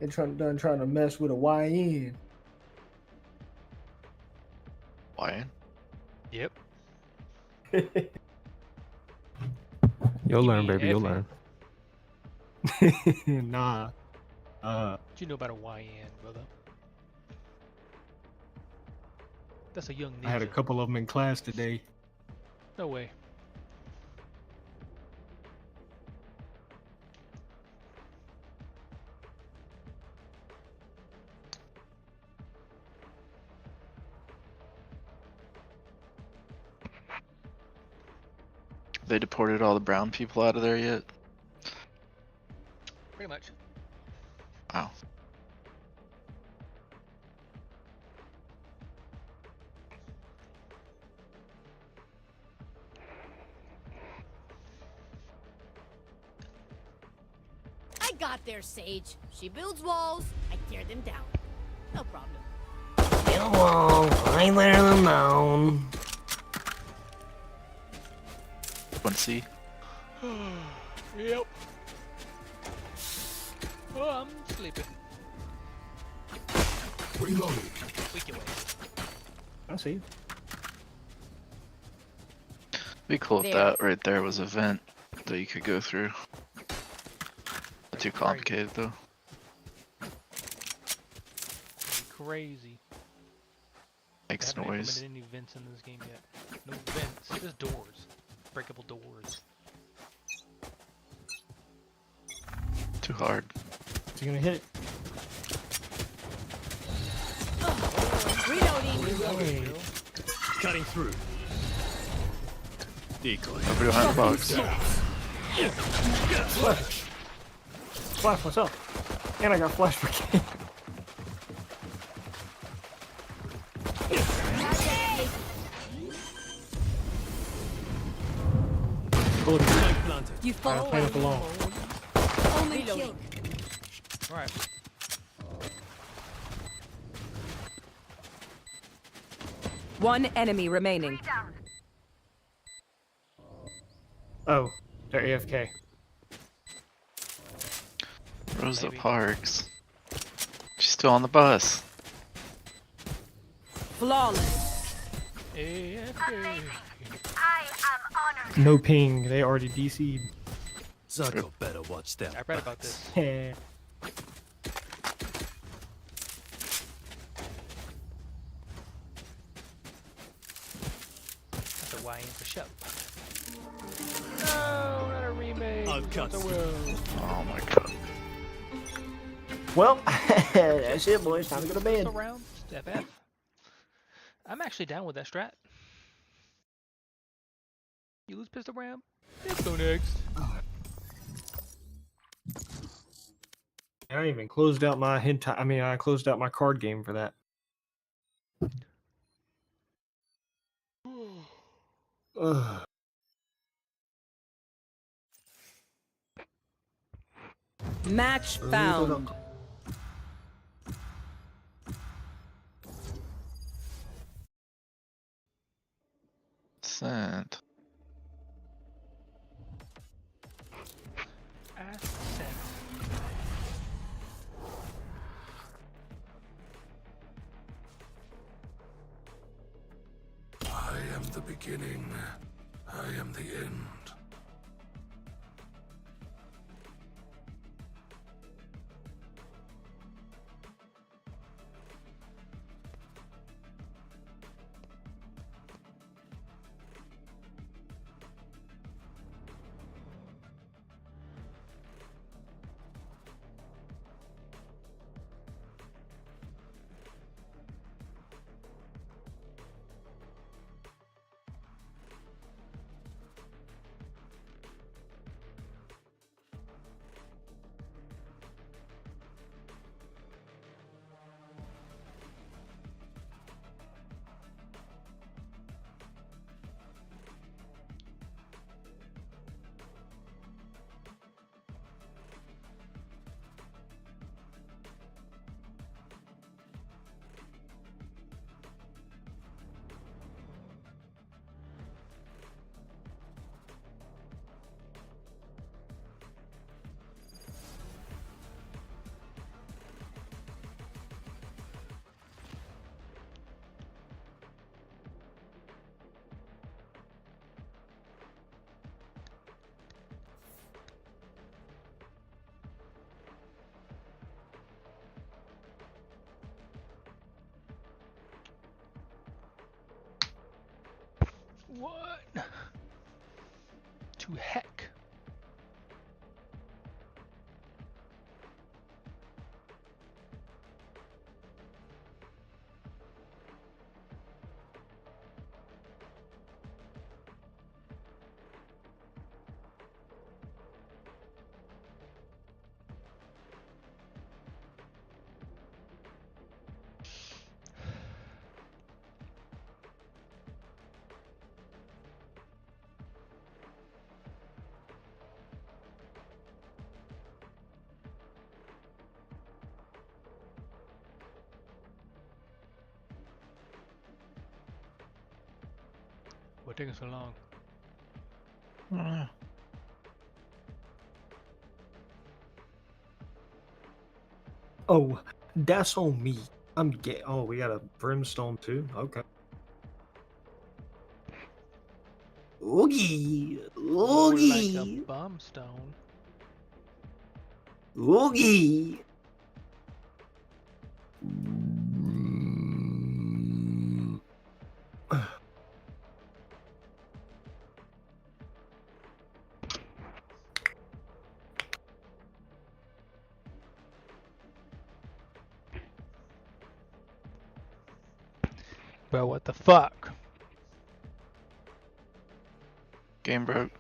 and trying to mess with a YN. Why? Yep. You'll You learn, mean baby. You'll effing. learn. Nah. What you know about a YN, brother? That's a young ninja. I had a couple of them in class today. No way. They deported all the brown people out of there yet? Pretty much. Wow. I got there, Sage. She builds walls, I tear them down. No problem. Build wall, I tear them down. One C. Yep. Oh, I'm sleeping. Reloading. Weak away. I see. Be cool if There. that right there was a vent that you could go through. Not too complicated though. Crazy. Makes They haven't noise. implemented any vents in this game yet. No vents, just doors. Breakable doors. Too hard. Is he gonna hit it? Reloading. Cutting through. Decoy. Nobody behind the box. Flash myself. And I got flash brigade. Spike planted. You I'm fall playing with the long. Only kill. Alright. One enemy remaining. Oh, they're AFK. Rosa Maybe. Parks. She's still on the bus. Flawless. AFK. No ping. They already DC'd. Zuko better watch that. I read about this. Heh. That's a YN for show. No, not a remake. I'll cut Not the you. will. Oh my god. Well, that's it, boys. Time to go to bed. Pistol round, step F. I'm actually down with that strat. You lose pistol round? Let's go next. I even closed out my hentai. I mean, I closed out my card game for that. Ugh. Match found. Sent. Ascent. I am the beginning. I am the end. What? To heck. What taking so long? Oh, that's on me. I'm get. Oh, we got a brimstone too. Okay. Oogie, More like a oogie, bomb stone. oogie. Bro, what the fuck? Game broke.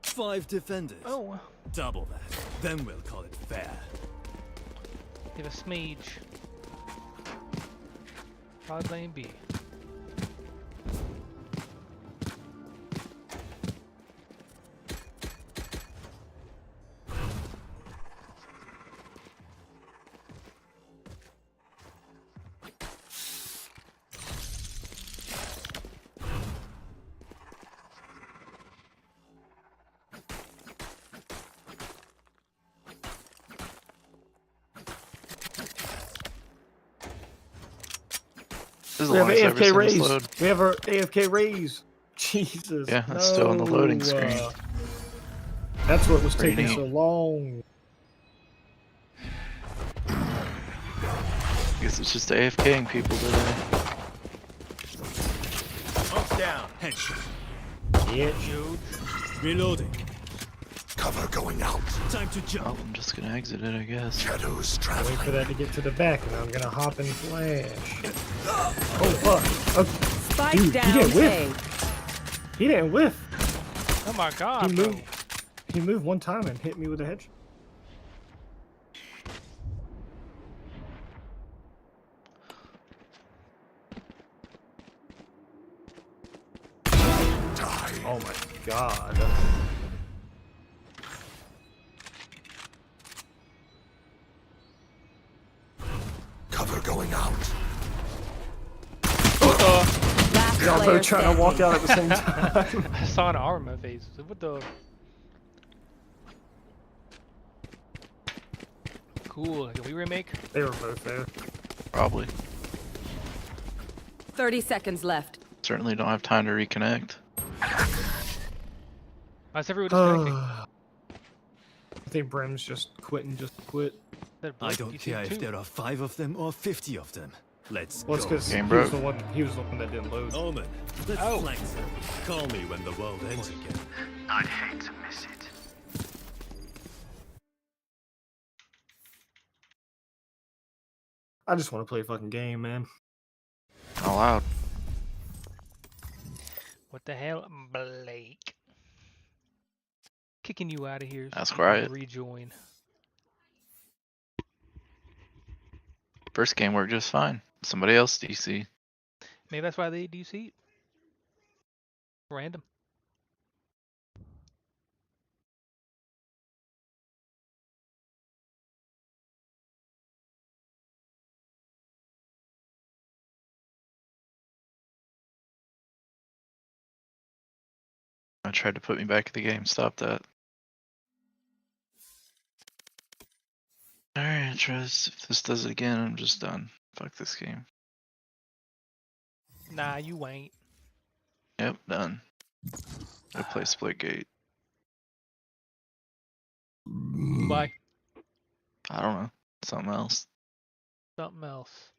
Five defenders. Oh, Double that. Then we'll call it fair. give a smidge. Probably lane B. This is We the have an longest I've ever AFK seen this raise. load. We have our AFK raise. Jesus. Yeah, it's still on the loading no, screen. That's what was Pretty taking neat. so long. I guess it's just AFKing people today. Up, down. Headshot. Bitch. Reloading. Cover going out. Time to Oh, jump. I'm just gonna exit it, I guess. Shadows Wait traveling. for that to get to the back, and I'm gonna hop and flash. Oh fuck! Okay. Spike Dude, he down didn't whiff. A. He didn't whiff. Oh my god, He bro. moved. He moved one time and hit me with a hedge. Die. Oh my god. Cover going out. Last Y'all player both trying to walk standing. out at the same time. I saw an arm in my face. What the? Cool. Can we remake? They were both there. Probably. 30 seconds left. Certainly don't have time to reconnect. How's everyone disconnecting? I think Brim's just quitting just to quit. That I bloke, don't you see care him if too. there are 5 of them or 50 of them. Let's Well, it's go. because he Game was broke. he was the one that didn't load. Omen, let's Oh. flank them. Call me when the world ends again. I'd hate to miss it. I just want to play a fucking game, man. Not allowed. What the hell, Blake? Kicking you out of here. That's you can right. Rejoin. First game worked just fine. Somebody else DC. Maybe that's why they DC. Random. I tried to put me back in the game. Stop that. Alright, Trez. If this does it again, I'm just done. Fuck this game. Nah, you ain't. Yep, done. I play Splitgate. Bye. I don't know. Something else. Something else.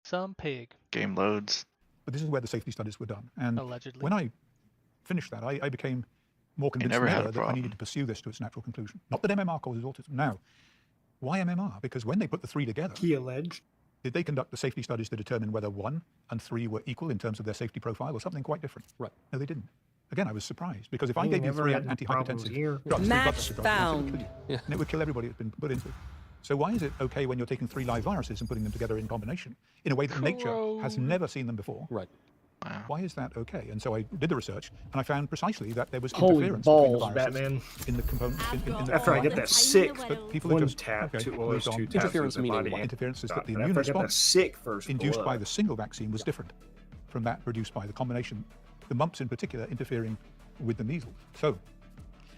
Some pig, Game loads. But this is where the safety studies were done. And allegedly. when I finished that, I became more convinced never than had a ever that I needed problem. to pursue this to its natural conclusion. Not that MMR causes autism. Now, why MMR? Because when they put the three together, He alleged. did they conduct the safety studies to determine whether 1 and 3 were equal in terms of their safety profile or something quite different? Right. No, they didn't. Again, I was surprised because if I We gave you never 3 had any problems antihypertensive here. drugs, Match blood pressure drugs, and it would found. kill you. And it would kill everybody it's been put into. So why is it okay when you're taking 3 live viruses and putting them together in combination in a way that nature has never seen them before? Right. Wow. Why is that okay? And so I did the research, and I found precisely that there was Holy interference between the balls, viruses Batman. in the component. In the After I get environment. that sick, But people are one just tap, okay, two, well, moved there's on. two taps. Interference with the meaning body what? Interference is stop. that the But immune after I get that response sick first induced by blood. the single vaccine was different from that produced by the combination, the mumps in particular interfering with the measles. So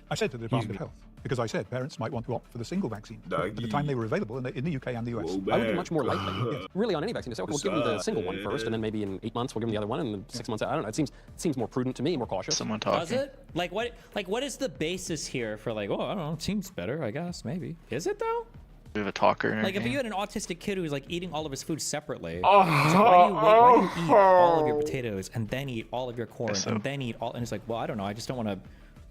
I said to the Department of Health, because I said parents might want to opt for the single vaccine at the time they were available in the UK and the US. I would be much more likely, really, on any vaccine to say, okay, we'll give them the single one first, and then maybe in 8 months we'll give them the other one, and then 6 months. I don't know. It seems more prudent to me, more cautious. Someone Does talking. it? Like what is the basis here for like, oh, I don't know, it seems better, I guess, maybe. Is it though? We have a talker in our Like if game. you had an autistic kid who's like eating all of his food separately, it's like, why do you eat all of your potatoes and then eat all of your corn So- and then eat all, and it's like, well, I don't know, I just don't want to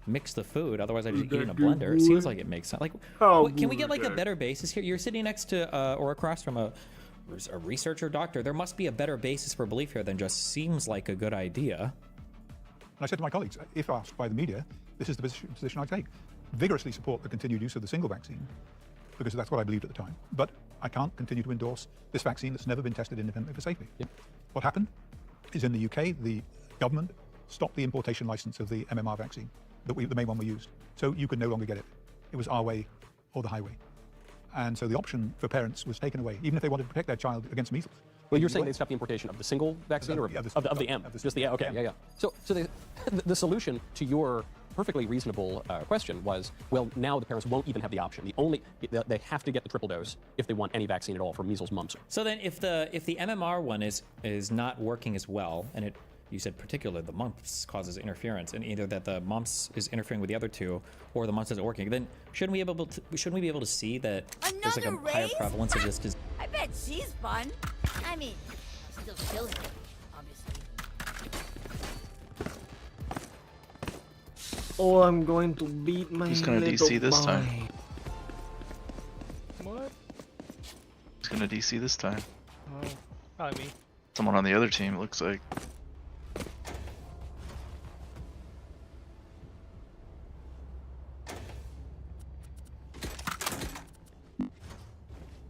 mix the food, otherwise I just eat it in a blender. It seems like it makes sense. Like, what, can we get like a better basis here? You're sitting next to or across from a researcher doctor. There must be a better basis for belief here than just seems like a good idea. And I said to my colleagues, if asked by the media, this is the position I take. Vigorously support the continued use of the single vaccine, because that's what I believed at the time. But I can't continue to endorse this vaccine that's never been tested independently for safety. What happened is in the UK, the government stopped the importation license of the MMR vaccine, the main one we used. So you could no longer get it. It was our way or the highway. And so the option for parents was taken away, even if they wanted to protect their child against measles. Well, you're saying they stopped the importation of the single vaccine or Yeah, of the M? of the Just the okay, M. yeah. So the solution to your perfectly reasonable question was, well, now the parents won't even have the option. They have to get the triple dose if they want any vaccine at all for measles, mumps. So then if the MMR one is not working as well, and you said particularly the mumps causes interference, and either that the mumps is interfering with the other two, or the mumps isn't working, then shouldn't we be able to see that there's like a Another higher race? prevalence of this disease? I bet she's fun. I mean, still killing him, obviously. Oh, I'm going to beat my Who's gonna little DC this time? boy. What? Who's gonna DC this time? Oh, probably me. Someone on the other team, it looks like.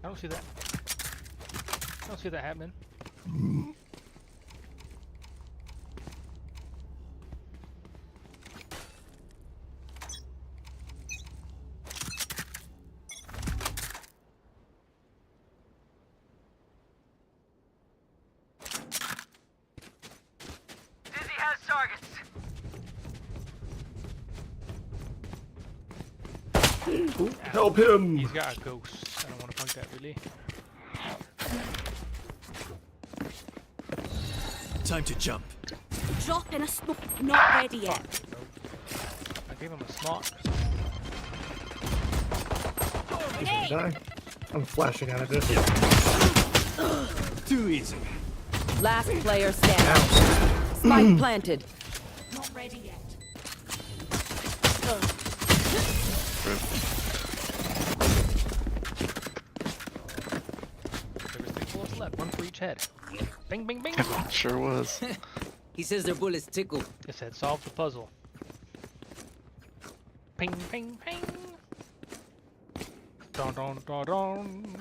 I don't see that. I don't see that happening. Help him! He's got a ghost. I don't want to punk that really. Time to jump. Drop in a smoke. Not ready yet. I gave him a smock. He's gonna die. I'm flashing out of this. Too easy. Last player standing. Spike planted. Not ready yet. There was 6 bullets left, one for each head. Bing, bing, bing. Sure was. He says their bullets tickle. It said solve the puzzle. Ping, ping, ping. Don, don, don, don.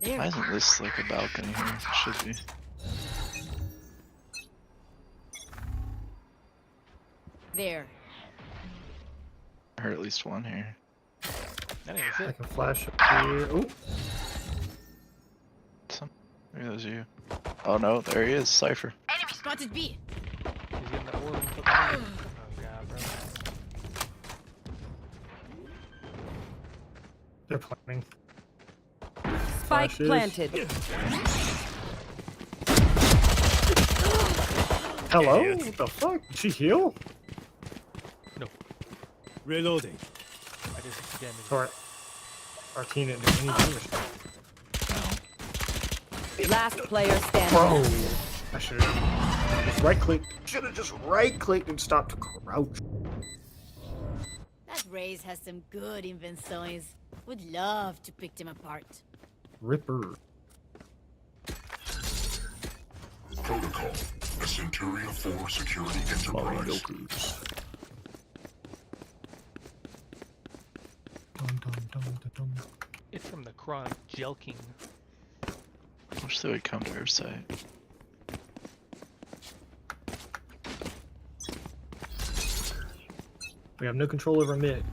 There. Why isn't this like a balcony here? It should be. There. I heard at least one here. That ain't I it. can flash up here. Oh, Maybe that was you. Oh no, there he is, Cypher. Enemy spotted B. He's getting the orb for the money. Oh god, bro. they're planning. Spike Flashes. planted. Hello? Idiot. What the fuck? Did she heal? No, Reloading. I did 60 damage. Sorry. Our team didn't do any damage. Last player standing. Bro! I should have just right clicked. Should have just right clicked and stopped to crouch. That Raze has some good invenções. Would love to pick them apart. Ripper. Protocol. A Centuria 4 security enterprise. Dum, dum, dum, dum, dum. It's from the chronic jelking. Wish they would come to our site. We have no control over mid.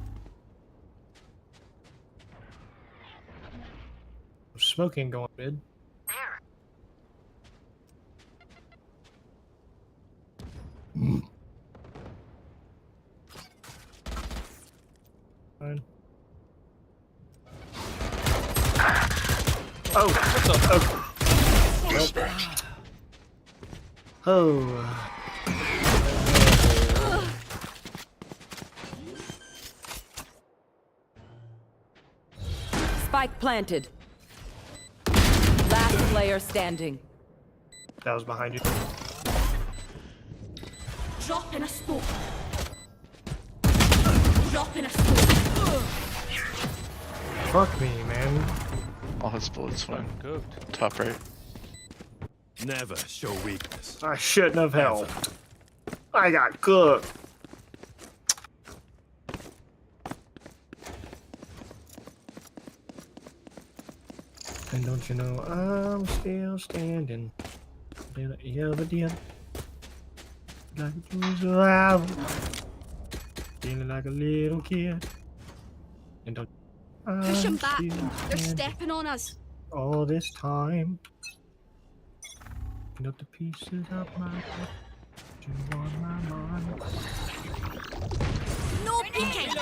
Smoking going mid. Fine. Oh, oh. Spike planted. Last player standing. That was behind you. Drop in a smoke. Drop in a smoke. Fuck me, man. All his bullets went Cooked. top right. Never show weakness. I shouldn't have helped. I got cooked. And don't you know I'm still standing? Yeah, but yeah. Like you was alive. Feeling like a little kid. And don't Push I'm them back. still They're standing stepping on us. all this time. Picking up the pieces of my life. You on my mind. No peeking.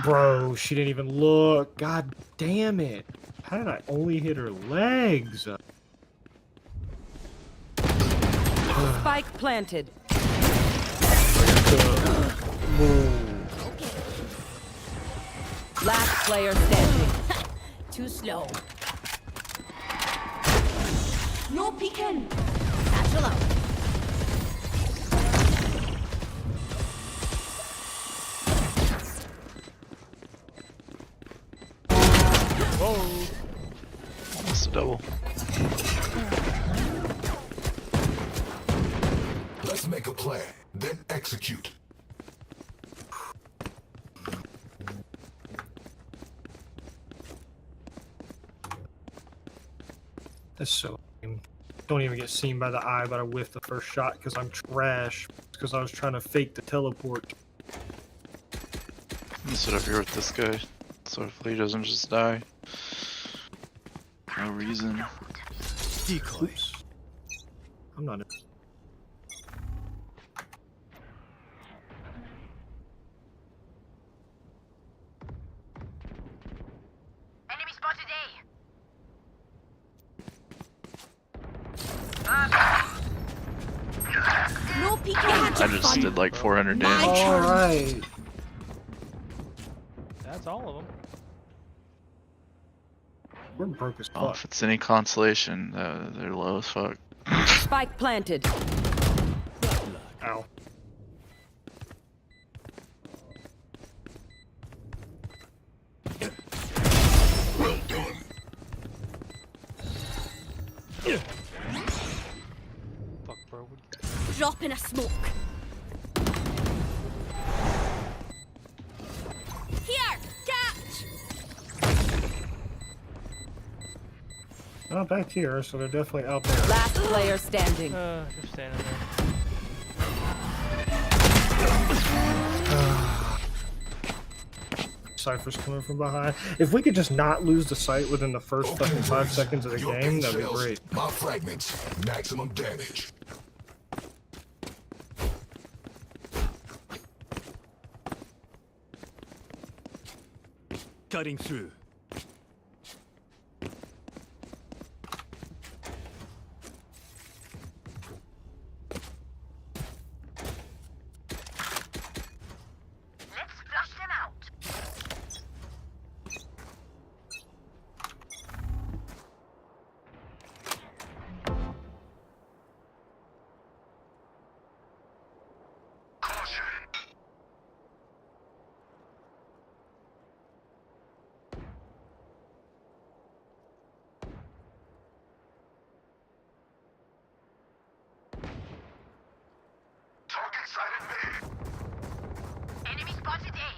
Bro, she didn't even look. God damn it. How did I only hit her legs? Spike planted. Last player standing. Too slow. No peeking. Satchel out. Almost a double. Let's make a plan, then execute. That's so lame. Don't even get seen by the eye, but I whiffed the first shot because I'm trash. Because I was trying to fake the teleport. Let's sit up here with this guy, so hopefully he doesn't just die. No reason. Decoy. Oops. I'm not. Enemy spotted A. No peeking. I just did like 400 damage. Alright. That's all of them. We're broke as Oh, fuck. if it's any consolation, they're low as fuck. Spike planted. Ow. Well done. Fuck, bro. Drop in a smoke. Here, catch. Not back here, so they're definitely out there. Last player standing. Just standing there. Cypher's coming from behind. If we could just not lose the sight within the first fucking 5 seconds of the Your game, pin that'd be shells, great. My fragments, maximum damage. Cutting through.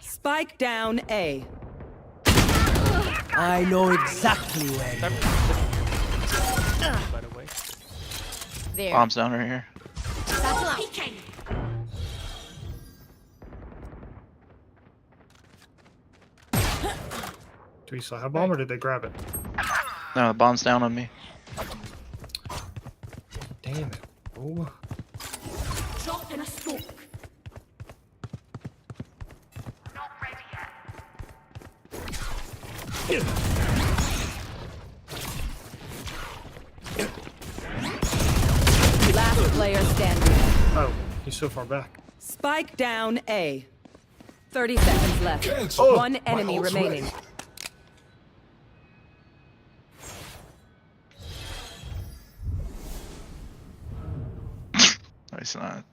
Spike down A. I know exactly where. By the way. There. Bombs down right here. Satchel out. Do we still have bomb or did they grab it? No, the bomb's down on me. Damn it. Oh. Drop in a smoke. Last player standing. Oh, he's so far back. Spike down A. 30 seconds left. Cancel. One My enemy ult's remaining. ready. No, it's not.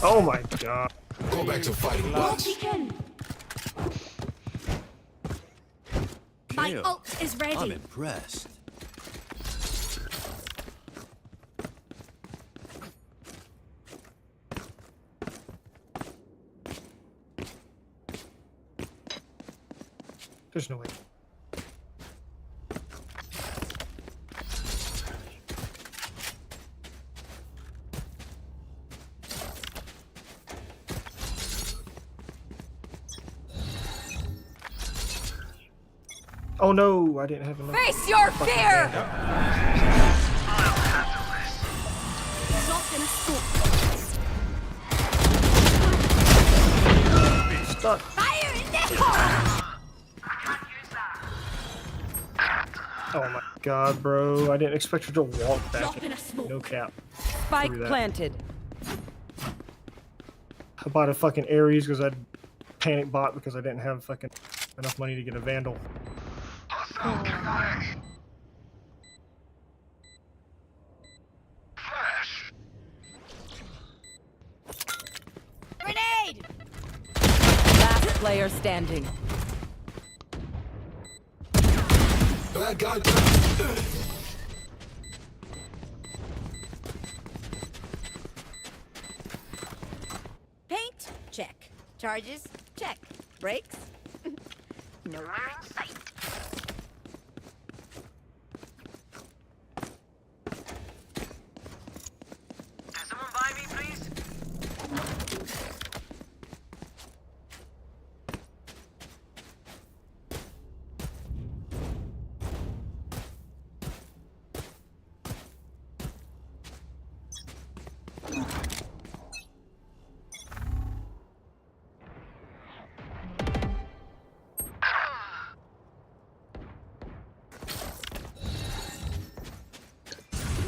Oh my god. Go back to fighting bots. My Kill. ult is ready. I'm impressed. There's no way. Oh no, I didn't have enough. Face your fear! Drop in a smoke. Stuck. Fire in the hole! Oh my god, bro. I didn't expect her to walk back. Drop in a smoke. No cap. Spike Through that. planted. I bought a fucking Ares because I panic bought because I didn't have fucking enough money to get a Vandal. Grenade! Last player standing. Bad guy down. Paint? Check. Charges? Check. Brakes? Nowhere in sight. Can someone buy me, please?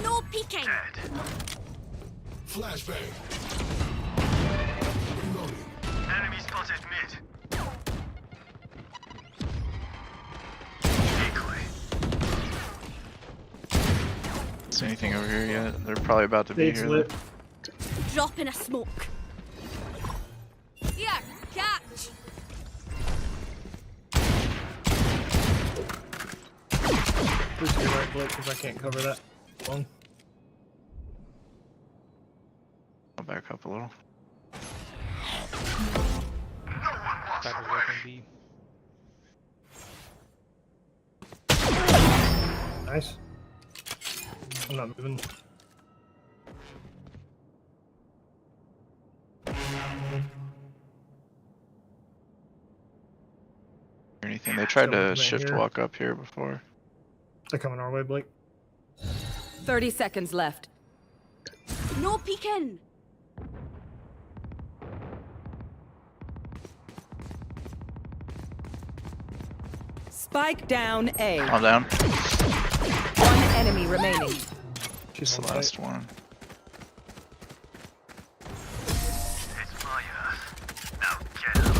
No peeking! Flashbang. Reloading. Enemy spotted mid. See anything over here yet? They're probably about to be It's here. lit. Drop in a smoke. Here, catch! Please do right click because I can't cover that long. I'll back up a little. Cyber's open B. Nice. I'm not moving. Or anything. They tried So, to right shift here. walk up here before. They're coming our way, Blake. 30 seconds left. No peeking! Spike down A. Calm down. One enemy remaining. Just the last one. It's my now get him.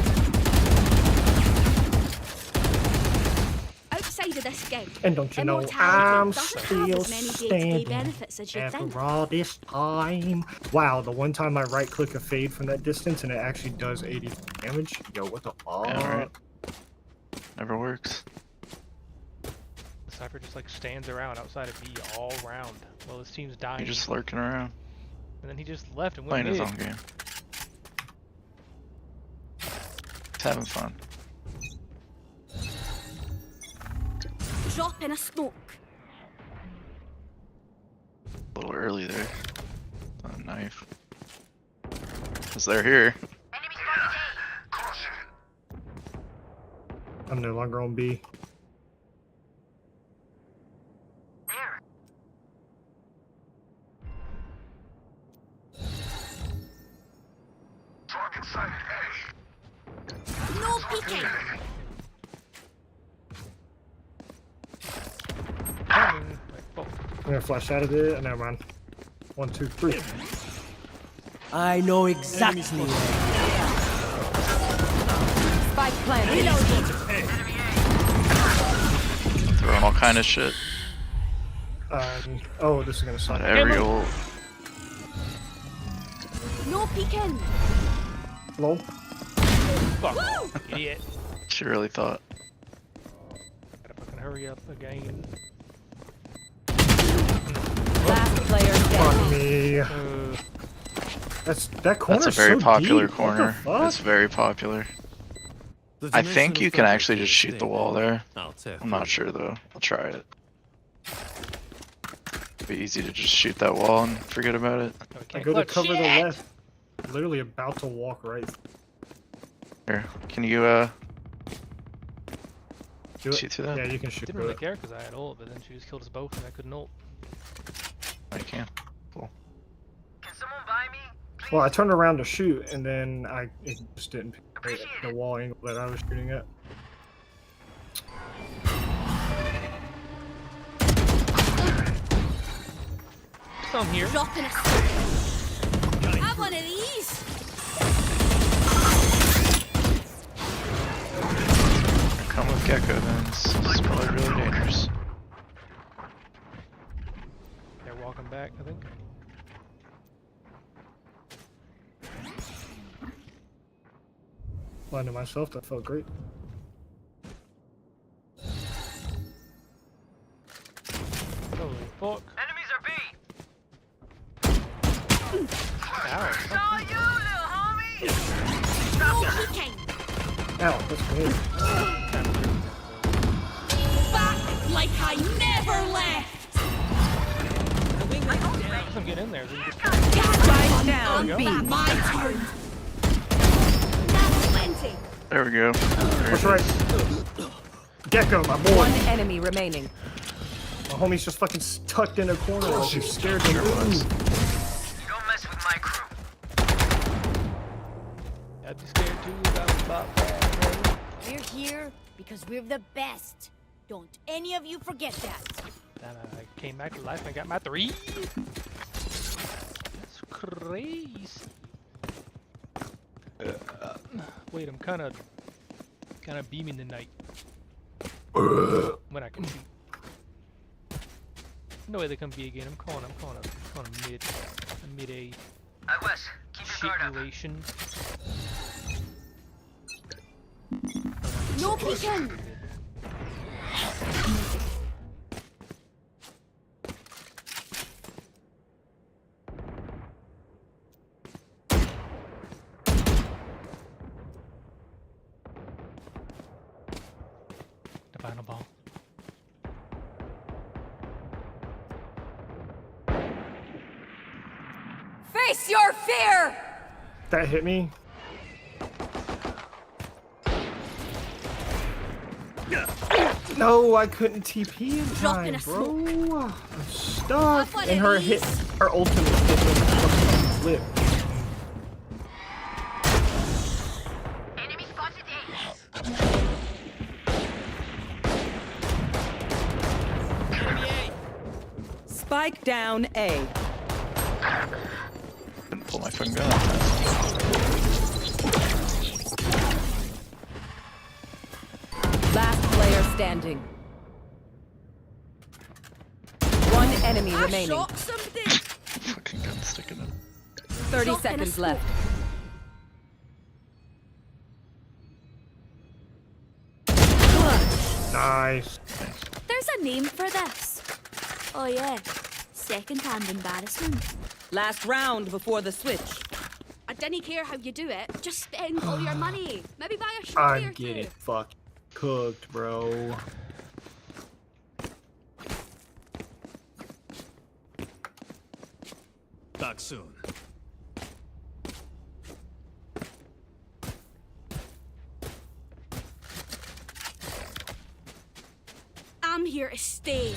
Outside of this game, And don't you know immortality I'm doesn't have still as many day-to-day standing benefits as you'd think. after all this time. Wow, the one time I right click a fade from that distance and it actually does 80 damage. Yo, what the fuck? Yeah, right. Never works. The Cypher just like stands around outside of B all round while his team's dying. You're just lurking around, And then he just left and playing went his mid. own game. He's having fun. Drop in a smoke. A little early there. A knife. Cause they're here. Enemy spotted A. I'm no longer on B. There. Target sighted A. No peeking. Coming. Like, oh, I'm gonna flash out of it. Never mind. 1, 2, 3. I know exactly. Spike planted. Throwing all kind of shit. Oh, this is gonna suck. On every ult. No peeking. Lol. fuck off, idiot. She really thought. Gotta fucking hurry up again. Last player Fuck standing. me. That corner. That's a very so popular deep. What the corner. fuck? It's very popular. I think you can actually just shoot the wall there. I'm not sure though. I'll try it. Be easy to just shoot that wall and forget about it. No, we I can't go to clutch. cover the Shit! left. Literally about to walk right. Here, can you Do it. shoot through that? Yeah, you can shoot Didn't through really it. care because I had ult, but then she just killed us both and I couldn't ult. I can. Cool. Can someone buy me? Please? Well, I turned around to shoot, and then it just didn't pick the wall angle that I was shooting at. Some here. Drop in a smoke. Have one of these. Come with Gecko then. This is probably really dangerous. They're walking back, I think. Blinded myself, that felt great. Holy fuck. Enemies are B. Ow. Saw you, little homie. No peeking. Ow, that's good. Back like I never left. Doesn't get in there. Then just Spike down There we B. go. My turn. That's plenty. There we go. What's right? Gecko, my boy. One enemy remaining. My homie's just fucking tucked in a corner like he's scared to move. You don't mess with my crew. I'd be scared too if I was about that. We're here because we're the best. Don't any of you forget that. Then I came back to life and I got my 3. That's crazy. Wait, I'm kind of beaming tonight. When I can shoot. No way they come B again. I'm calling a mid A Wes, keep your guard up. situation. No peeking. The final ball. Face your fear! That hit me. No, I couldn't TP in Drop in time, a bro. I'm stuck. Have one And of her these. her ultimate hit me in the fucking flip. Enemy spotted A. Spike down A. Couldn't pull my fucking gun. Last player standing. One enemy remaining. Shot something. Fucking gun sticking in. 30 Shot in a seconds smoke. left. Nice. There's a name for this. Oh yeah, second-hand embarrassment. Last round before the switch. I didn't care how you do it. Just spend all your money. Maybe buy a I shotty or get two. it. Fuck. Cooked, bro. Back soon. I'm here to stay.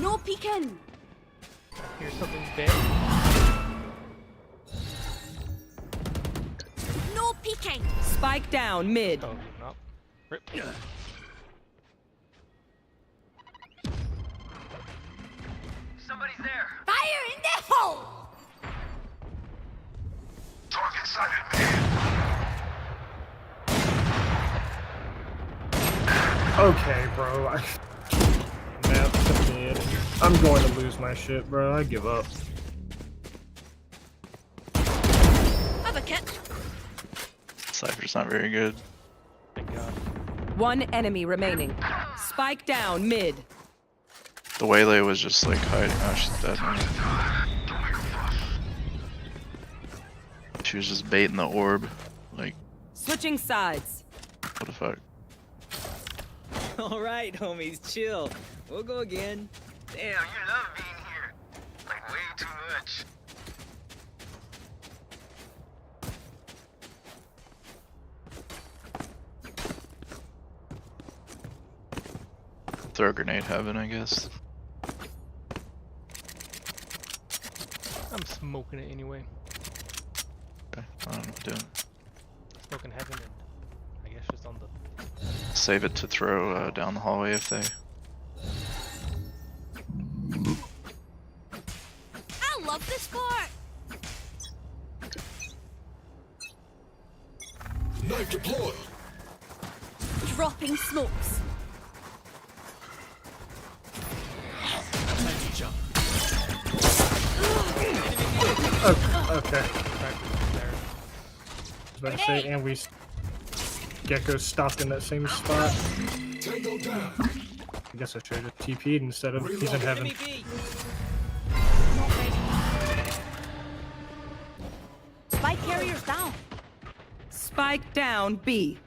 No peeking. Here's something big. No peeking. Spike down mid. Oh, no. Rip. Somebody's there. Fire in the hole. Target sighted. Okay, bro. That's the mid. I'm going to lose my shit, bro. I give up. Have a kit. Cypher's not very good. Thank God. One enemy remaining. Spike down mid. The waylay was just like hiding. Oh, she's dead. She was just baiting the orb. Like, Switching sides. what the fuck? All right, homies, chill. We'll go again. Damn, you love being here. Like, way too much. Throw a grenade heaven, I guess. I'm smoking it anyway. Okay, I don't know what to do. Smoking heaven and I guess just on the. Save it to throw down the hallway if they. I love this part. Knife deployed. Dropping smokes. Okay. There. I was about to say, and we Gecko stopped in that same spot. Tango down. I guess I should have TP'd instead of he's in heaven. Not ready. Spike carriers down. Spike down B.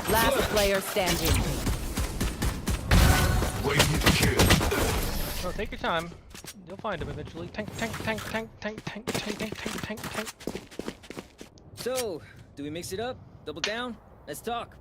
Last player standing. Waiting to kill. Oh, take your time. You'll find him eventually. Tank, tank, tank, tank, tank, tank, tank, tank, tank, tank, tank. So, do we mix it up? Double down? Let's talk.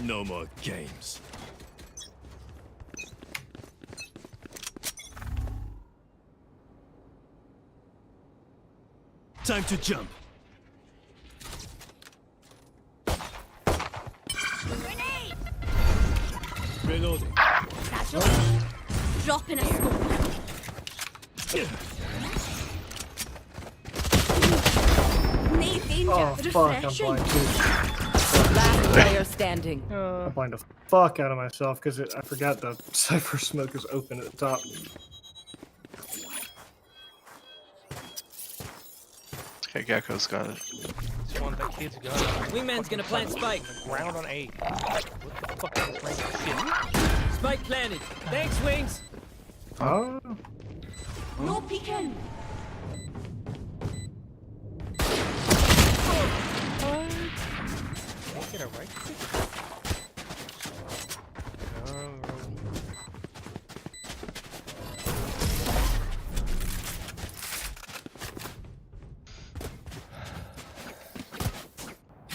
No more games. Time to jump. Grenade. Reloading. Satchel. Dropping a smoke. Nay, danger. Oh fuck, I'm Refreshing. blind too. Last player standing. I'm blind the fuck out of myself because I forgot the Cypher smoke is open at the top. Okay, Gecko's got it. This one that kid's got. Wingman's gonna plant spike. Ground on A. What the fuck is this random shit? Spike planted. Thanks, Wings. Oh, No peeking. Can't get a right click? No.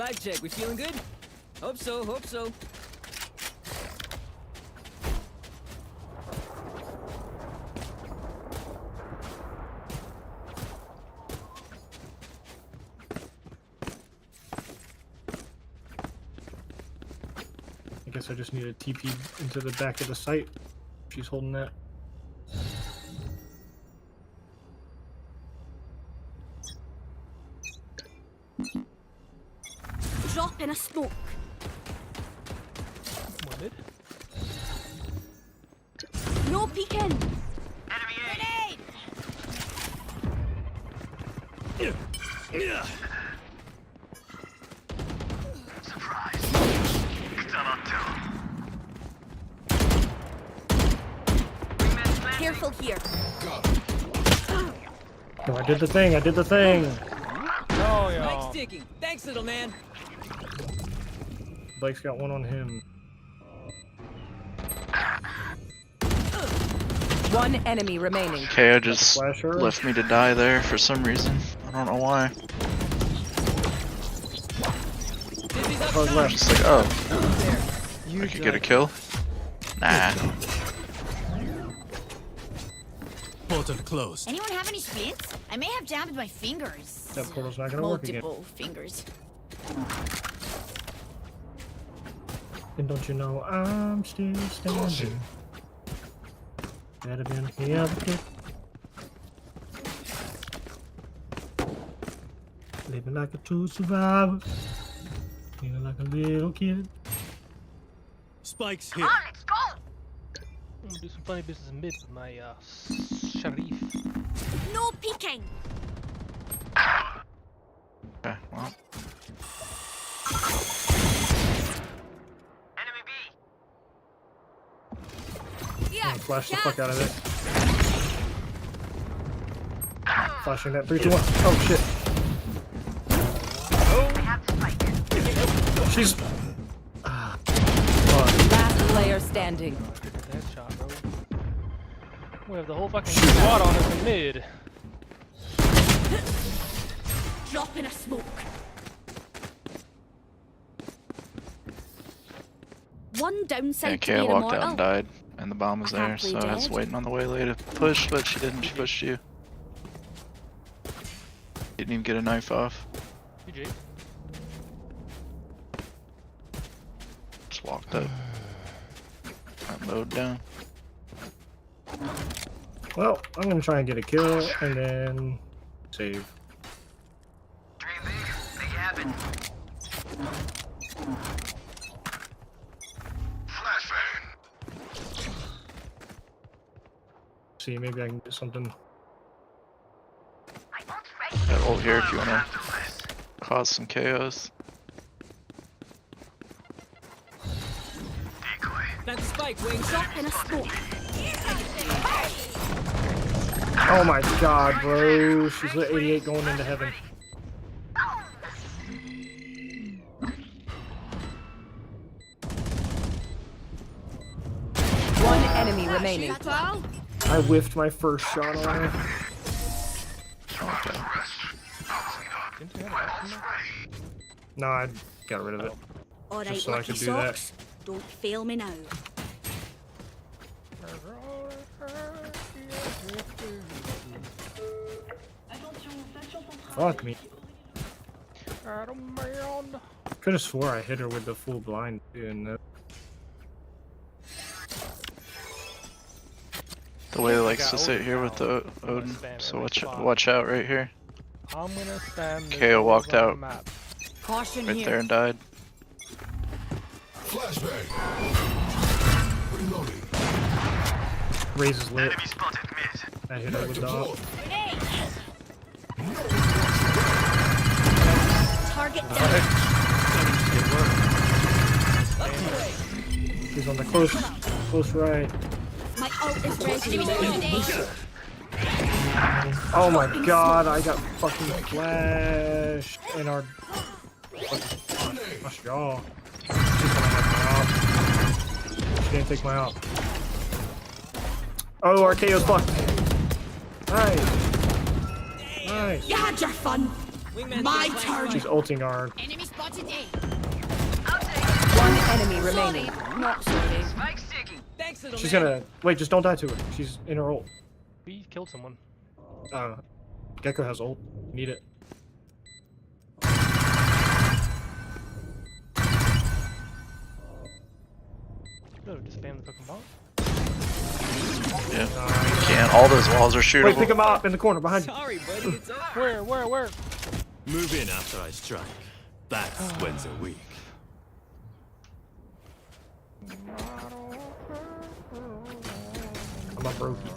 Vibe check. We feeling good? Hope so. Hope so. I guess I just need a TP into the back of the site. She's holding that. Drop in a smoke. One mid. No peeking. Enemy A. Grenade. Surprise. Done on two. Wingman's planting. Careful here. Oh, I did the thing. I did the thing. Oh, yeah. Mike's ticking. Thanks, little man. Blake's got one on him. One enemy remaining. KO just Flasher. left me to die there for some reason. I don't know why. Dizzy's up Close top. left. Just like, oh, There. I could get a kill. Nah. Portal closed. Anyone have any splints? I may have jammed my fingers. That portal's not gonna work again. Multiple fingers. And don't you know I'm still standing? Better been here. Living like a true survivor. Feeling like a little kid. Spikes here. On, let's go. I'm gonna do some funny business mid with my Sharif. No peeking. Okay, well. Enemy B. Yeah. Flash the fuck out of it. Flashing that 3, 2, 1. Oh shit. We have the spike. She's. Last player standing. Headshot, bro. We have the whole fucking squad on us in mid. Drop in a smoke. One Yeah, downside to KO being walked out immortal. and died, and the bomb was I can't there, play so I was dead. waiting on the Waylay to push, but she didn't. She pushed you. Didn't even get a knife off. GG. Just walked up. I mowed down. Well, I'm gonna try and get a kill and then save. Dream big. Make it happen. Flashbang. See, maybe I can get something. I won't ready. Got ult here if you wanna cause some chaos. Decoy. Plant the spike, Wings. Drop in a smoke. Oh my god, bro. She's lit 88 going into heaven. One enemy remaining. Pal. I whiffed my first shot on her. Okay. Didn't you have an option there? No, I got rid of it. Alright, Just so I lucky could do that. socks. Don't fail me now. Fuck me. Adam man. Could have swore I hit her with the full blind too, and The way likes to sit here with the Odin, so watch out right here. I'm gonna stand KO walked on the out. map. Caution Right here. there and died. Flashbang. Reloading. raises lit. Enemy spotted mid. I hit her with the op. Target down. She's on the close right. My ult is ready. Oh my god, I got fucking flashed in our jaw. She didn't take my op. Oh, our KO's fucked. Nice. Nice. You had your fun. Wingman's My gonna turn. She's ulting our Enemy spotted. today. One enemy remaining. Not sorry. Spike sticky. Thanks, little She's man. gonna wait. Just don't die to her. She's in her ult. We killed someone. Gecko has ult. Need it. No, just spam the fucking bomb. Yeah. You can't. All those walls are shootable. Wait, pick him up in the corner behind you. Sorry, buddy. It's up. Where? Move in after I strike. That's when they're weak. I'm up Roky.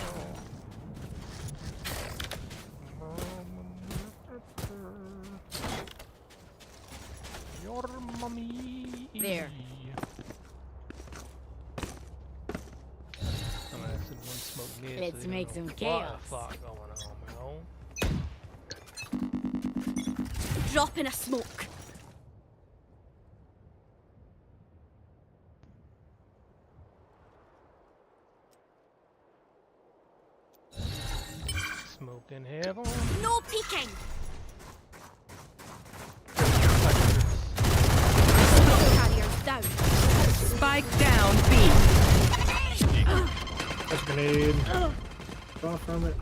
Your mommy. There. I'm gonna send one smoke mid. Let's so they make don't some know chaos. What the fuck going on, bro? Dropping a smoke. Smoke in heaven. No peeking. Smoke carriers down. Spike down B. That's a grenade. Draw from it.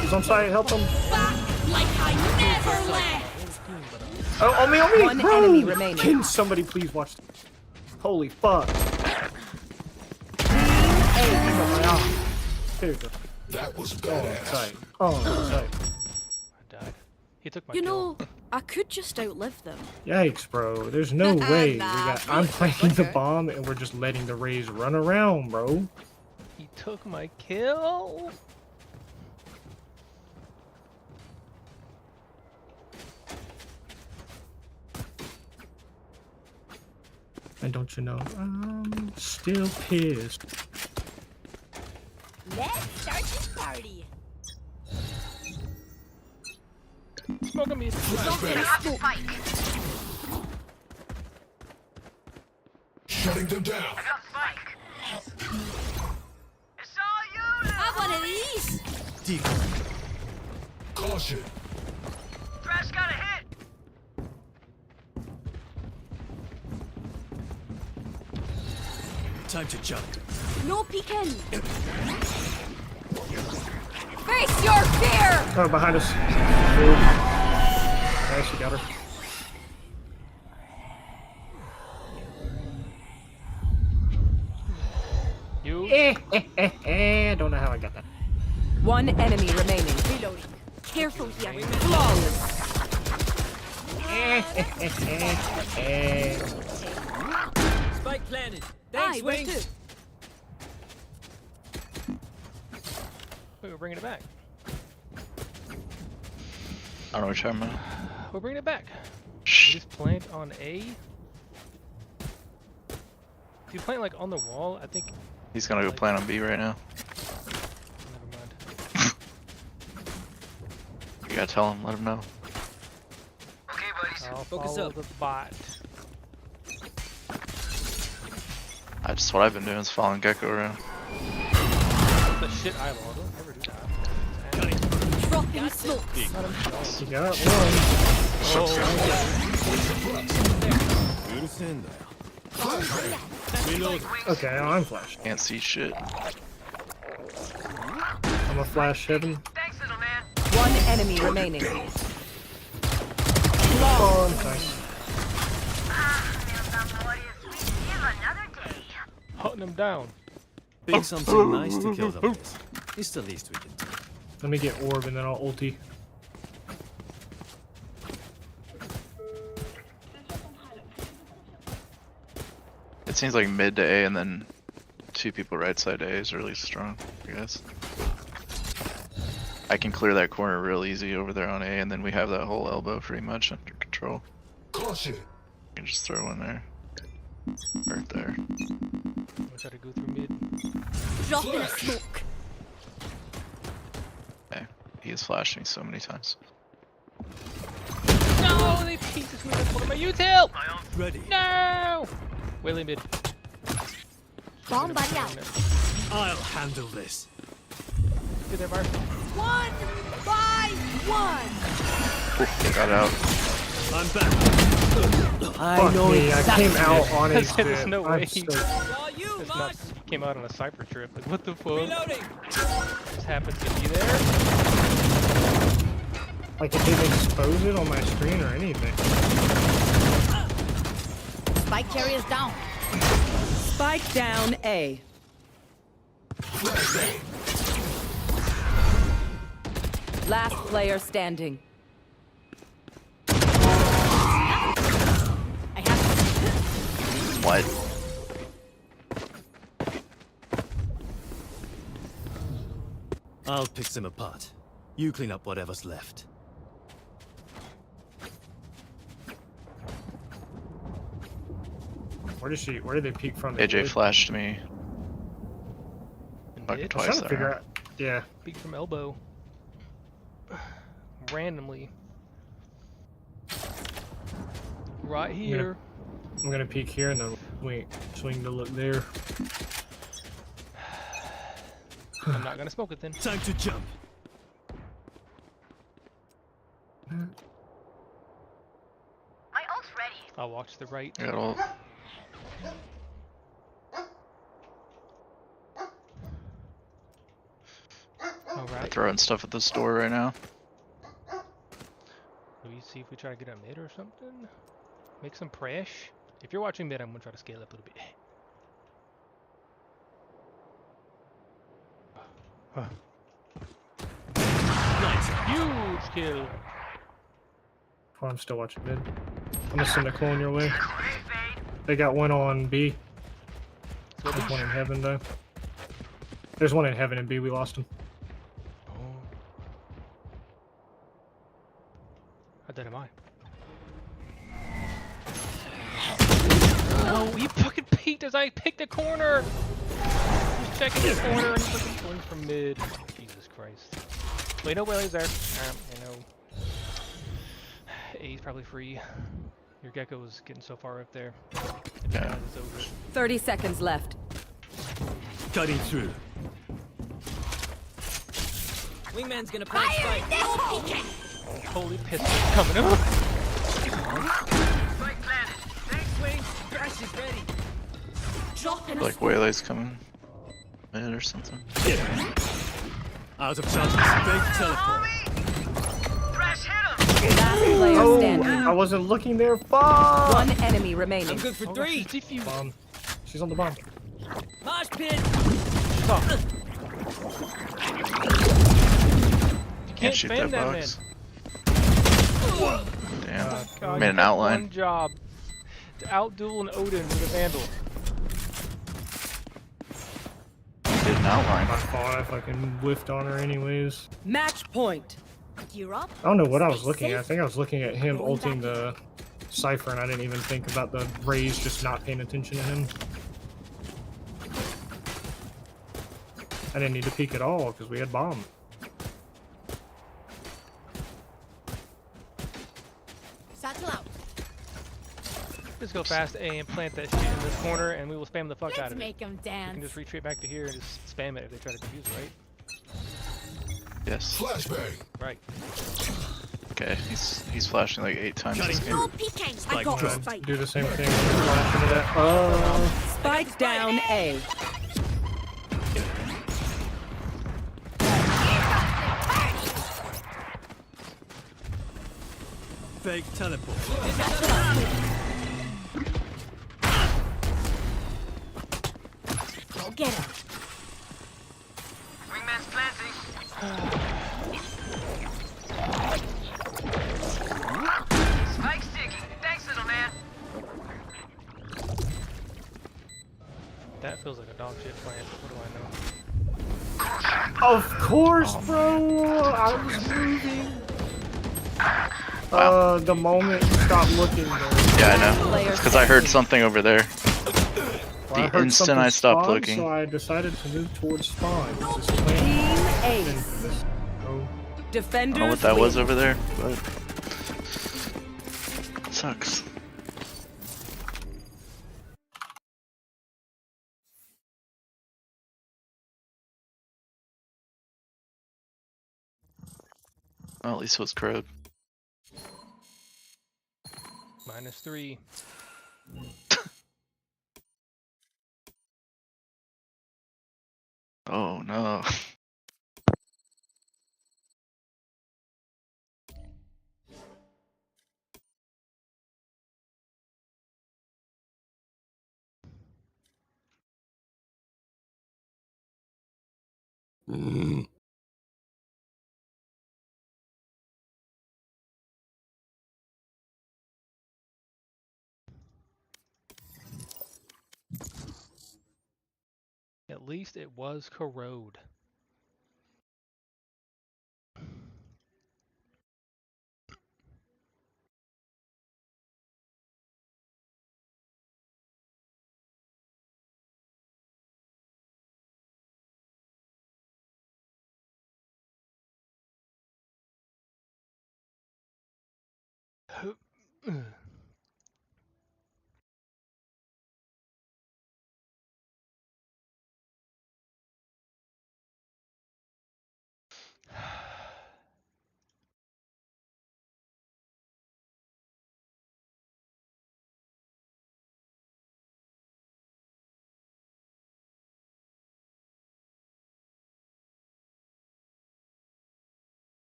He's on site. Help him. Back like I never left. Oh, on me, One bro. enemy remaining. Can somebody please watch this? Holy fuck. Here you go. That was On badass. site. On site. I died. He took my You kill. know, I could just outlive them. Yikes, bro. There's no way. Nah, I'm planting the okay. bomb and we're just letting the rays run around, bro. He took my kill. And don't you know, I'm still pissed. Let's start this party. Smoke on me. Dropping a smoke. Shutting them down. I got spike. It's all you now. Have one of these. Decoy. Caution. Thrash got a hit. Time to jump. No peeking. Face your fear. Oh, behind us. Nice, you got her. You. I don't know how I got that. One enemy remaining. Reloading. Careful here. Flawless. Spike planted. Aye, Thanks, where Wings. to? Wait, we're bringing it back. I don't know what you're talking about. We're bringing it back. Shh. Just plant on A. If you plant like on the wall, I think. He's gonna go plant on B right now. Never mind. You gotta tell him, let him know. Okay, buddies. I'll Focus follow up. the bot. That's what I've been doing is following Gecko around. The shit eyeball. Don't ever do that. Dropping smoke. You got one. Okay, I'm flash. Can't see shit. I'm a flash heaven. Thanks, little man. One enemy remaining. Oh, nice. Hunting him down. Pick something nice to kill them with. It's the least we can do. Let me get orb and then I'll ulti. It seems like mid to A and then two people right side A is really strong, I guess. I can clear that corner real easy over there on A and then we have that whole elbow pretty much under control. Caution. You can just throw one there. Right there. I'm gonna try to go through mid. Dropping a smoke. Okay. He has flashed me so many times. No, they peeked us with my util. Ready. No. Whaley mid. Bomb buddy out. I'll handle this. Get there, Mark. 1 by 1. Got out. I'm back. Fuck me, I came out on a There's bit. no I'm way. so... It's not, came out on a cypher trip. Like, what the fuck? Just happens to be there. Like, it didn't expose it on my screen or anything. Spike carrier's down. Spike down A. Last player standing. I have What? I'll pick them apart. You clean up whatever's left. Where did they peek from? AJ flashed me. Fucking Mid? I'm trying twice to figure there. out. Yeah. Peek from elbow. Randomly. Right here. I'm gonna peek here and then swing to look there. I'm not gonna smoke it then. Time to jump. My ult's ready. I'll watch the right. I got all. I'm Alright. throwing stuff at this door right now. Do we see if we try to get a mid or something? Make some press. If you're watching mid, I'm gonna try to scale up a little bit. Nice. Huge kill. Oh, I'm still watching mid. I'm gonna send a clone your way. They got one on B. There's one in heaven though. There's one in heaven and B. We lost him. How dead am I? No, he fucking peeked as I picked the corner! He's checking the corner and fucking going from mid. Jesus Christ. Wait, no, Willie's there. I know. A's probably free. Your gecko's getting so far up there. Yeah. It's over. 30 seconds left. Cutting through. Wingman's gonna plant spike. Holy piss coming up. Spike planted. Thanks, Wing. Crash is ready. Like Waylay's coming mid or something. Out of charges. Fake teleport. Thrash hit him. Last player standing. I wasn't looking there. Fuck! One enemy remaining. I'm good for 3. Bomb. She's on the bomb. Mosh pit. You Can't shoot that fan that box. man. Damn. God, Made you an had outline. One job to outduel an Odin with a Vandal. Did an outline. My fault. I fucking whiffed on her anyways. Match point. gear up. I don't know what I was looking at. I think I was looking at him ulting the Cypher, and I didn't even think about the Raze just not paying attention to him. I didn't need to peek at all because we had bomb. Satchel out. Just go fast A and plant that shit in this corner, and we will spam the fuck out Let's of it. make them You can dance. just retreat back to here and just spam it if they try to confuse it, right? Yes. Flashbang. Right. Okay, he's flashing like 8 times this game. No peeking. I got this fight. Do the same thing. Flash into that. Spike down A. Fake teleport. Go get him. Wingman's planting. Spike sticky. Thanks, little man. That feels like a dog shit plant. What do I know? Of course, bro. I was moving. Wow. The moment you stopped looking there. Yeah, I know. It's because I heard something over there. Well, I The heard instant something I stopped spawn, looking. So I decided to move towards spawn. This Team plant- Ace. this- oh. I Defenders don't know what that was win. over there, but it sucks. Well, at least it was crowed. -3. Oh no. At least it was corrode.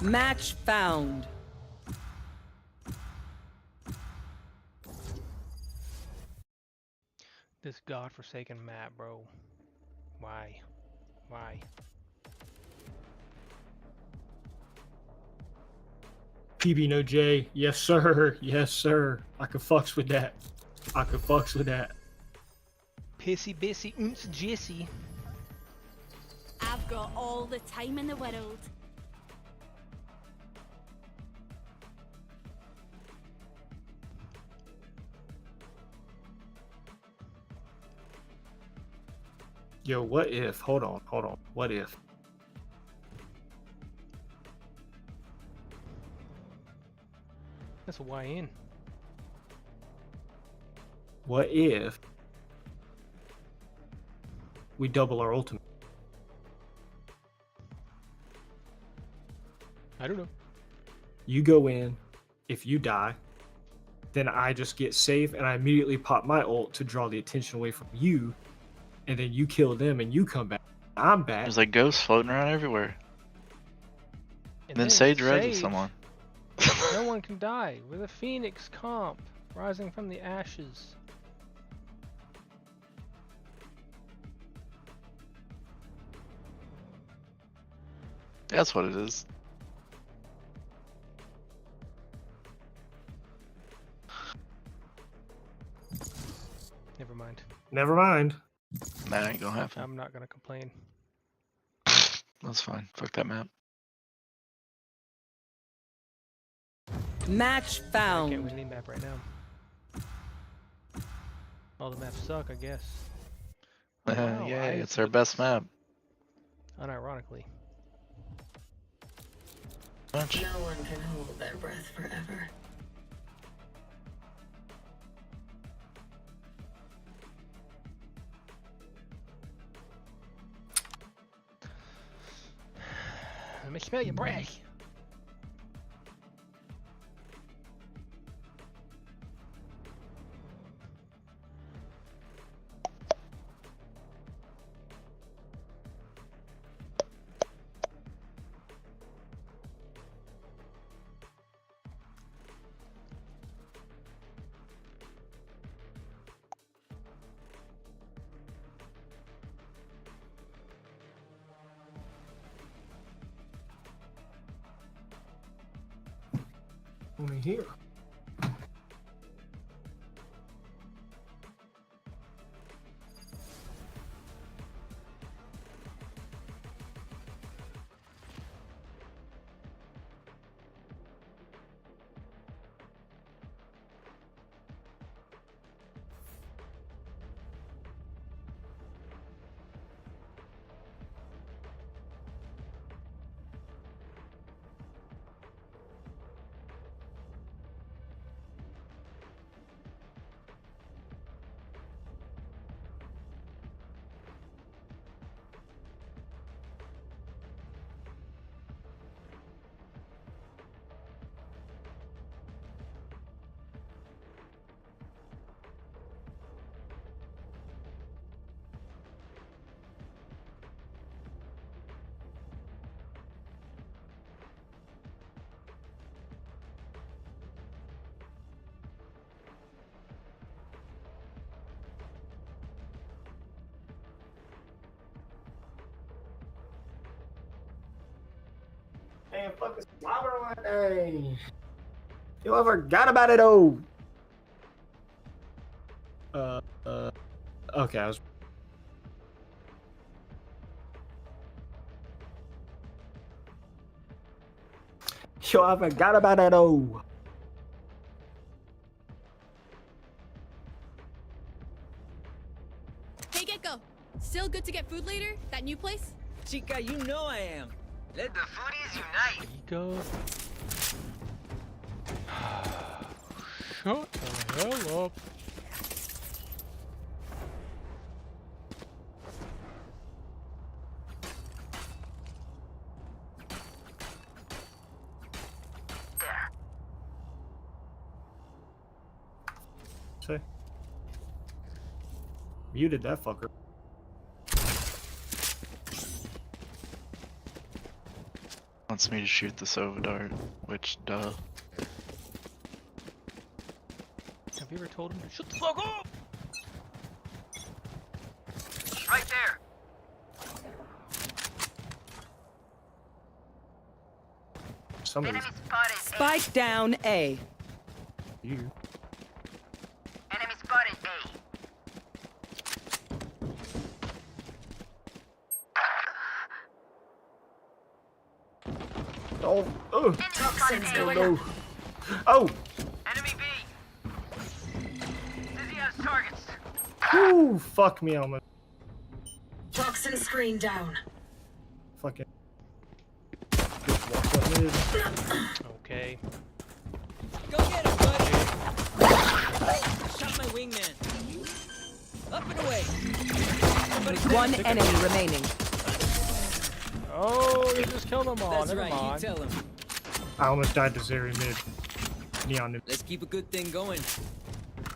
Match found. This godforsaken map, bro. Why? Why? PB no J. Yes, sir. Yes, sir. I can fucks with that. I can fucks with that. Pissy bissy jissy. I've got all the time in the world. Yo, what if? Hold on. What if? That's a YN. What if we double our ultimate? I don't know. You go in. If you die, then I just get safe and I immediately pop my ult to draw the attention away from you. And then you kill them and you come back. I'm back. There's like ghosts floating around everywhere. And then Sage reses someone. No one can die. We're the Phoenix comp, rising from the ashes. That's what it is. Never mind. Never mind. That ain't gonna happen. I'm not gonna complain. That's fine. Fuck that map. Match I found. can't win any map right now. All the maps suck, I guess. Wow, Yeah, ice it's our with best map. Unironically. Bunch. No one can hold their breath forever. Let me smell your breath. Only here. Damn, fucking slobber on that thing. Yo, I forgot about it, oh. Okay, I was. Yo, I forgot about that, oh. Hey, Gecko. Still good to get food later? That new place? Chica, you know I am. Let the foodies unite. Go. Shut the hell up. Say. Muted that fucker. Wants me to shoot the Sova dart, which, duh. Have you ever told him to shut the fuck up? Right there. Somebody's. Enemy spotted. Spike down A. You. Enemy spotted A. Oh, oh. Toxins Oh, no. Oh! Enemy B. Dizzy has targets. Ooh, fuck me, Alma. Toxin screen down. Fucking. Just walk up mid. Okay. Go get him, buddy. Shot my wingman. Up and away. Somebody's One there. enemy remaining. Oh, you just killed them all. That's Never right, mind. you tell him. I almost died to Zeri mid. Neon mid. Let's keep a good thing going.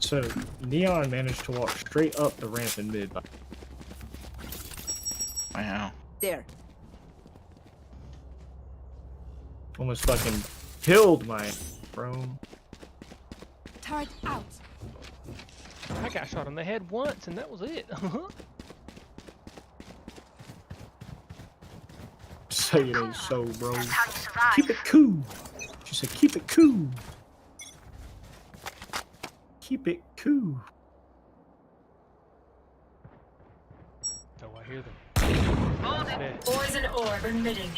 So, Neon managed to walk straight up the ramp in mid. Wow. There. Almost fucking killed my bro. Turret out. I got shot in the head once, and that was it. Say it ain't so, bro. That's how you survive. Keep it cool. She said, keep it cool. Keep it cool. Oh, I hear them. Molded. Poison orb emitting.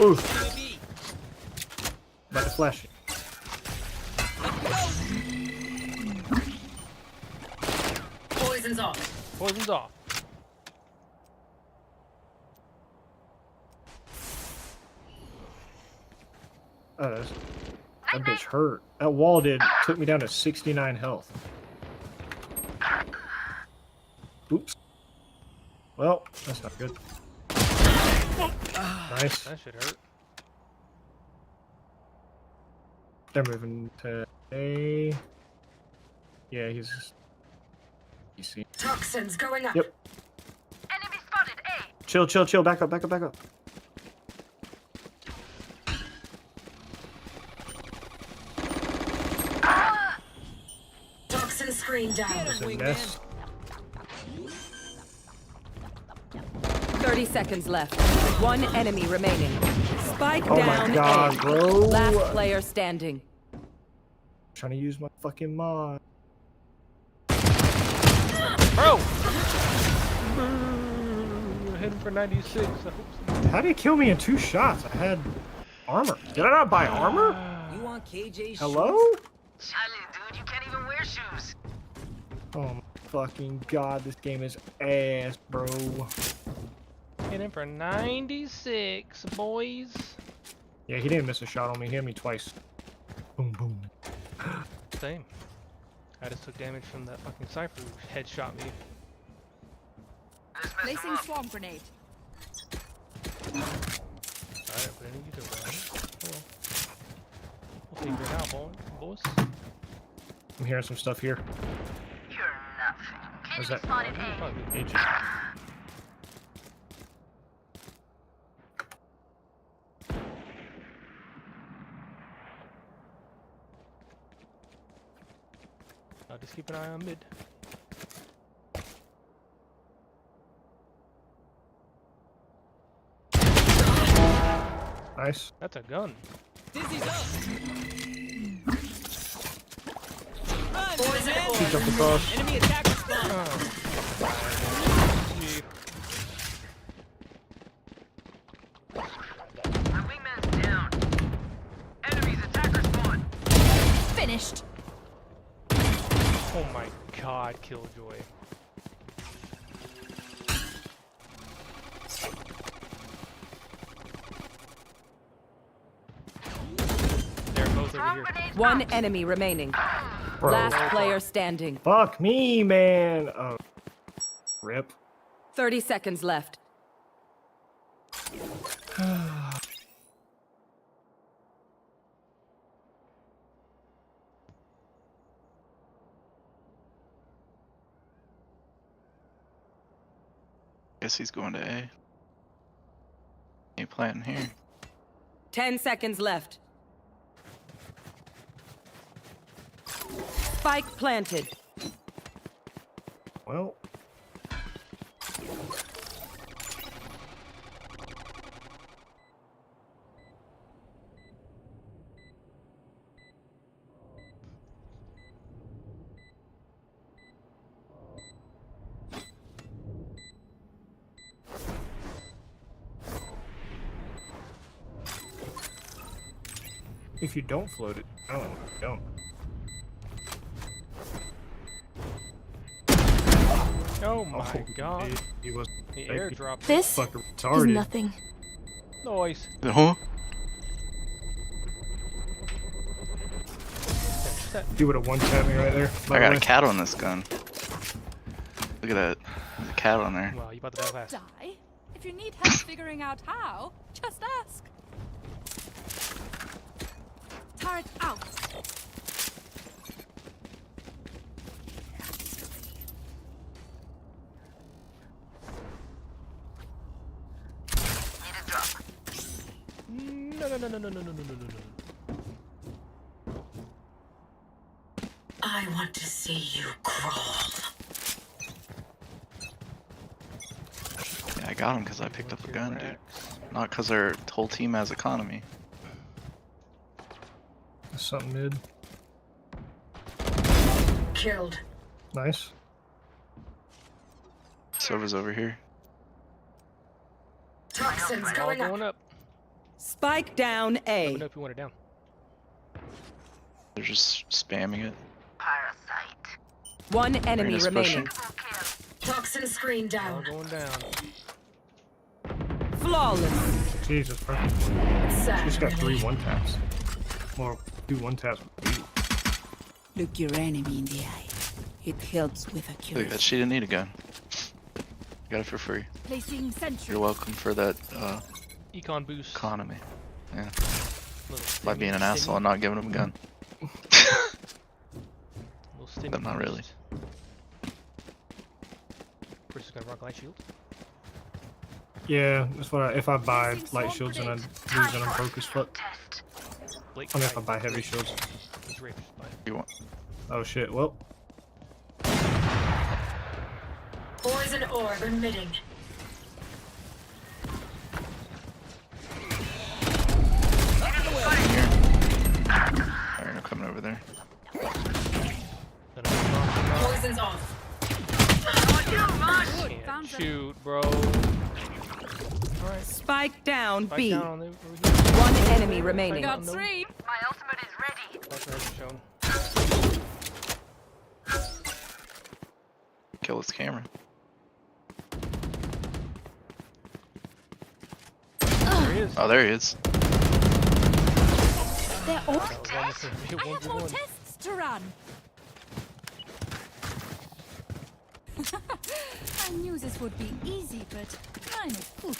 Oof. Enemy B. About to flash it. Poison's off. Poison's off. Oh, that bitch hurt. That wall took me down to 69 health. Oops. Well, that's not good. Nice. That should hurt. They're moving to A. Yeah, he's. You see. Toxins going up. Yep. Enemy spotted A. Chill, chill, chill. Back up, back up, back up. Toxin screen down. There's a nest. 30 30 seconds left. One enemy remaining. Spike Oh down my god, A. bro. Last player standing. Trying to use my fucking mod. Bro! Hitting for 96. I hope so. How did he kill me in 2 shots? I had armor. Did I not buy armor? You want KJ's Hello? Charlie, dude, you can't even wear shoes. Oh my fucking god, this game is ass, bro. Hitting for 96, boys. Yeah, he didn't miss a shot on me. He hit me twice. Boom, boom. Same. I just took damage from that fucking Cypher who headshot me. Placing swarm grenade. Alright, but I need you to run. Well, we'll figure it out, boys. I'm hearing some stuff here. You're nothing. What's that? Spotted A. Agent. I'll just keep an eye on mid. Nice. That's a gun. Dizzy's up. He jumped across. Enemy attacker spawn. My wingman's down. Enemies attacker spawn. Finished. Oh my god, Killjoy. They're both over here. One enemy remaining. Bro. Last player standing. Fuck me, man. Oh. Rip. 30 seconds left. Guess he's going to A. Ain't planting here. 10 seconds left. Spike planted. Well. If you don't float it, oh, you don't. Oh my god. He was The airdrop. This fucking is retarded. nothing. Noise. Huh? He would have one-tapped me right there. I got a cat on this gun. Look at that. There's a cat on there. Wow, you about to die fast. Die? If you need help figuring out how, just ask. Turret out. No. I want to see you crawl. Yeah, I got him because I picked up a gun, dude. Not because their whole team has economy. Something mid. Killed. Nice. Server's over here. Toxins All going going up. up. Spike down Let me A. know if you want it down. They're just spamming it. Parasite. One enemy Reyna's remaining. pushing. Toxin screen All down. going down. Flawless. Jesus, bro. Sad. She's got 3 one-taps. Or 2 one-taps. Look your enemy in the eye. It helps with Look at accuracy. that. She didn't need a gun. Got it for free. Placing sentry. You're welcome for that Econ boost. economy. Yeah. Little By being an asshole and not giving him a gun. But not really. Chris is gonna rock light shield. Yeah, that's what if I buy light shields and I lose and I'm broke as fuck. Blake, I mean, if I buy heavy shields. He's rich. You want? Oh shit, well. Poison orb emitting. Spike down Spike B. down on the, One enemy remaining. Got 3. My ultimate is ready. That's what I've shown. Kill his camera. There he is. Oh, there he is. They're all That was almost a I have more 1v1. tests to run. I knew this would be easy, but mine is good.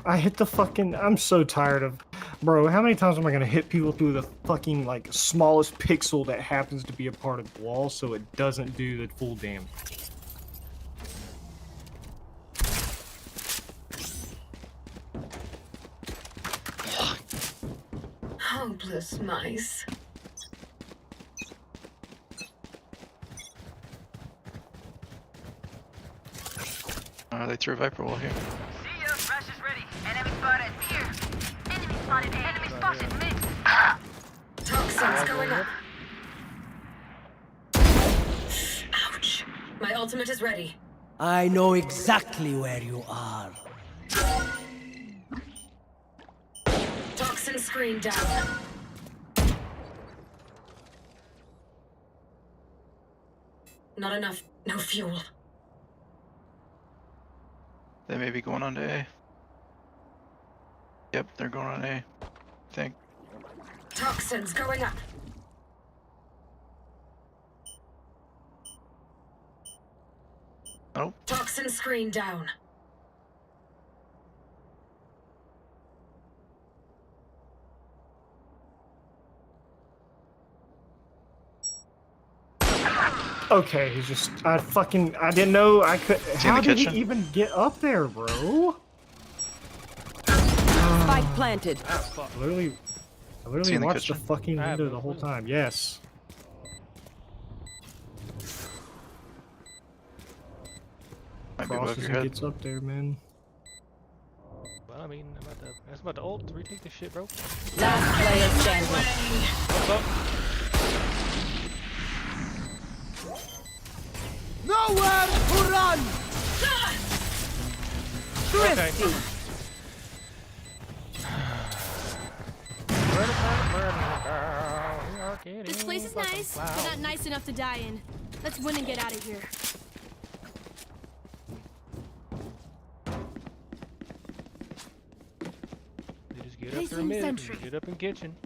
I hit the fucking. I'm so tired of. Bro, how many times am I gonna hit people through the fucking, like, smallest pixel that happens to be a part of the wall so it doesn't do the full damage? Hopeless mice. They threw a Viper wall here. See ya. Rush is ready. Enemy spotted. Here. Enemy spotted. Enemy spotted. Mid. Toxins going up. Ouch. My ultimate is ready. I know exactly where you are. Toxin screen down. Not enough. No fuel. They may be going on to A. Yep, they're going on A. I think. Toxins going up. Nope. Toxin screen down. Okay, he's just. I didn't know I could. How did he kitchen. even get up there, bro? Spike planted. I literally in the watched the kitchen. fucking window the whole time. Yes. Might be above Crosses your and head. gets up there, man. Well, I mean, I was about to ult to retake this shit, bro. Last player standing. What's up? Nowhere to run! Okay. This place is nice, but not nice enough to die in. Let's win and get out of here. They just get up there mid, and get up in kitchen.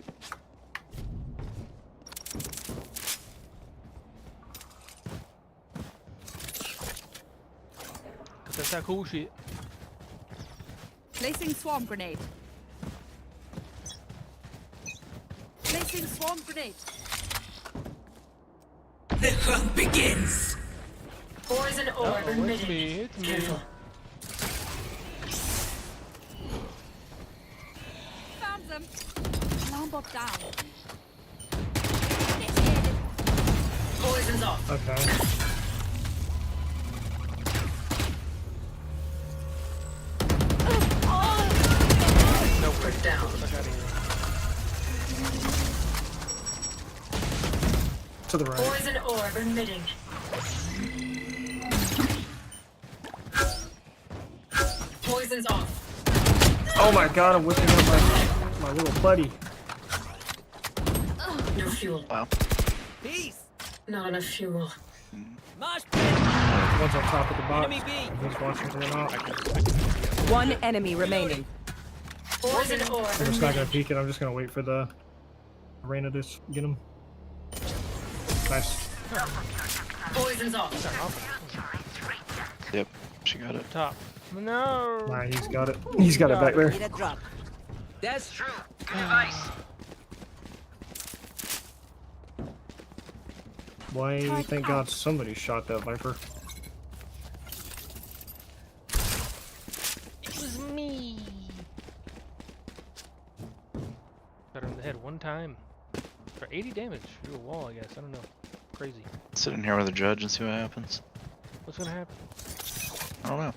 Cause that's that cool shit. Placing swarm grenade. Placing swarm grenade. The hunt begins. Poison orb Uh-oh, it's emitting. me, it's me. Careful. Found them. Alarm bot down. Poison's off. Okay. Put down. Fuck outta here. To the right. Poison orb emitting. Poison's off. Oh my god, I'm whipping up my little buddy. No fuel. Wow. Peace! Not enough fuel. Mosh pit! One's on top of the box. Enemy B! He's watching for an op. One enemy remaining. Poison orb I'm just not gonna emitting. peek it. I'm just gonna wait for the Arena to get him. Nice. Poison's off. Yep, she got it. Top. No. Nah, he's got it. He's got it back there. Need a drop. That's True. Good advice. Why? Thank God somebody shot that Viper. It was me. Got her in the head one time. For 80 damage through a wall, I guess. I don't know. Crazy. Sit in here with a judge and see what happens. What's gonna happen? I don't know.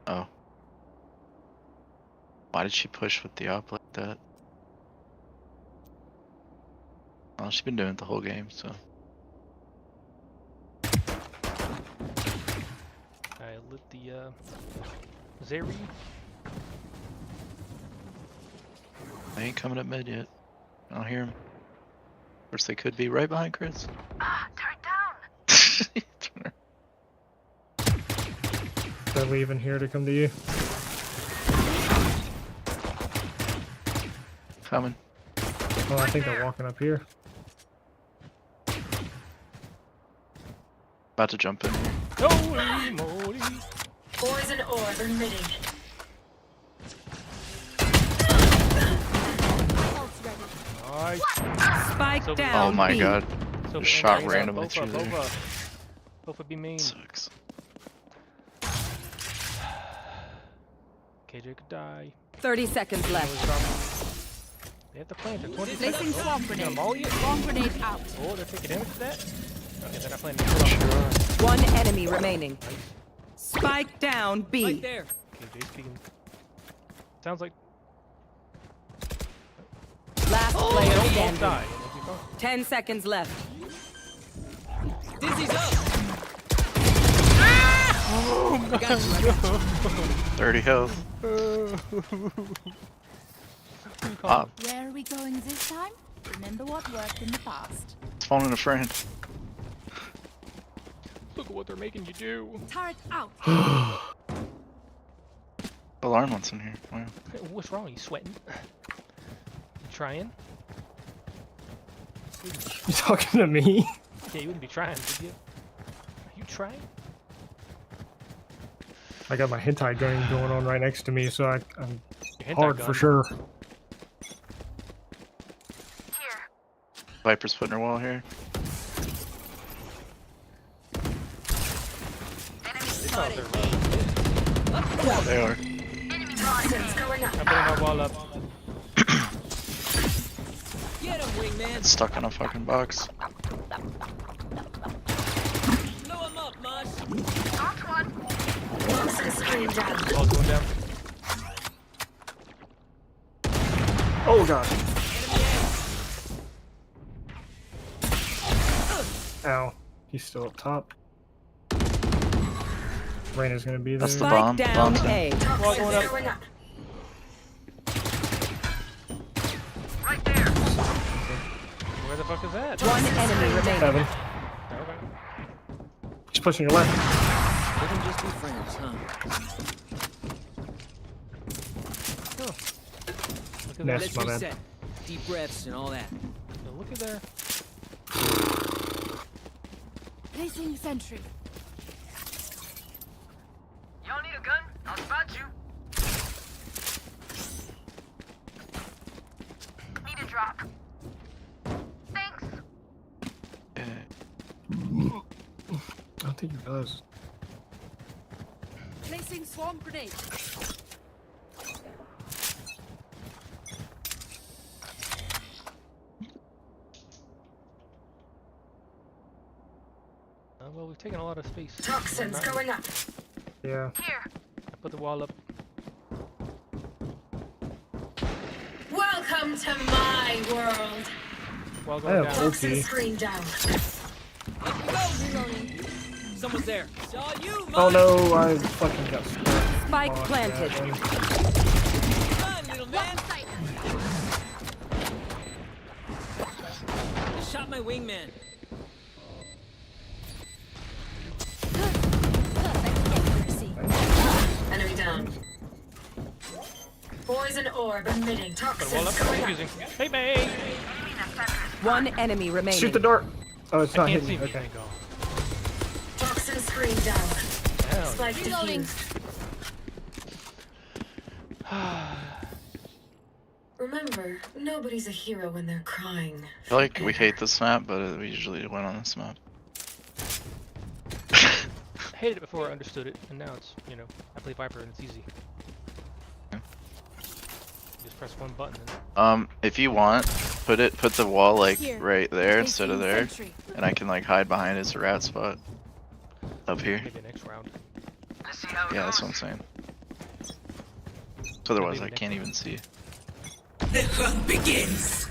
Oh. Why did she push with the op like that? Well, she's been doing it the whole game, so. I lit the Zeri. They ain't coming up mid yet. I don't hear him. Of course, they could be right behind Chris. Turret down. They're leaving here to come to you. Coming. Oh, I think they're walking up here. About to jump in here. Holy moly! Poison orb emitting. Nice. Spike So- down. Oh my B. god. So Just shot Bofa, randomly through there. Bofa be mean. Sucks. KJ could die. 30 seconds left. They have to plant for 20 Placing seconds. swamp You grenade. gonna maul you? Swamp grenade out. Oh, they're taking damage to that? Okay, they're not playing. One enemy remaining. Spike down B. Right there. KJ's peeking. Sounds like Last they player don't both standing. die. It'll be fine. 10 seconds left. Dizzy's up. Oh my Got you. 30 health. Pop. Where are we going this time? Remember what worked in the past. It's phoning a friend. Look at what they're making you do. Turret out. Alarm one's in here. Wow. What's wrong? You sweating? You trying? You talking to me? Yeah, you wouldn't be trying, would you? Are you trying? I got my hentai gun going on right next to me, so I'm Your hentai hard gun. for sure. Viper's putting her wall here. Yeah, they are. I'm putting my wall up. Get him, wingman. It's stuck in a fucking box. Blow him up, Mosh. Wall's going down. Oh god. Ow. He's still up top. Reyna's gonna be there. That's the bomb. Spike down Bomb's in. A. Wall going up. Right there. Where the fuck is that? One enemy remaining. 7. Okay. He's pushing your left. We can just be friends, huh? Look at Nest. that. Let's my bad. reset. Deep breaths and all that. Look at there. Placing sentry. Y'all need a gun? I'll spot you. Need a drop. Thanks. I don't think he does. Placing swamp grenade. Well, we've taken a lot of space. Toxins going up. Yeah. Here. I put the wall up. Welcome to my world. Wall I going have down. ulti. Toxin screen down. Let's go, reloading. Someone's there. It's all you, Mosh. Oh no, I fucking got stuck. Spike Oh, planted. Run, little man. Just shot my wingman. Enemy down. Poison orb emitting. Put a wall Toxins up. going up. Confusing. Hey, babe. One enemy remaining. Shoot the dart! Oh, it's I not can't hitting see me. me. Okay. Thank God. Toxin screen down. Hell Spike Reloading. defused. Remember, nobody's a hero when they're crying. I feel like we hate this map, but we usually win on this map. I hated it before I understood it, and now it's, you know, I play Viper and it's easy. Yeah. You just press one button and If you want, put the wall like Here. right there instead of Placing there, sentry. and I can like hide behind his rat spot. Up here. maybe next round. Let's see how it Yeah, goes. that's what I'm saying. So otherwise I Maybe can't next even see. The hunt begins.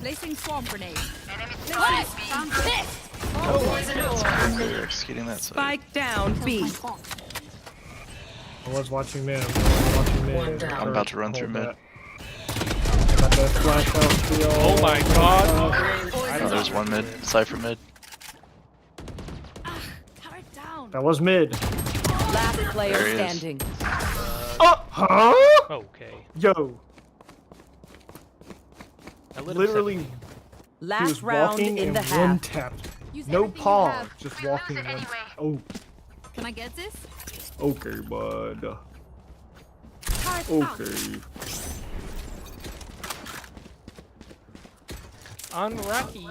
Placing swamp grenade. What? Found pissed. They're executing that side. Spike down B. I was watching mid. I'm about to run through mid. About to flash out field. Oh my god! Oh, there's one mid. Cypher mid. That was mid. Last player There he is. standing. Huh? Okay. Yo. I lit him Literally, he Last was round walking in and the one half. tap. Use No everything you pause, have. just walking one. Oh, Can I get this? okay, bud. Card out. Okay. Unlucky.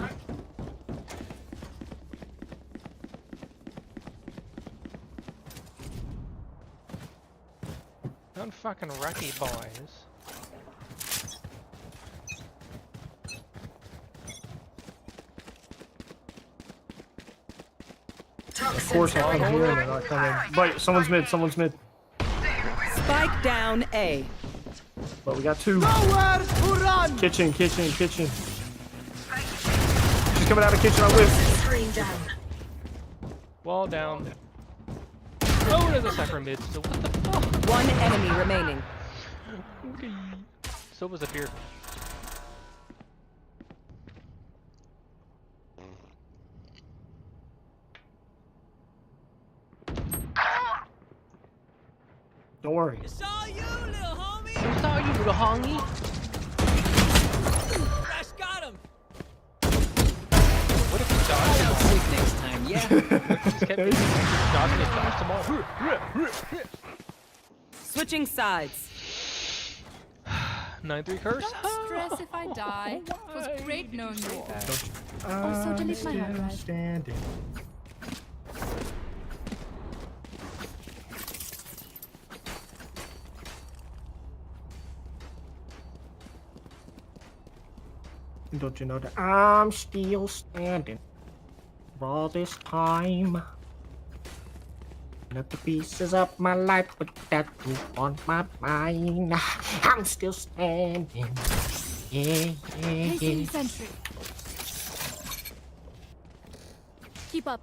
Unfucking Rocky boys. Of course, I can hear them. They're not coming. Wait, someone's mid. Someone's mid. Spike down A. But we got two. Kitchen. She's coming out of kitchen. I whiff. Screen down. Wall down. Oh, there's a Cypher mid. So what the fuck? One enemy remaining. So was up here. Don't worry. It's all you, little homie. Who's all you, little hongy? Crash got him. What if he dodged? I'll sleep next time, yeah. Just kept dodging and dodged them all. Switching sides. 9-3 curse. Don't stress if I die. It was great knowing you all. Also, delete my hard drive. Standing. Don't you know that I'm still standing for all this time? Not the pieces of my life, but that you on my mind. I'm still standing. Yeah. Placing sentry. Keep up.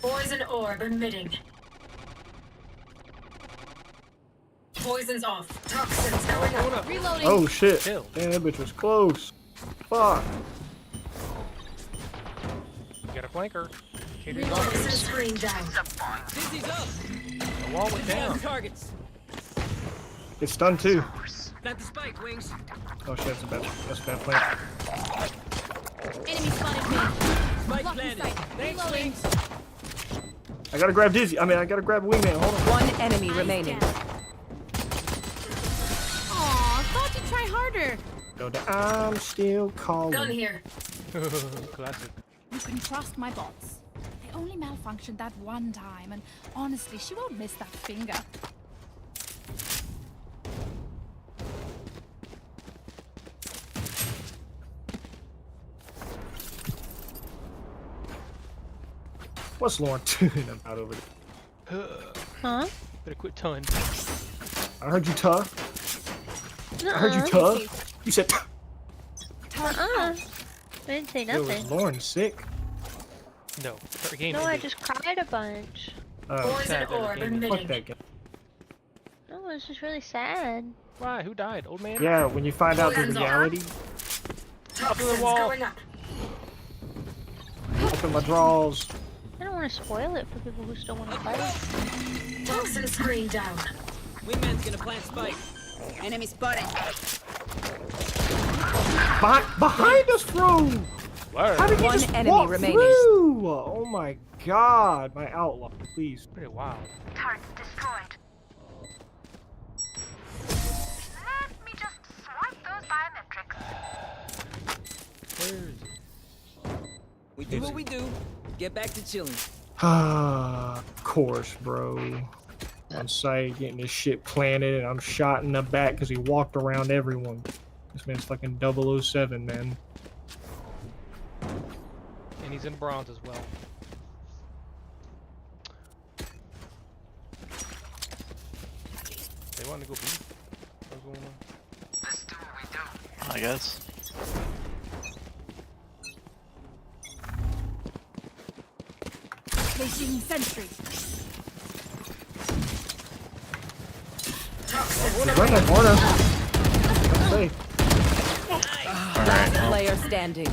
Poison orb emitting. Poison's off. Toxins going up. Reloading. Oh shit. Kill. Damn, that bitch was close. Fuck. You got a flanker. Toxin screen down. Dizzy's up. The wall went down. Targets. It's stunned too. Plant the spike, Wings. Oh shit, that's a bad plan. Enemy spotted me. Spike Blocking planted. sight. Thanks, Reloading. Wings. I gotta grab Dizzy. I gotta grab Wingman. Hold on. One enemy remaining. Aw, thought you'd try harder. No, I'm still calling. Gun here. Classic. You can trust my bots. They only malfunctioned that one time, and honestly, she won't miss that finger. What's Lauren doing about over there? Huh? Better quit ton. I heard you tough. I heard you tough. You said tough. I didn't say Yo, nothing. is Lauren sick? No. Her game No, I ended. just cried a bunch. Poison sad that orb it came in. Fuck emitting. that guy. No, it's just really sad. Why? Who died? Old man? Yeah, when you find out the Poison's off. reality, Toxins wall. going up. open my drawers. I don't want to spoil it for people who still want to fight. Toxin screen down. Wingman's gonna plant spike. Enemy spotted. Behind us, bro! How did he One just enemy walk remaining. through? Oh my god, my outlaw, please. Pretty wild. Target destroyed. Let me just swipe those biometrics. Where is it? We do what we do. Get back to chilling. Of course, bro. On site, getting this shit planted, and I'm shot in the back because he walked around everyone. This man's fucking 007, man. And he's in bronze as well. want to go B? What's going on? Let's do what we do. I guess. Placing sentry. Run that corner. Let's Last player standing.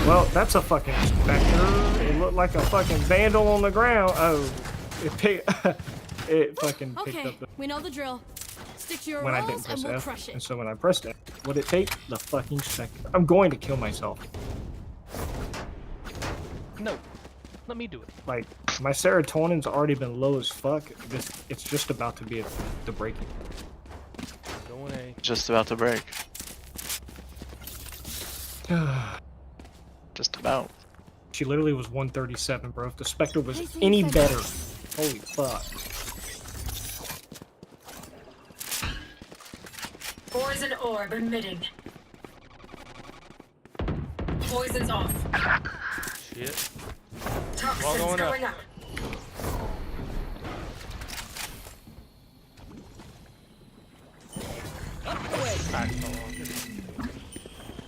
Well, that's a fucking specter. It looked like a fucking vandal on the ground. Oh, it it fucking picked Okay, up the we know the drill. Stick to your when I roles didn't press and we'll F. crush it. And so when I pressed F, what did it take? The fucking specter. I'm going to kill myself. No, let me do it. Like, my serotonin's already been low as fuck. It's just about to be at the breaking. Going A. Just about to break. Just about. She literally was 137, bro. If the Spectre was Placing any sentry. better, holy fuck. Poison orb emitting. Poison's off. Shit. Toxins going going up. up.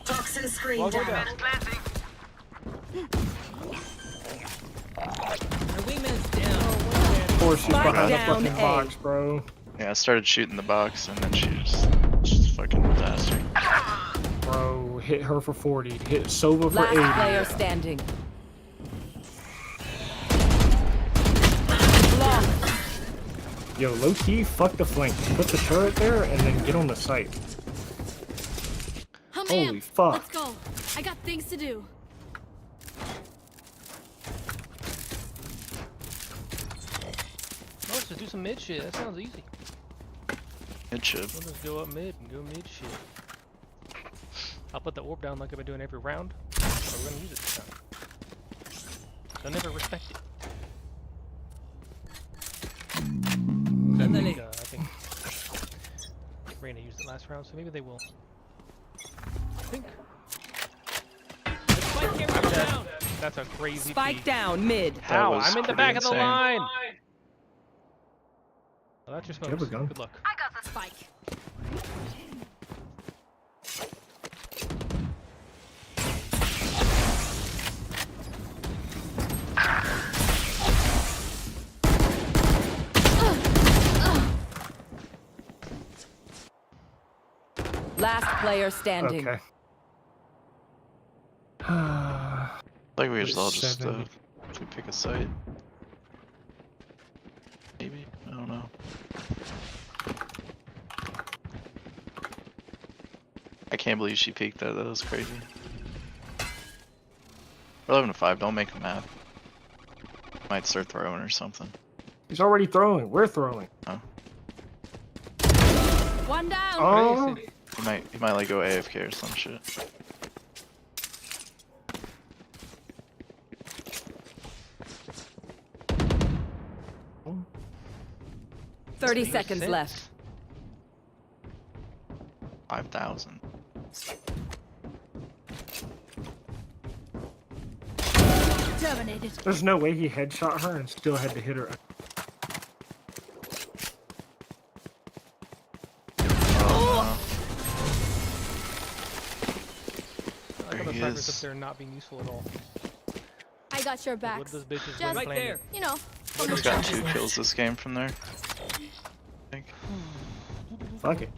Toxin screen Well, go down. down. Our wingman's down. Of course, she's Spike behind the down fucking A. box, bro. Yeah, I started shooting the box and then she just fucking disaster. Bro, hit her for 40. Hit Sova for Last 80. player standing. Yo, low key, fuck the flank. Put the turret there and then get on the site. Hum Holy amp. fuck. Let's go. I got things to do. Let's just do some mid shit. That sounds easy. It should. We'll just go up mid and go mid shit. I'll put the orb down like I've been doing every round. But we're gonna use it this time. They'll never respect it. I think Reyna used it last round, so maybe they will. I think. Spike camera down. That's a crazy Spike peek. down mid. How? was I'm in the pretty back of the insane. line. Well, that's your You have a smokes. gun? Good luck. I got the spike. Last player standing. Okay. Like we should all just Seven. pick a site. Maybe, I don't know. I can't believe she peeked that. That was crazy. We're 11-5. Don't make a map. Might start throwing or something. He's already throwing. We're throwing. Oh. One down. Oh. He might like go AFK or some shit. Oh. 30 seconds left. 5,000. Terminated. There's no way he headshot her and still had to hit her. I got There the he snipers is. up there not being useful at all. I got your back. What those bitches Just were Right there. you know. He's got 2 kills this game from there. I think. Fuck it.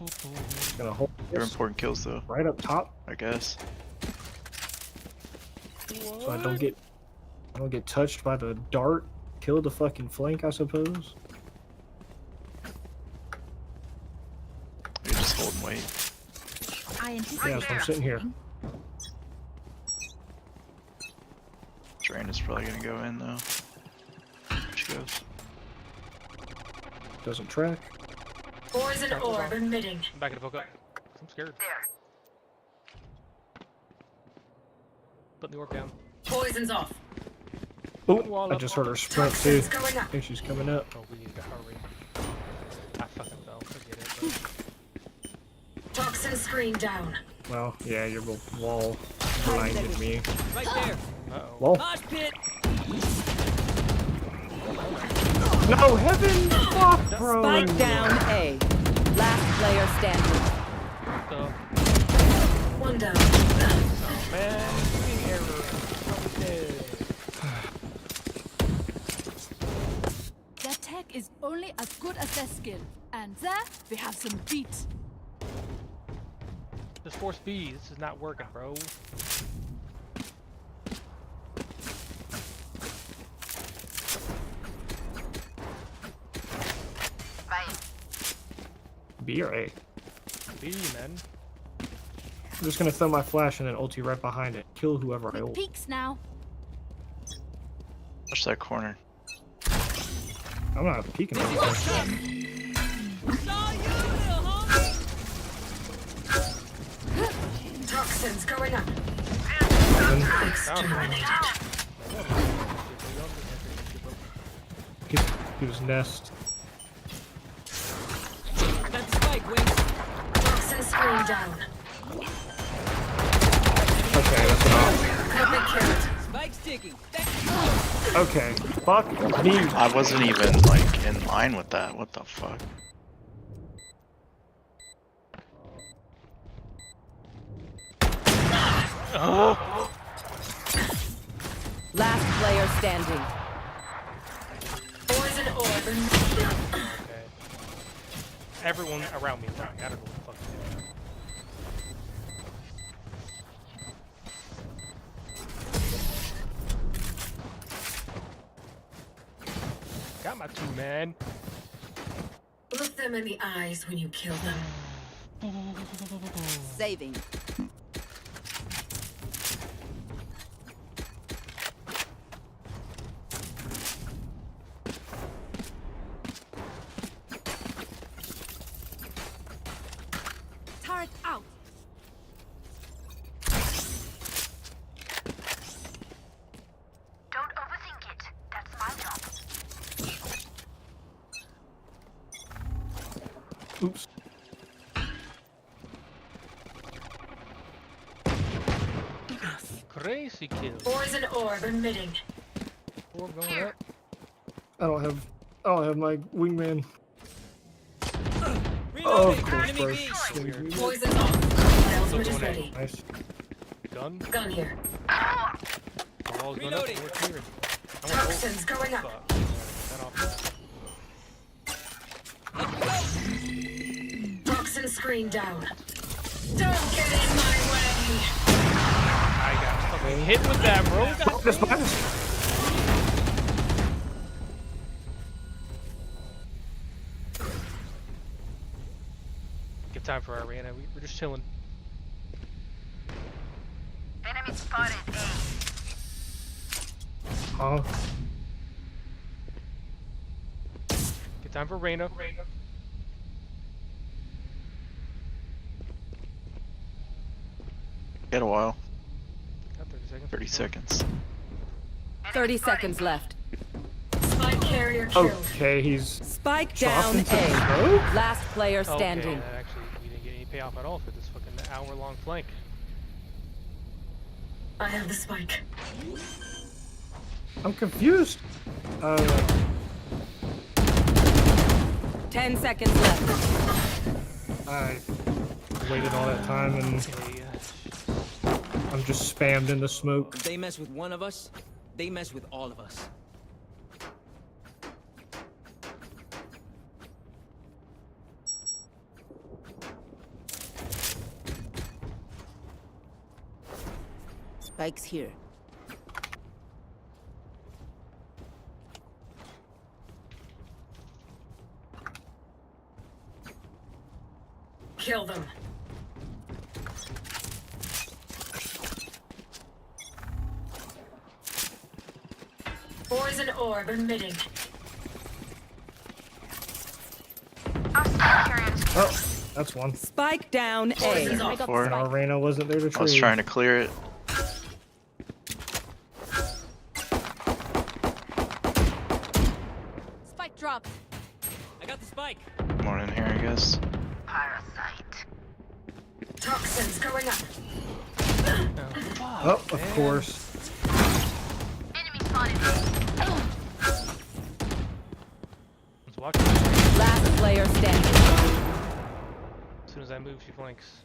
Gonna hold They're this important kills though, right up top I guess. so I don't get touched by the dart. Kill the fucking flank, I suppose. You're just holding weight. I anticipate. Yeah, so I'm sitting here. Drain is probably gonna go in though. There she goes. Doesn't track. Poison orb emitting. I'm back at the fuck up. I'm scared. Put the orb down. Poison's off. Oh, I just heard her sprint too. Toxins going I up. think she's coming up. Oh, we need to hurry. I fucking fell. Forget it. Toxin screen down. Well, yeah, your little wall blinded me. Right there. Uh oh. Wall. Mosh pit. No, heaven! Fuck, bro! Spike down A. Last player standing. What the? One down. Oh, man. Wing error. Okay. Their tech is only as good as their skill. And there, we have some beat. This force B, this is not working, bro. B or A? B, man. I'm just gonna throw my flash and then ulti right behind it. Kill whoever I ult. Peeks now. Watch that corner. I'm not peeking at anything. Toxins going up. Exterminated. He was nest. I got the spike, Wings. Toxin screen down. Okay, that's enough. Spike's ticking. Okay, fuck me. I wasn't even like in line with that. What the fuck? Last player standing. Poison orb. Okay. Everyone around me, I gotta go fuck it. Got my 2, man. Look them in the eyes when you kill them. Saving. Turret out. Don't overthink it. That's my job. Oops. Crazy kill. Poison orb emitting. Orb going up. I don't have my wingman. Oh, of course, bro. Poison's off. Ultimate is ready. Nice. Gun? Gun here. Wall's going up. We're clearing. Toxins going up. Toxin screen down. Don't get in my way. I got fucking hit with that, bro. Give time for our arena. We're just chilling. Enemy spotted. Oh. Give time for Reyna. Get a while. Got 30 seconds. 30 seconds. 30 seconds left. Spike carrier killed. Okay, he's Spike down into A. smoke? Last player standing. Okay, actually, we didn't get any payoff at all for this fucking hour-long flank. I have the spike. I'm confused. 10 seconds left. I waited all that time and I'm just spammed in the smoke. If they mess with one of us, they mess with all of us. Spike's here. Kill them. Poison orb emitting. Oh, that's one. Spike down A. Our Reyna wasn't there to trade. I was trying to clear it. Spike drop. I got the spike. More in here, I guess. Parasite. Toxins going up. Oh, of course. Enemy spotted. Just watch. Last player standing. As soon as I move, she flanks.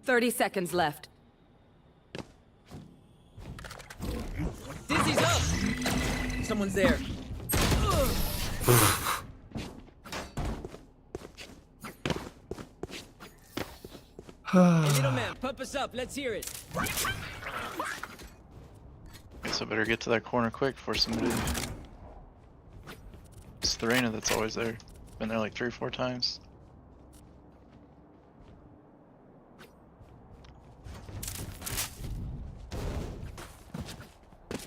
Thirty seconds left. Dizzy's up! Someone's there. Hey, little man, pump us up. Let's hear it. Guess I better get to that corner quick before somebody. It's the Reyna that's always there. Been there like 3 or 4 times.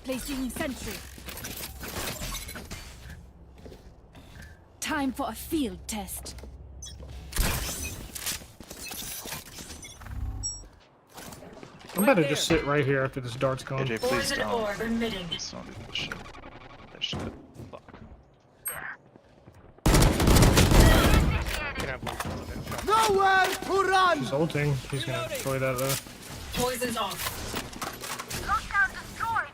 Placing sentry. Time for a field test. I'm about to just sit right here after this dart's gone. AJ, please Poison don't. orb emitting. Please don't do that shit. That shit. Fuck. Nowhere to run! He's ulting. He's gonna destroy that though. Poison's off. Lockdown destroyed.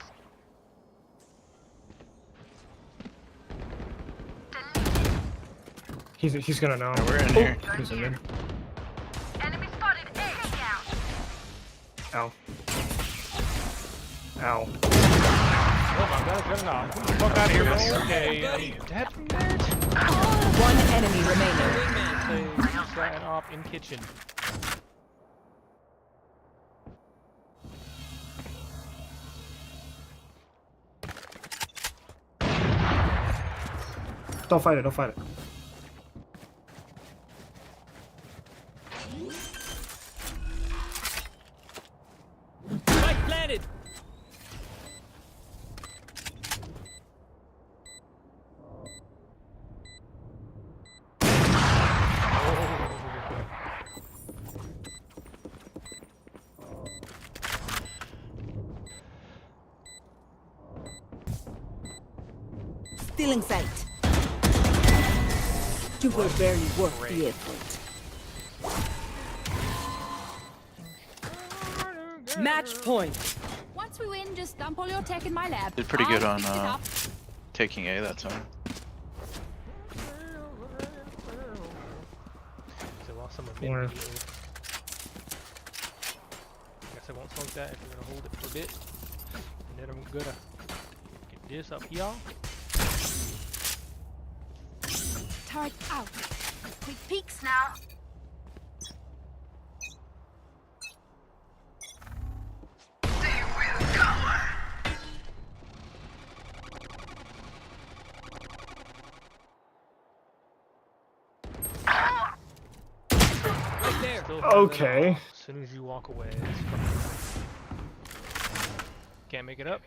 He's gonna know. Yeah, we're in here. He's in mid. Enemy spotted A. Down. Ow. Ow. Oh my god, get off. Get the fuck out of here, bro. Okay, dead from that. One enemy remaining. Starting off in kitchen. Don't fight it, don't fight it. Spike planted! Still in sight. You were very worth the effort. Match point. Once we win, just dump all your tech in my lab. Did pretty good I'll on fix it up. taking A that time. So lost some of Or- it. Guess I won't smoke that if we're gonna hold it for a bit. And then I'm gonna get this up here. Turret out. Quick peeks now. They will cover. Right there. Still Okay. as soon as you walk away. Can't make it up.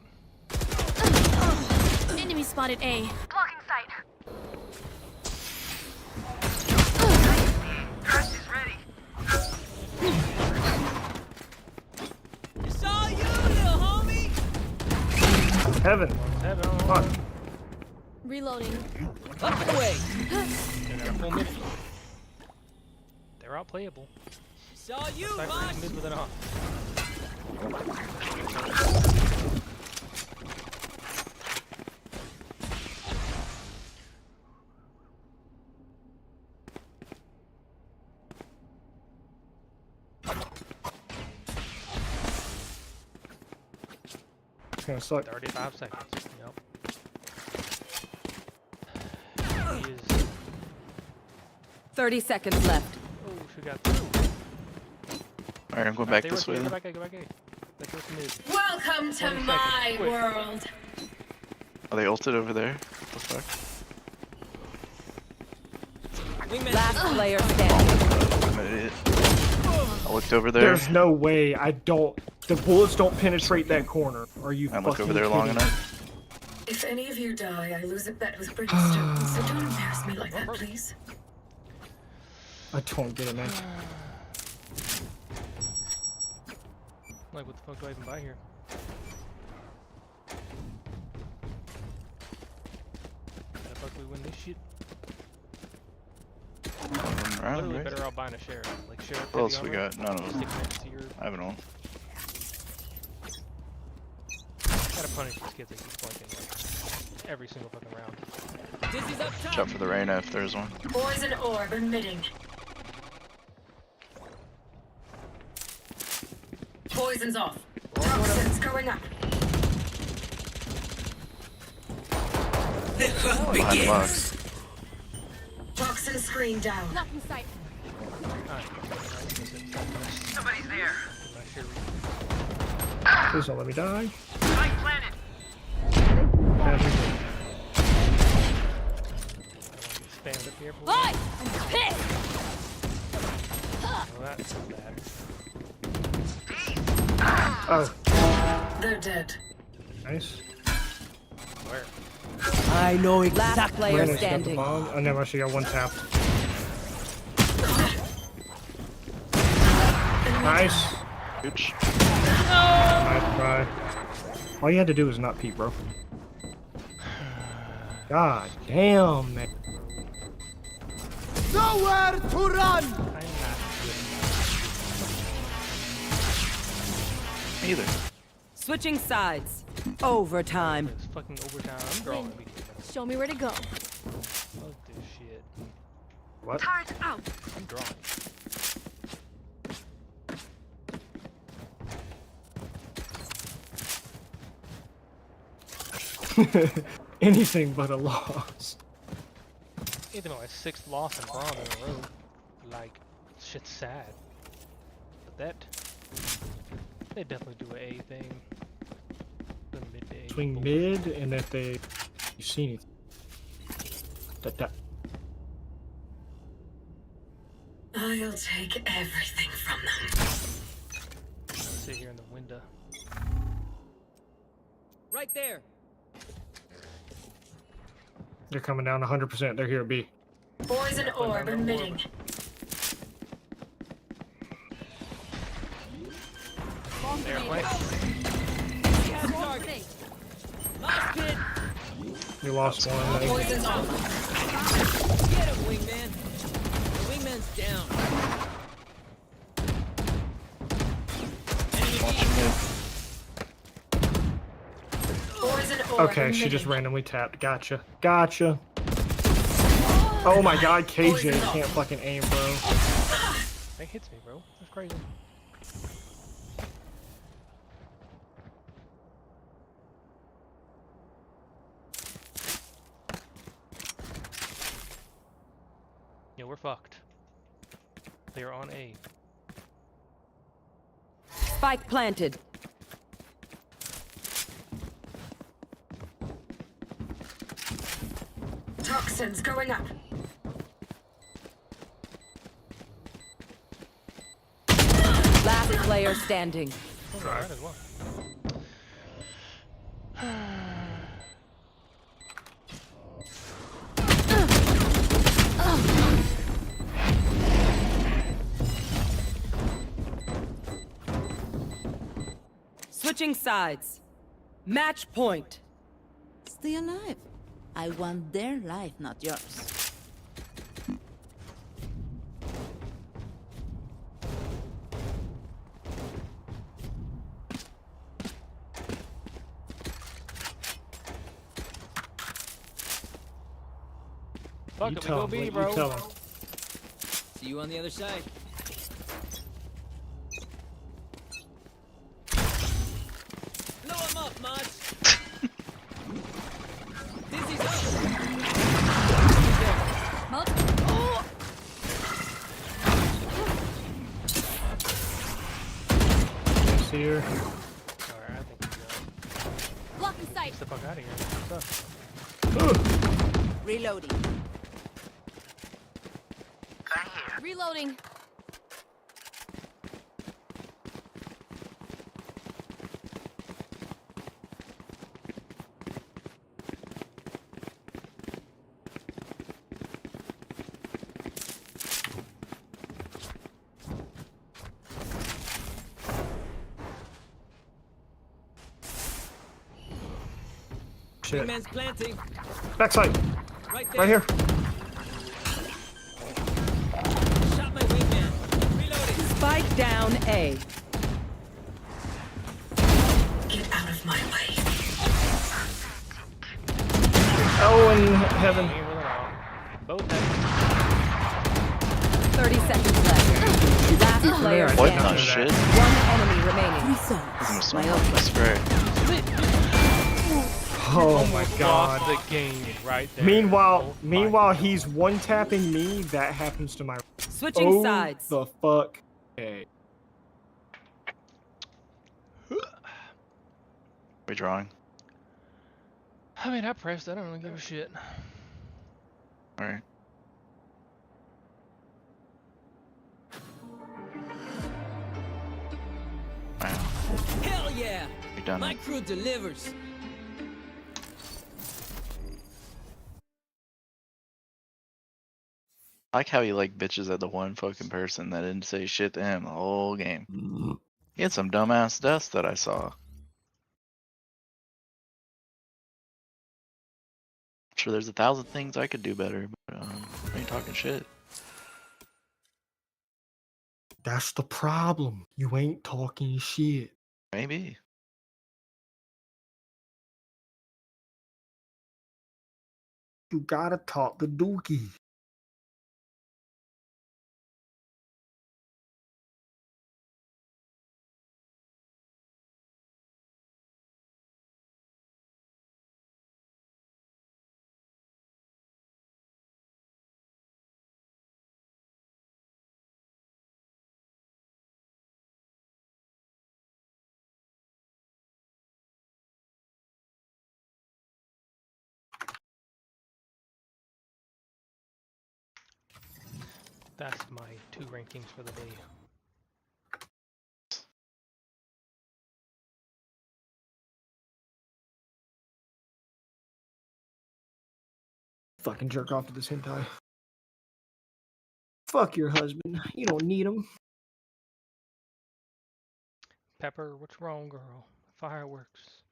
Enemy spotted A. Blocking sight. Crush is ready. It's all you, little homie! Heaven. Heaven. Fuck. Reloading. Up and away! They got a full minute. They're outplayable. It's all you, Cypher boss! is mid with an off. It's gonna suck. 35 seconds. Yep. He is. 30 seconds left. Oh, she got through. Alright, I'm going back Stay this way right there, then. Go back A. Let's go to mid. Welcome to 20 my seconds, quick. world. Are they ulted over there? What the fuck? Wingman. Last player standing. I'm an idiot. I looked over there. There's no way I don't. The bullets don't penetrate that corner. Are you I look fucking over there long kidding me? enough. If any of you die, I lose a bet with Bridgestone, so don't embarrass me like that, please. I don't get it, man. Like, what the fuck do I even buy here? How the fuck we win this shit? Literally Right? better off buying a sheriff. Like, sheriff. What else we got? None of them. Stick next to your... I have it on. Gotta punish these kids that keep flanking like every single fucking round. Dizzy's up top. Watch out for the Reyna if there's one. Poison orb emitting. Poison's off. Toxins going up. The hunt Behind begins. box. Toxin screen down. Lock in sight. Somebody's there. Please don't let me die. Spike planted. Stand up here for Oi! I'm pissed! well, that's so bad. Oh, They're dead. nice. Where? I know exactly. Last player Reyna's got the standing. bomb. Oh, never. She got one tap. Nice. Oops. Nice try. All you had to do was not peek, bro. God damn, man. Nowhere to run! Either. Switching sides. Overtime. It's fucking overtime. I'm drawing. Show me where to go. Fuck this shit. What? Turret out. I'm drawing. Anything but a loss. Even though my 6th loss in Braun in a row, like, shit's sad. But that, they definitely do an A thing. The mid to A. Between people. mid and if they you see anything. That. I'll take everything from them. I'll sit here in the window. Right there. They're coming down 100%. They're here, B. Poison orb emitting. There, flank. Last kid. We lost one. I think. Poison's off. Get him, wingman. The wingman's down. Watching it. Poison orb Okay, she just emitting. randomly tapped. Gotcha. Gotcha. Oh my god, KJ can't fucking aim, bro. That hits me, bro. That's crazy. Yeah, we're fucked. They are on A. Spike planted. Toxins going up. Last player standing. Alright as well. Switching sides. Match point. Stay alive. I want their life, not yours. Fuck You it, we tell go him. B, You bro. tell him. See you on the other side. Blow him up, Mods. Dizzy's up. Nice here. Alright, I think we go. Lock in sight. Get the fuck out of here. What's up? Reloading. Reloading. Shit. Wingman's planting. Backside. Right there. Right here. Shot my wingman. Reloading. Spike down A. Get out of my way. Oh, in heaven. Both heaven. 30 seconds left. Last player What standing. the shit? One enemy remaining. This is my spray. Oh my god. Lost the game right there. Meanwhile, he's one tapping me. That happens to my. Switching sides. The fuck. Okay. We drawing. I mean, I pressed. I don't really give a shit. All right. Wow. Hell yeah. We done My it. crew delivers. I like how he like bitches at the one fucking person that didn't say shit to him the whole game. He had some dumbass deaths that I saw. I'm sure there's 1,000 things I could do better, but I ain't talking shit. That's the problem. You ain't talking shit. Maybe. You gotta talk the dookie. That's my 2 rankings for the day. Fucking jerk off to this hentai. Fuck your husband. You don't need him. Pepper, what's wrong, girl? Fireworks.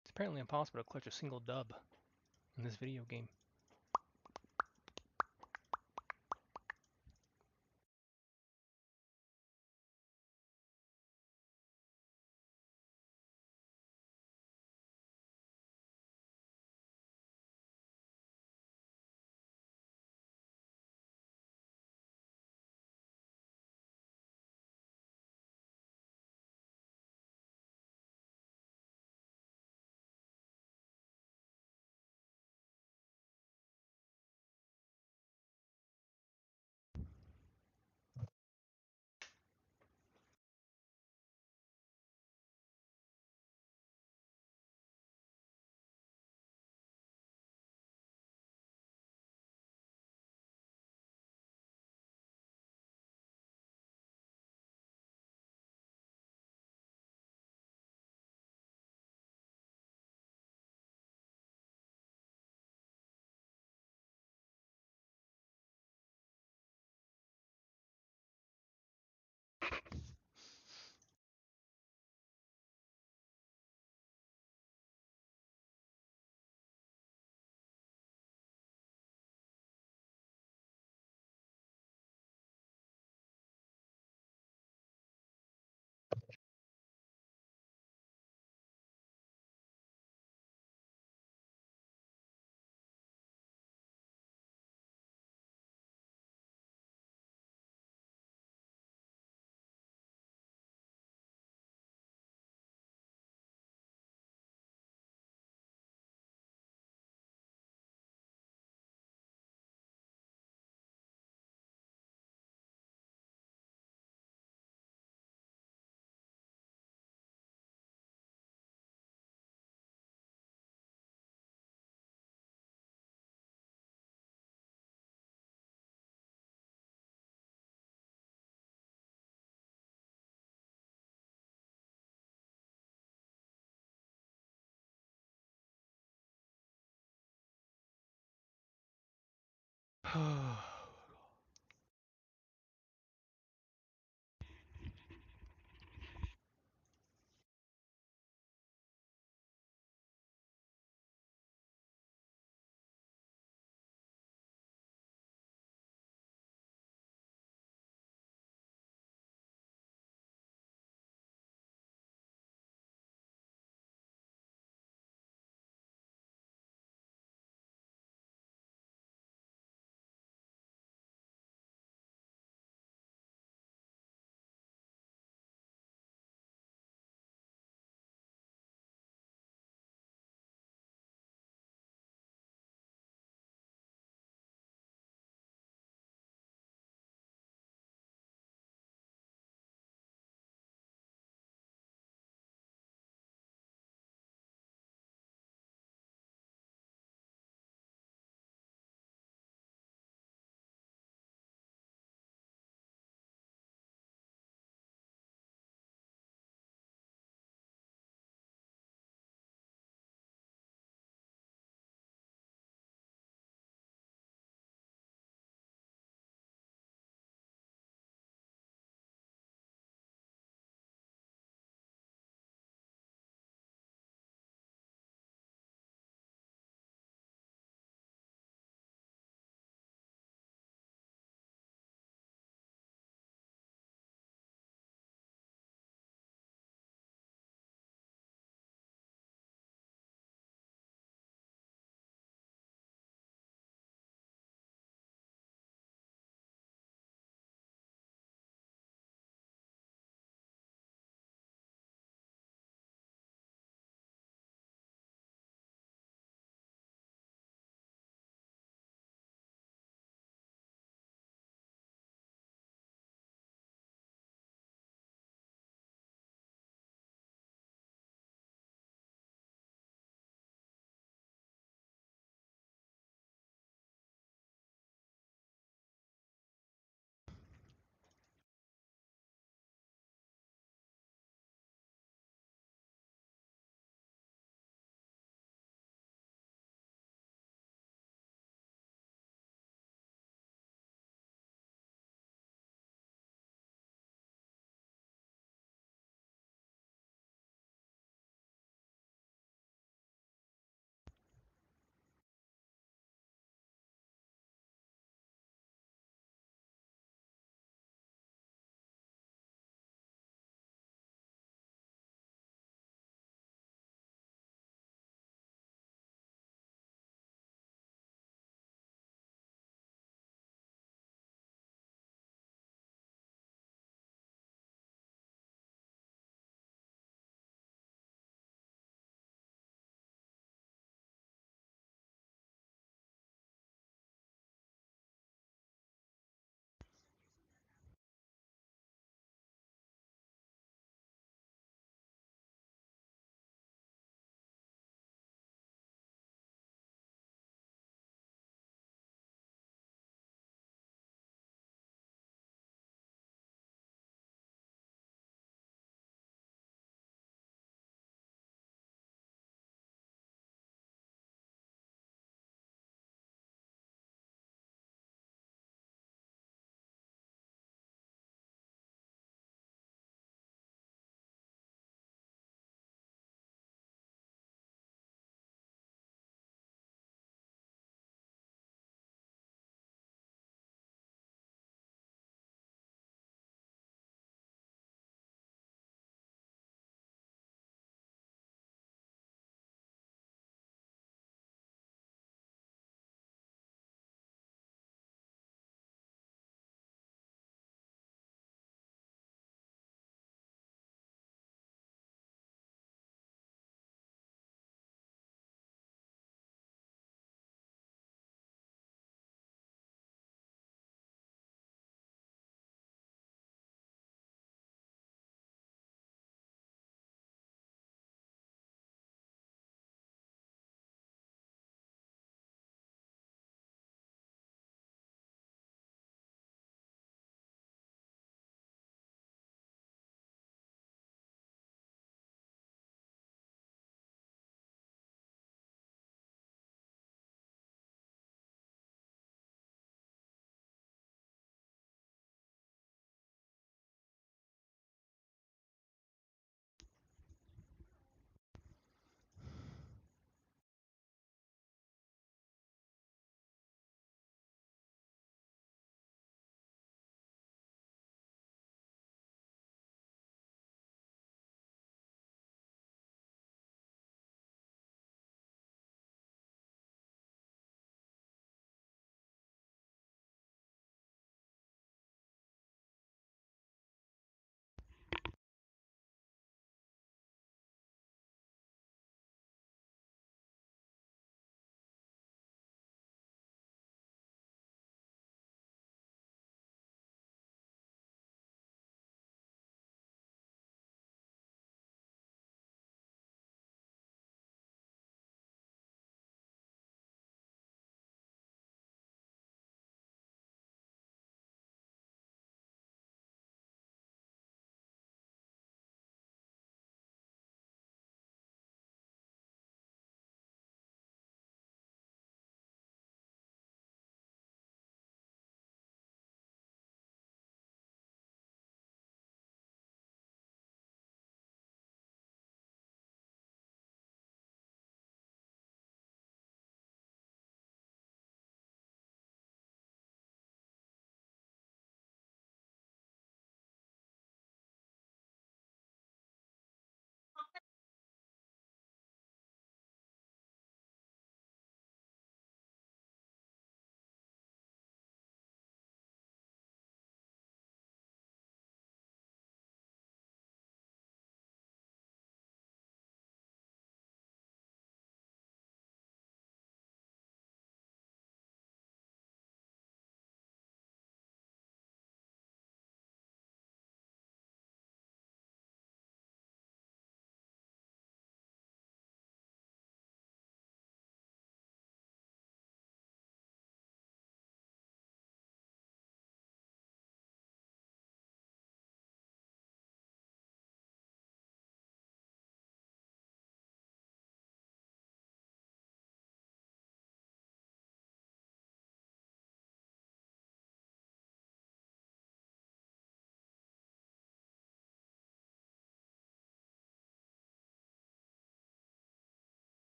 It's apparently impossible to clutch a single dub in this video game.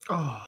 Oh.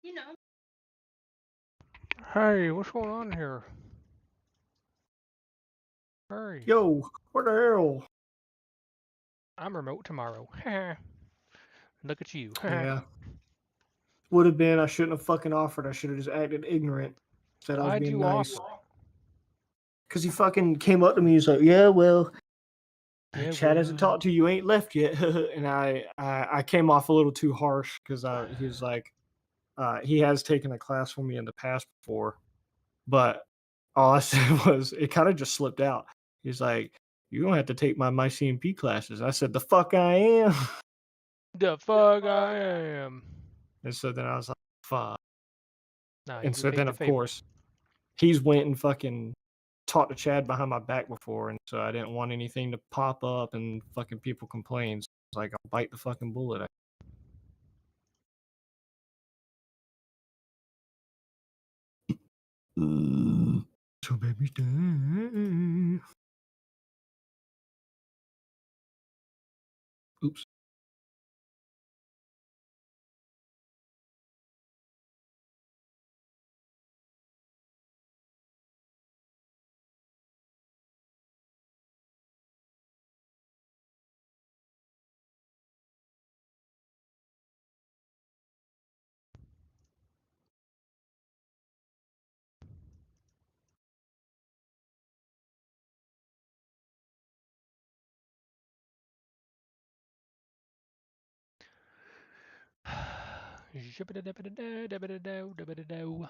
You know. Hey, what's going on here? Hey. Yo, what the hell? I'm remote tomorrow. Look at you. Yeah. Would have been. I shouldn't have fucking offered. I should have just acted ignorant. Said I was Why'd being you nice. offer? Because he fucking came up to me. He's like, "Yeah, well, Yeah, Chad hasn't well. talked to you. You ain't left yet." And I came off a little too harsh because he was like, he has taken a class from me in the past before, but all I said was it kind of just slipped out. He's like, "You don't have to take my CMP classes." I said, "The fuck I am." The fuck I am. And so then I was like, "Fuck." Nah, you And so then, repaid the of favor. course, he's went and fucking talked to Chad behind my back before, and so I didn't want anything to pop up and fucking people complain. So I was like, I'll bite the fucking bullet. So baby, stay. Oops. Zip-a-da-da-ba-da-da-da-ba-da-do.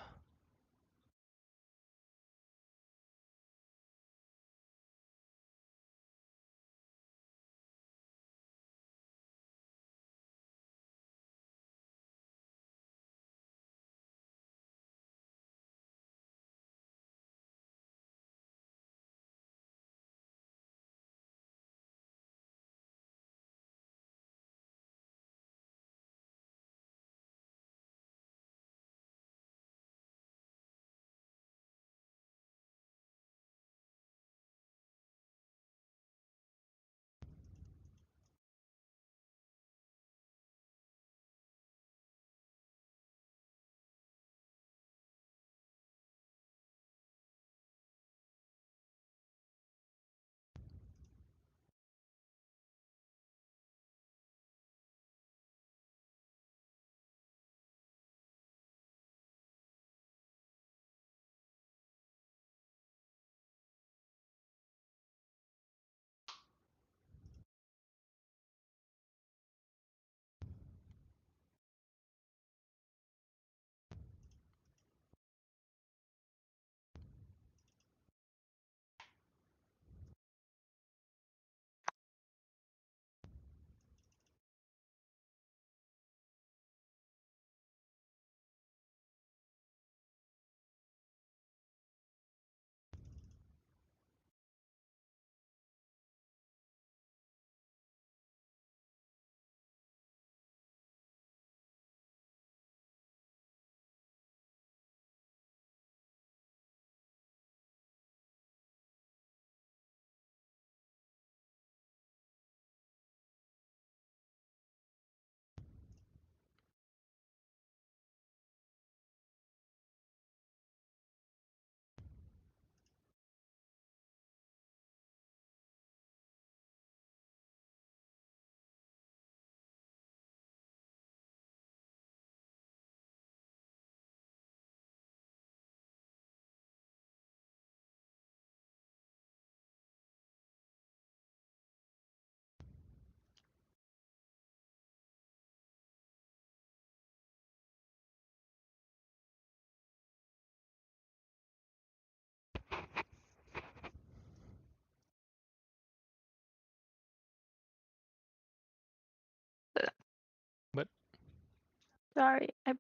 Sorry, I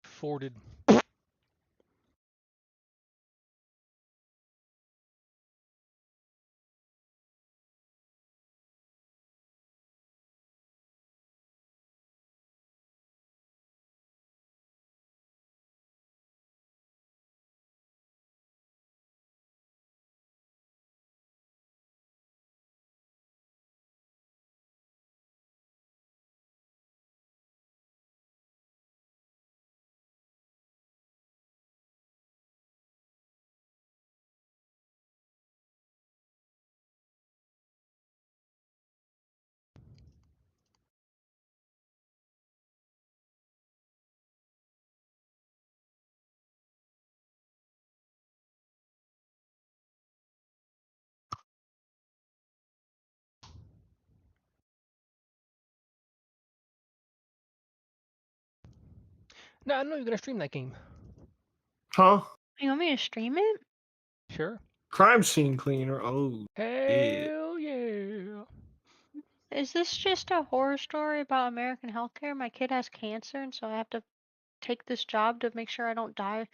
Forded. No, I know you're gonna stream that game. Huh? You want me to stream it? Sure. Crime scene cleaner. Oh, yeah. Hell yeah. Is this just a horror story about American healthcare? My kid has cancer, and so I have to take this job to make sure I don't die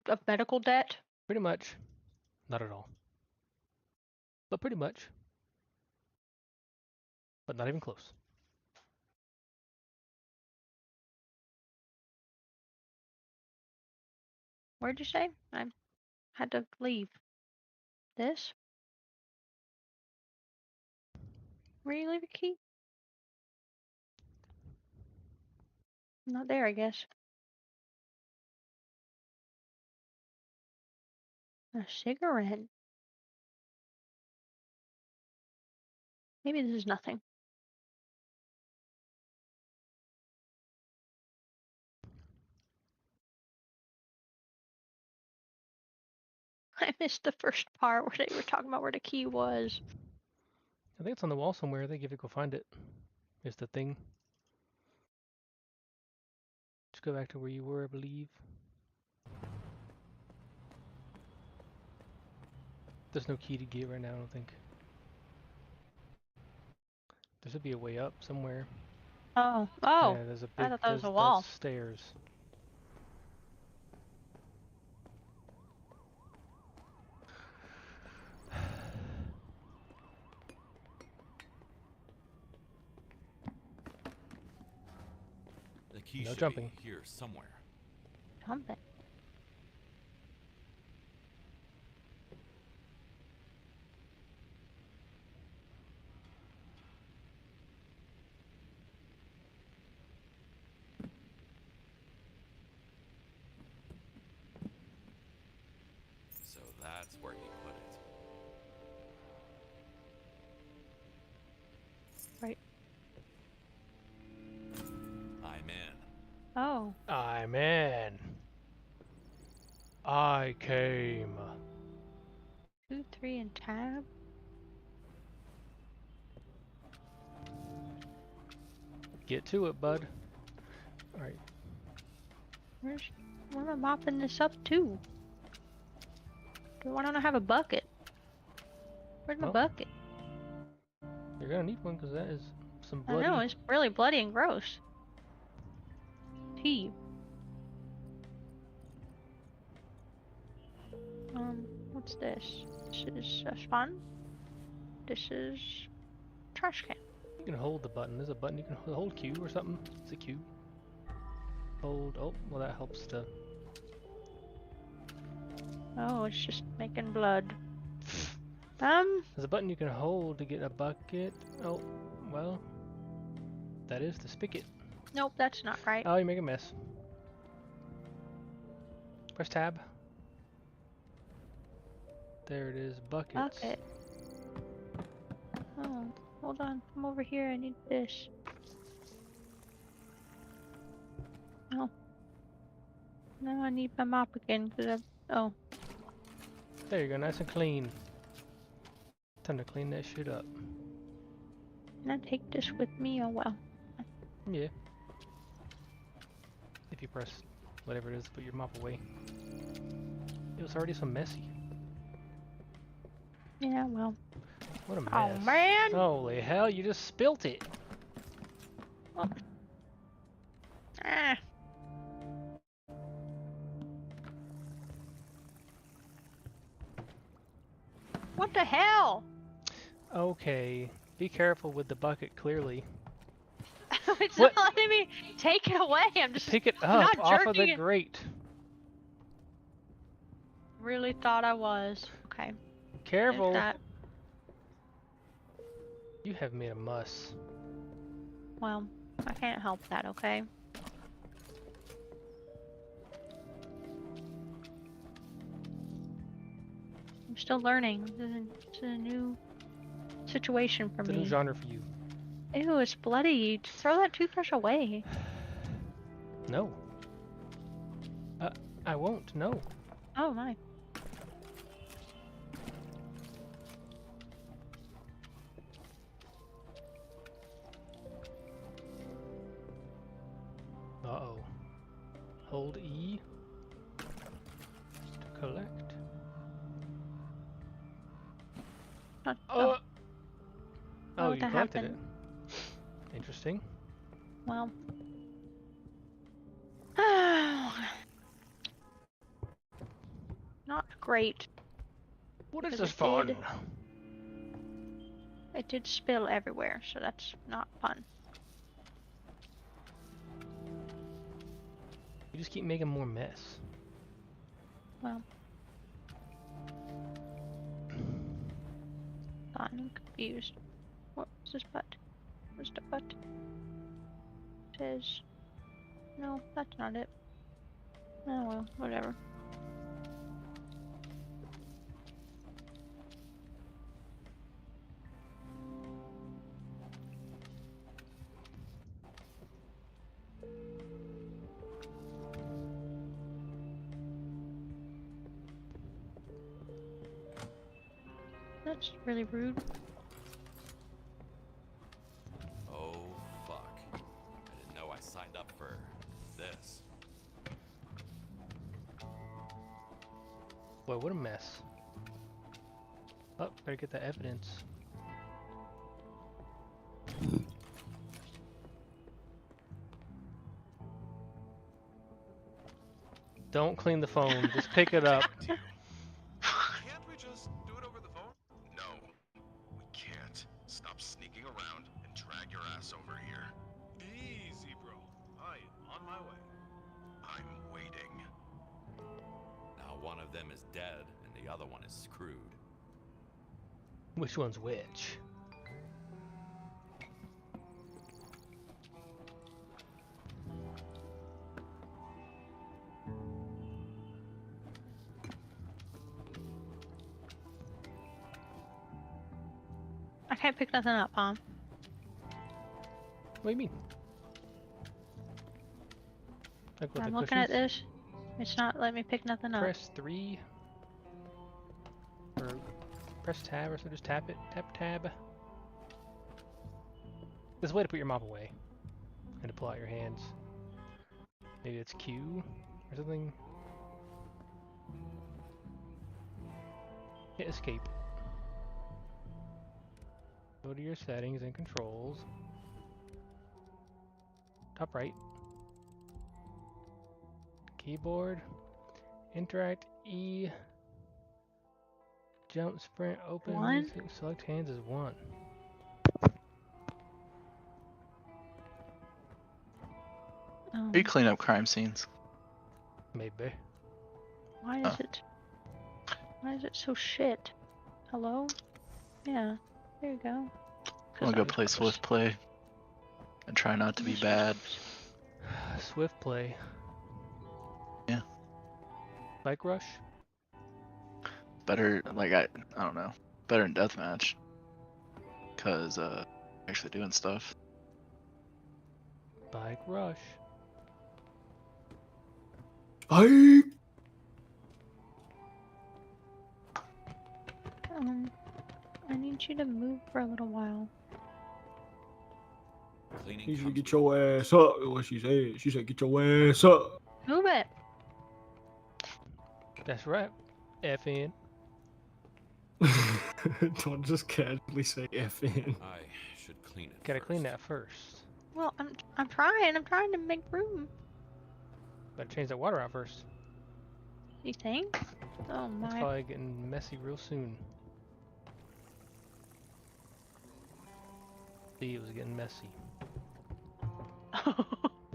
of medical debt. Pretty much. Not at all. But pretty much. But not even close. Where'd you say? I had to leave. This? Where you leave your key? Not there, I guess. A cigarette. Maybe this is nothing. I missed the first part where they were talking about where the key was. I think it's on the wall somewhere. I think if you go find it, it's the thing. Just go back to where you were, I believe. There's no key to get right now, I don't think. There should be a way up somewhere. Oh. Yeah, there's a big. I thought that was a That's wall. stairs. The key No should jumping. be here somewhere. Something. So that's where he put it. Right. I'm in. Oh. I'm in. I came. 2, 3, and tab. Get to it, bud. Alright. Where am I mopping this up to? Why don't I have a bucket? Where's my Well, bucket? You're gonna need one because that is some I bloody. know, it's really bloody and gross. Pee. What's this? This is a spawn. This is trash can. You can hold the button. There's a button you can hold Q or something. It's a Q. Hold. Oh, well that helps to. Oh, it's just making blood. There's a button you can hold to get a bucket. Oh, well. That is the spigot. Nope, that's not right. Oh, you make a mess. Press tab. There it is, buckets. Bucket. Oh, hold on. Come over here. I need this. No. Now I need my mop again because oh. There you go, nice and clean. Time to clean that shit up. Can I take this with me? Oh well. Yeah. If you press whatever it is to put your mop away. It was already so messy. Yeah, well. What a mess. Oh man! Holy hell, you just spilt it. Oh. Eh. What the hell? Okay, be careful with the bucket. Clearly, It's What? not letting me take it away. I'm just pick it I'm up not off of the jerking it. grate. Really thought I was. Okay. There's Careful. that. You have made a muss. Well, I can't help that, okay? I'm still learning. This is a new situation for It's a me. new genre for you. Ew, it's bloody. Just throw that toothbrush away. No. I won't. No. Oh my. Uh-oh. Hold E to collect. What Oh, How you would that collected happen? it. Interesting. Well. Not great. What is because this fun? It did spill everywhere, so that's not fun. You just keep making more mess. Well. I'm confused. What's this butt? What's the butt? Says. No, that's not it. Oh well, whatever. That's really rude. Oh, fuck. I didn't know I signed up for this. Boy, what a mess. Oh, better get the evidence. Don't clean the phone, just pick it up. Can't we just do it over the phone? No, we can't. Stop sneaking around and drag your ass over here. Easy, bro. I am on my way. I'm waiting. Now one of them is dead and the other one is screwed. Which one's which? I can't pick nothing up, huh? What do you mean? Like with I'm the looking at cushions? this. It's not letting me pick nothing up. Press 3. Or press tab or so, just tap it. Tap tab. There's a way to put your mop away. And to pull out your hands. Maybe it's Q or something. Hit escape. Go to your settings and controls. Top right. Keyboard. Interact E. Jump, sprint, open. One? Music, select hands as 1. You clean up crime scenes. Maybe. Why is it? Why is it so shit? Hello? Yeah. There you go. I'm gonna go play Swift Play. And try not to be bad. Swift Play. Yeah. Bike Rush? Better, like, I don't know. Better in Deathmatch. Cause, actually doing stuff. Bike Rush. I I need you to move for a little while. You should get your ass up. Is what she said. She said, "Get your ass up." Move it. That's right. FN. Don't just casually say FN. I should clean it. Gotta clean that first. Well, I'm trying. I'm trying to make room. Better change that water out first. You think? Oh It's my. probably getting messy real soon. See, it was getting messy.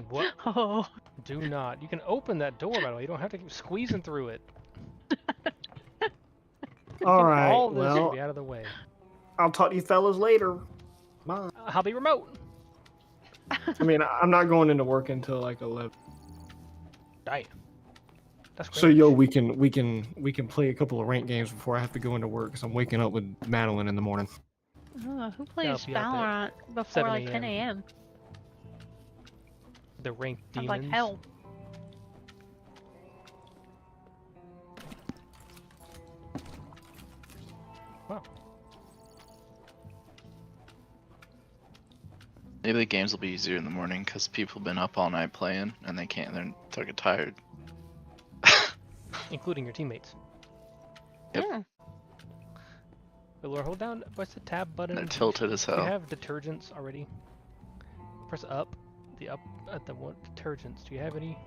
What? Oh. Do not. You can open that door, by the way. You don't have to keep squeezing through it. All right. All this will Well, be out of the way. I'll talk to you fellas later. Bye. I'll be remote. I mean, I'm not going into work until like 11. Damn. That's great. So yo, we can play a couple of rank games before I have to go into work because I'm waking up with Madeline in the morning. Who plays be out there Valorant before 7 like 10 a.m.? The ranked I'm demons. like hell. Wow. Maybe the games will be easier in the morning because people have been up all night playing and they can't. They're fucking tired. Including your teammates. Yep. Yeah. But Laura, hold down. What's the tab button? They're tilted as Do you hell. have detergents already? Press up. The up at the one detergents. Do you have any?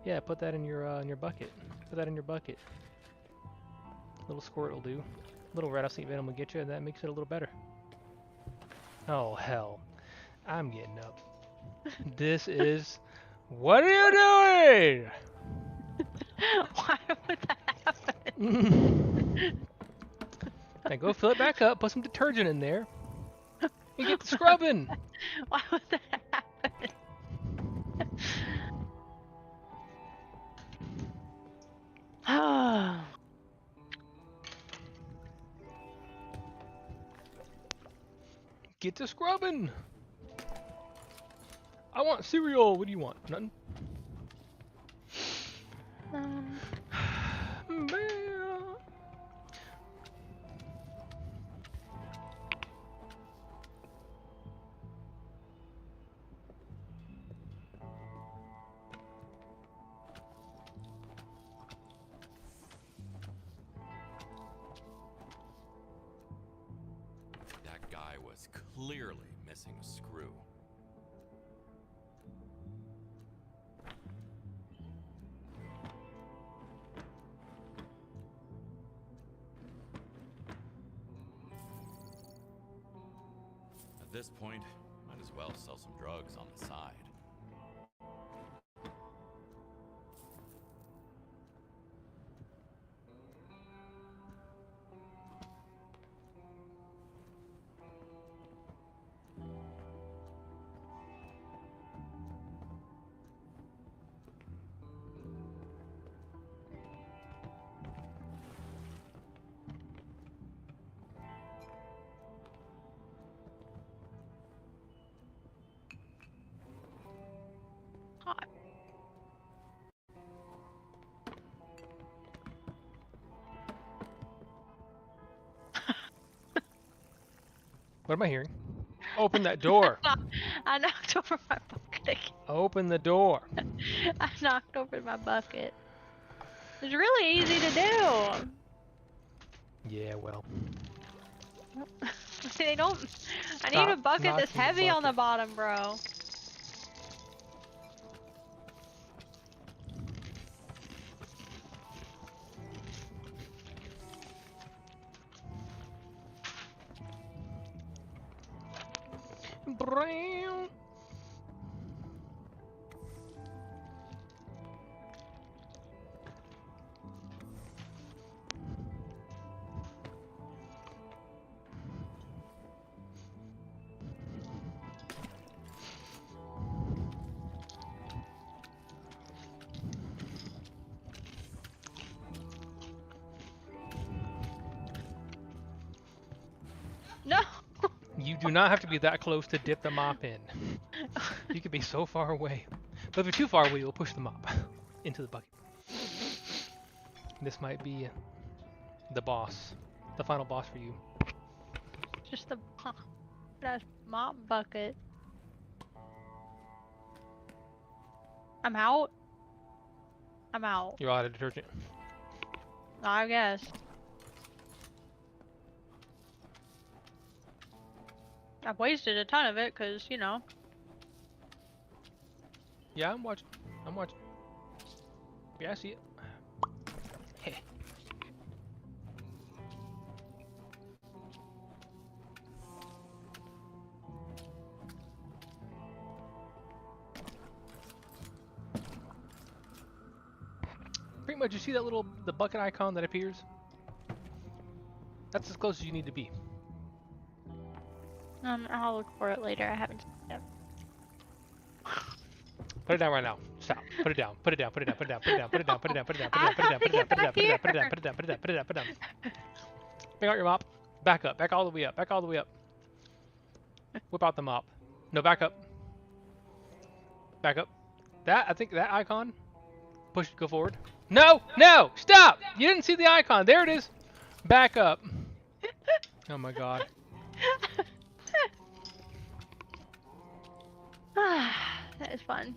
Yeah, put that in your bucket. Put that in your bucket. Little squirt will do. Little rattlesnake venom will get you, and that makes it a little better. Oh hell, I'm getting up. This is. What are you doing? Why would that happen? Now go fill it back up. Put some detergent in there. And get the scrubbing. Why would that happen? Get to scrubbing. I want cereal. What do you want? Nothing? That guy was clearly missing a screw. At this point, might as well sell some drugs on the side. What am I hearing? Open that door. I knocked over my bucket again. Open the door. I knocked over my bucket. It's really easy to do. Yeah, well. They don't. I need a Stop bucket that's knocking the heavy on the bucket. bottom, bro. Brown. No. You do not have to be that close to dip the mop in. You could be so far away. But if you're too far away, you'll push the mop into the bucket. This might be the boss. The final boss for you. Just a that's mop bucket. I'm out. I'm out. You're out of detergent. I guess. I've wasted a ton of it because, you know, Yeah, I'm watching. I'm watching. Yeah, I see it. Heh. Pretty much, you see that the bucket icon that appears? That's as close as you need to be. I'll look for it later. I haven't seen it yet. Put it down right now. Stop. Put it down. Put it down. Put it down. Put it down. Put it down. Put it down. Put it down. Put it down. Put it down. Put it down. Put it down. Put it down. Put it down. Put it down. Put it down. Put it down. Put it down. Put it down. Put it down. Bring out your mop. Back up. Back all the way up. Back all the way up. Whip out the mop. No, back up. Back up. That, I think that icon. Push. Go forward. No! No! Stop! You didn't see the icon. There it is. Back up. Oh my god. That is fun.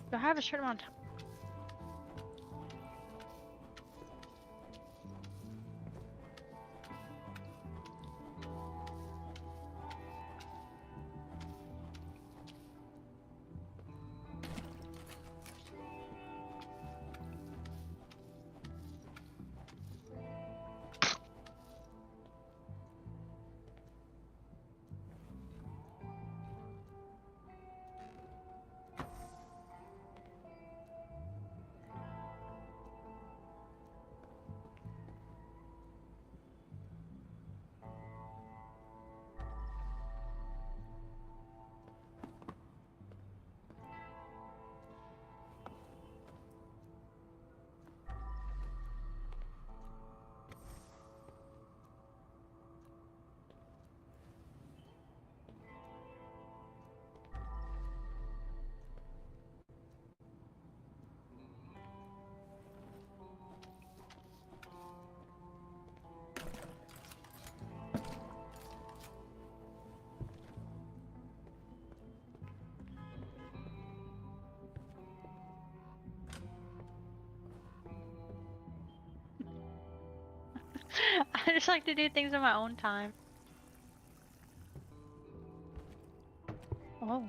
Do I have a certain amount of time? I just like to do things in my own time. Oh.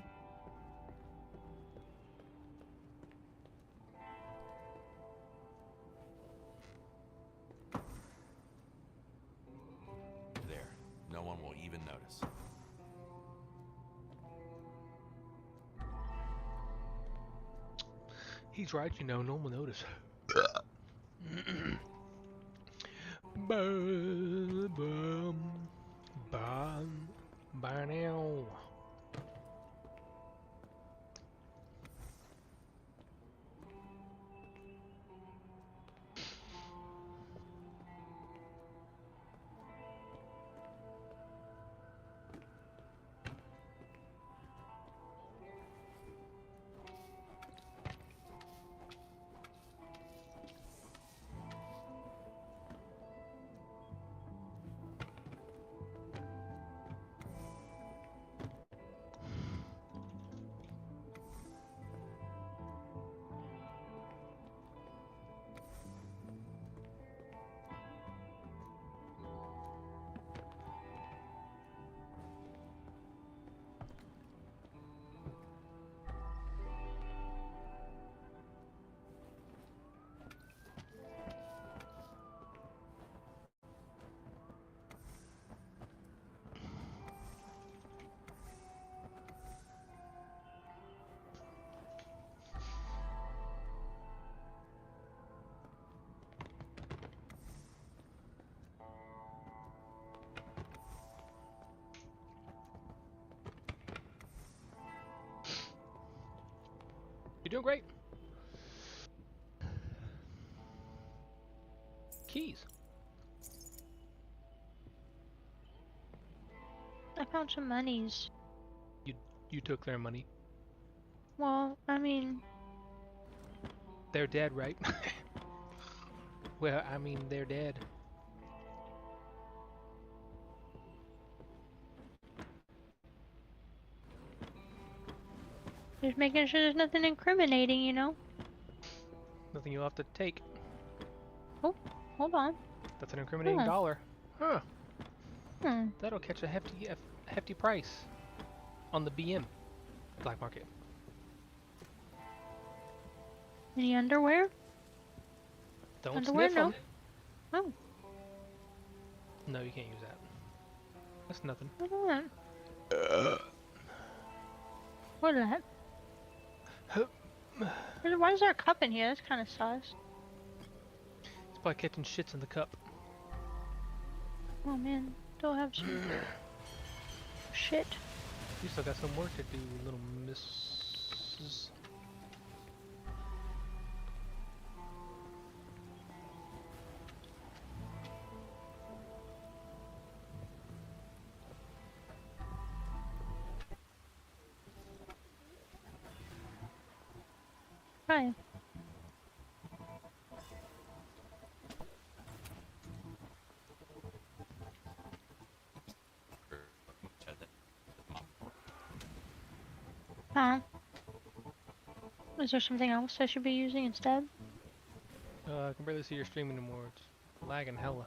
There. No one will even notice. He's right, you know, no one will notice. Bum, bum, now. You're doing great. Keys. I found some monies. You took their money. Well, I mean, They're dead, right? Well, I mean, they're dead. just making sure there's nothing incriminating, you know? Nothing you'll have to take. Oh, hold on. That's an incriminating Hmm. dollar. Huh. Hmm. That'll catch a hefty price on the BM black market. Any underwear? Don't Underwear? sniff No. them. Oh, No, you can't use that. That's nothing. what is that? What is that? Why is there a cup in here? That's kind of sus. It's probably catching shits in the cup. Oh man, don't have some shit. You still got some work to do, little missus. Hi. Huh? Is there something else I should be using instead? I can barely see your stream anymore. It's lagging hella.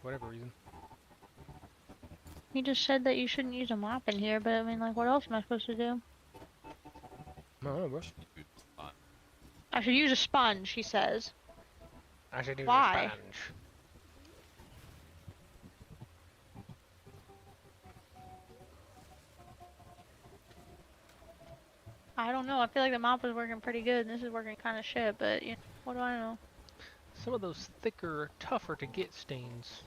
For whatever reason. He just said that you shouldn't use a mop in here, but I mean, like, what else am I supposed to do? No, bro. I should use a sponge, he says. I should use Why? a sponge. I don't know. I feel like the mop is working pretty good, and this is working kind of shit, but, you know, what do I know? Some of those thicker, tougher to get stains.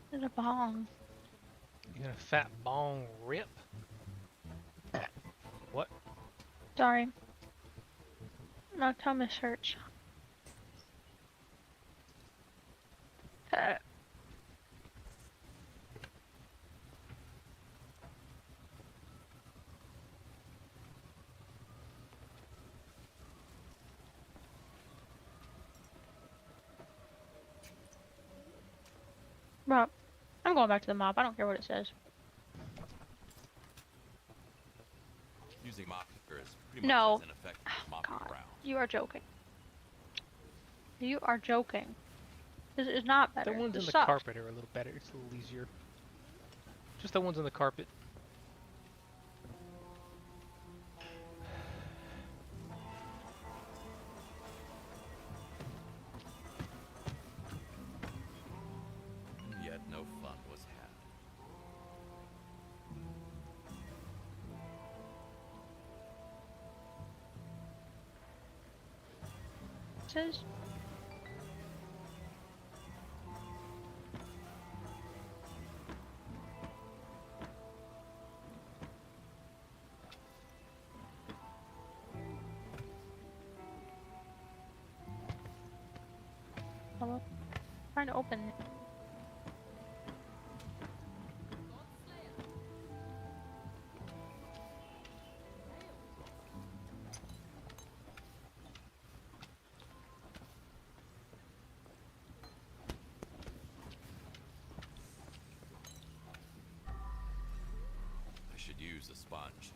There's a bong. You got a fat bong rip? What? Sorry. My tummy hurts. Bro, I'm going back to the mop. I don't care what it says. Using mop cleaner is pretty much No. as ineffective as mopping around. You are joking. You are joking. This is not better. The ones This in the sucks. carpet are a little better. It's a little easier. Just the ones in the carpet. Yet no fun was had. Says. Hello? Trying to open it. I should use a sponge.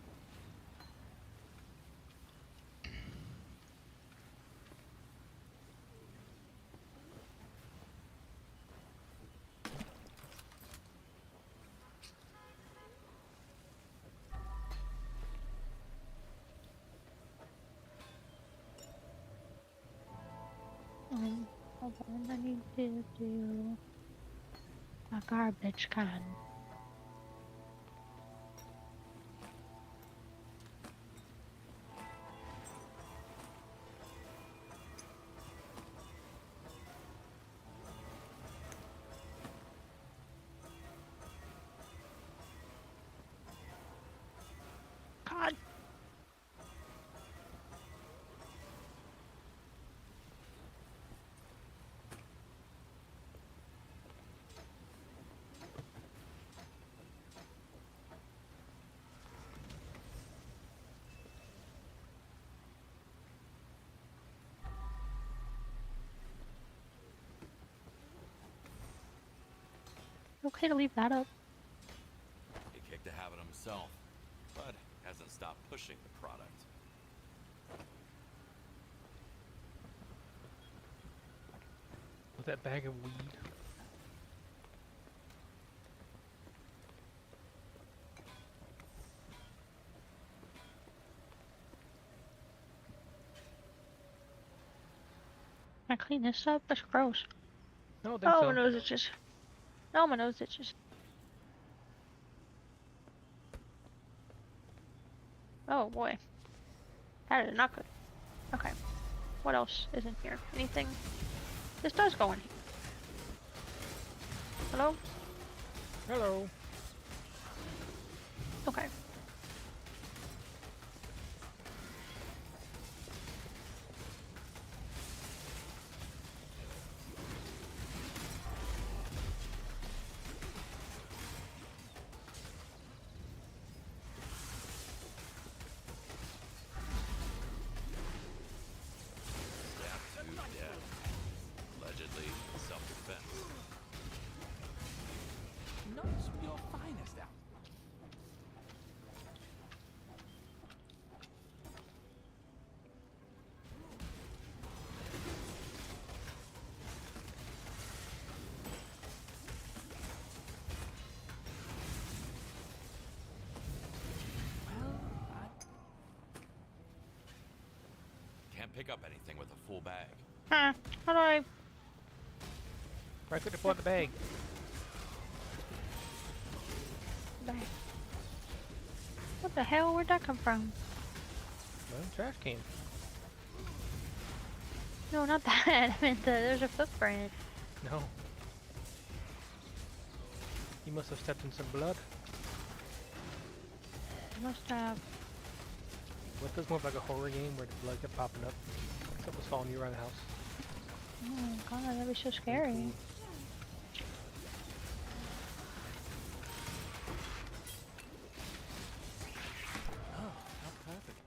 Hold on, I need to do a garbage can. God. okay to leave that up. He kicked the habit himself, but hasn't stopped pushing the product. With that bag of weed. Can I clean this up? That's gross. I don't think Oh, so. my nose itches. No, my nose itches. Oh boy. That is not good. Okay. What else is in here? Anything? This does go in here. Hello? Hello. Okay. Stabbed to death. Allegedly self-defense. Not your finest out. Can't pick up anything with a full bag. Huh. How do I... Right click to pull out the bag. Bag. What the hell? Where'd that come from? Well, trash can. No, not that. I meant there's a footprint. No. You must have stepped in some blood. I must have. What feels more like a horror game where the blood kept popping up? Something was following you around the house. Oh god, that'd be so scary. Oh, how perfect.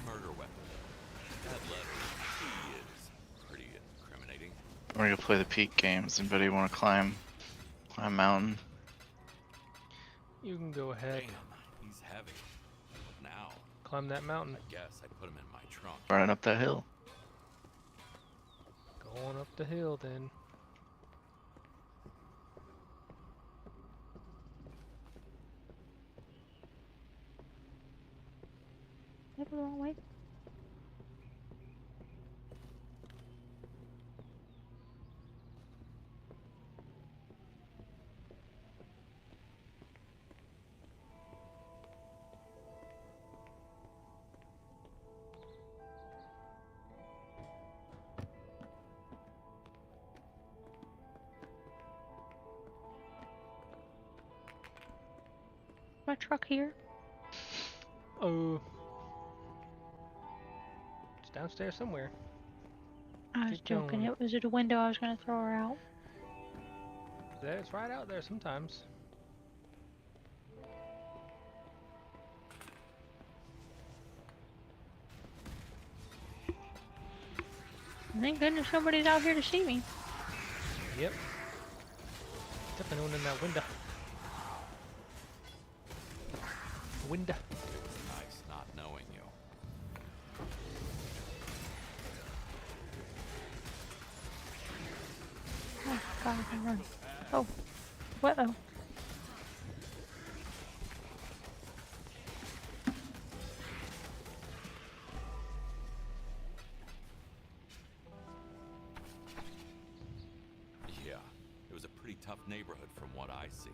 Murder weapon. That letter is pretty incriminating. We're gonna play the peak games. Anybody want to climb mountain? You can go ahead. Damn, he's heavy. What now? Climb that mountain. I guess I put him in my trunk. Running up that hill. Going up the hill then. Maybe the wrong way. My truck here. Oh. It's downstairs somewhere. I was Keep joking. going. It was at a window. I was gonna throw her out. There, it's right out there sometimes. Thank goodness nobody's out here to see me. Yep. Except anyone in that window. Window. Nice not knowing you. Oh god, I can run. Oh. Uh-oh. Yeah, it was a pretty tough neighborhood from what I see.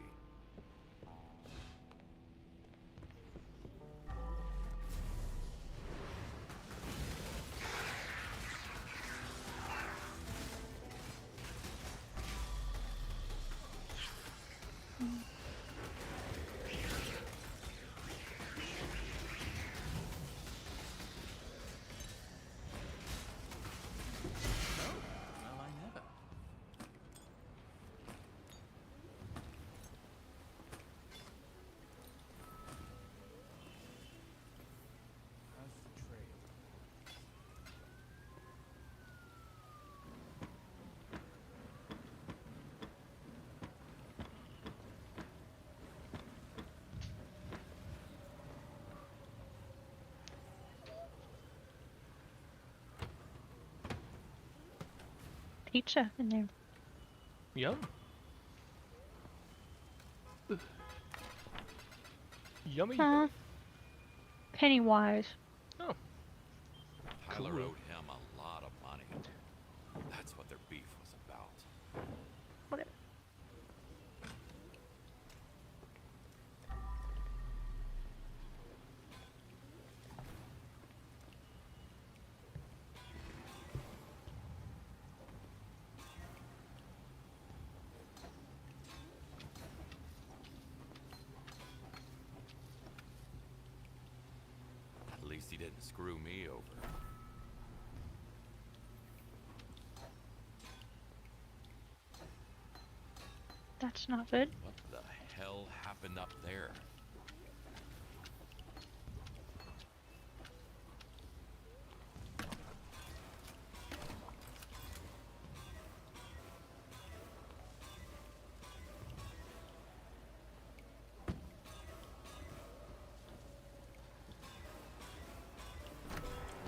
pizza in there. Yum. Yummy. Pennywise. Oh. Tyler owed him a lot of money. That's what their beef was about. Whatever. At least he didn't screw me over. That's not good. What the hell happened up there?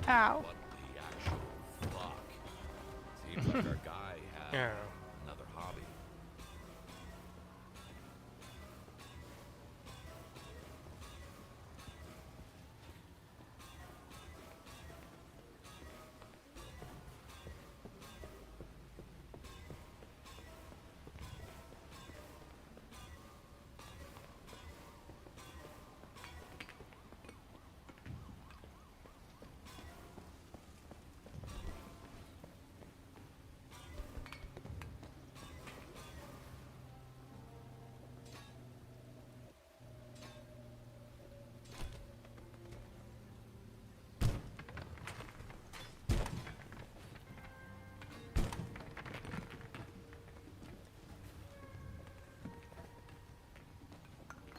Ow. What the actual fuck? Seems like our guy had another hobby.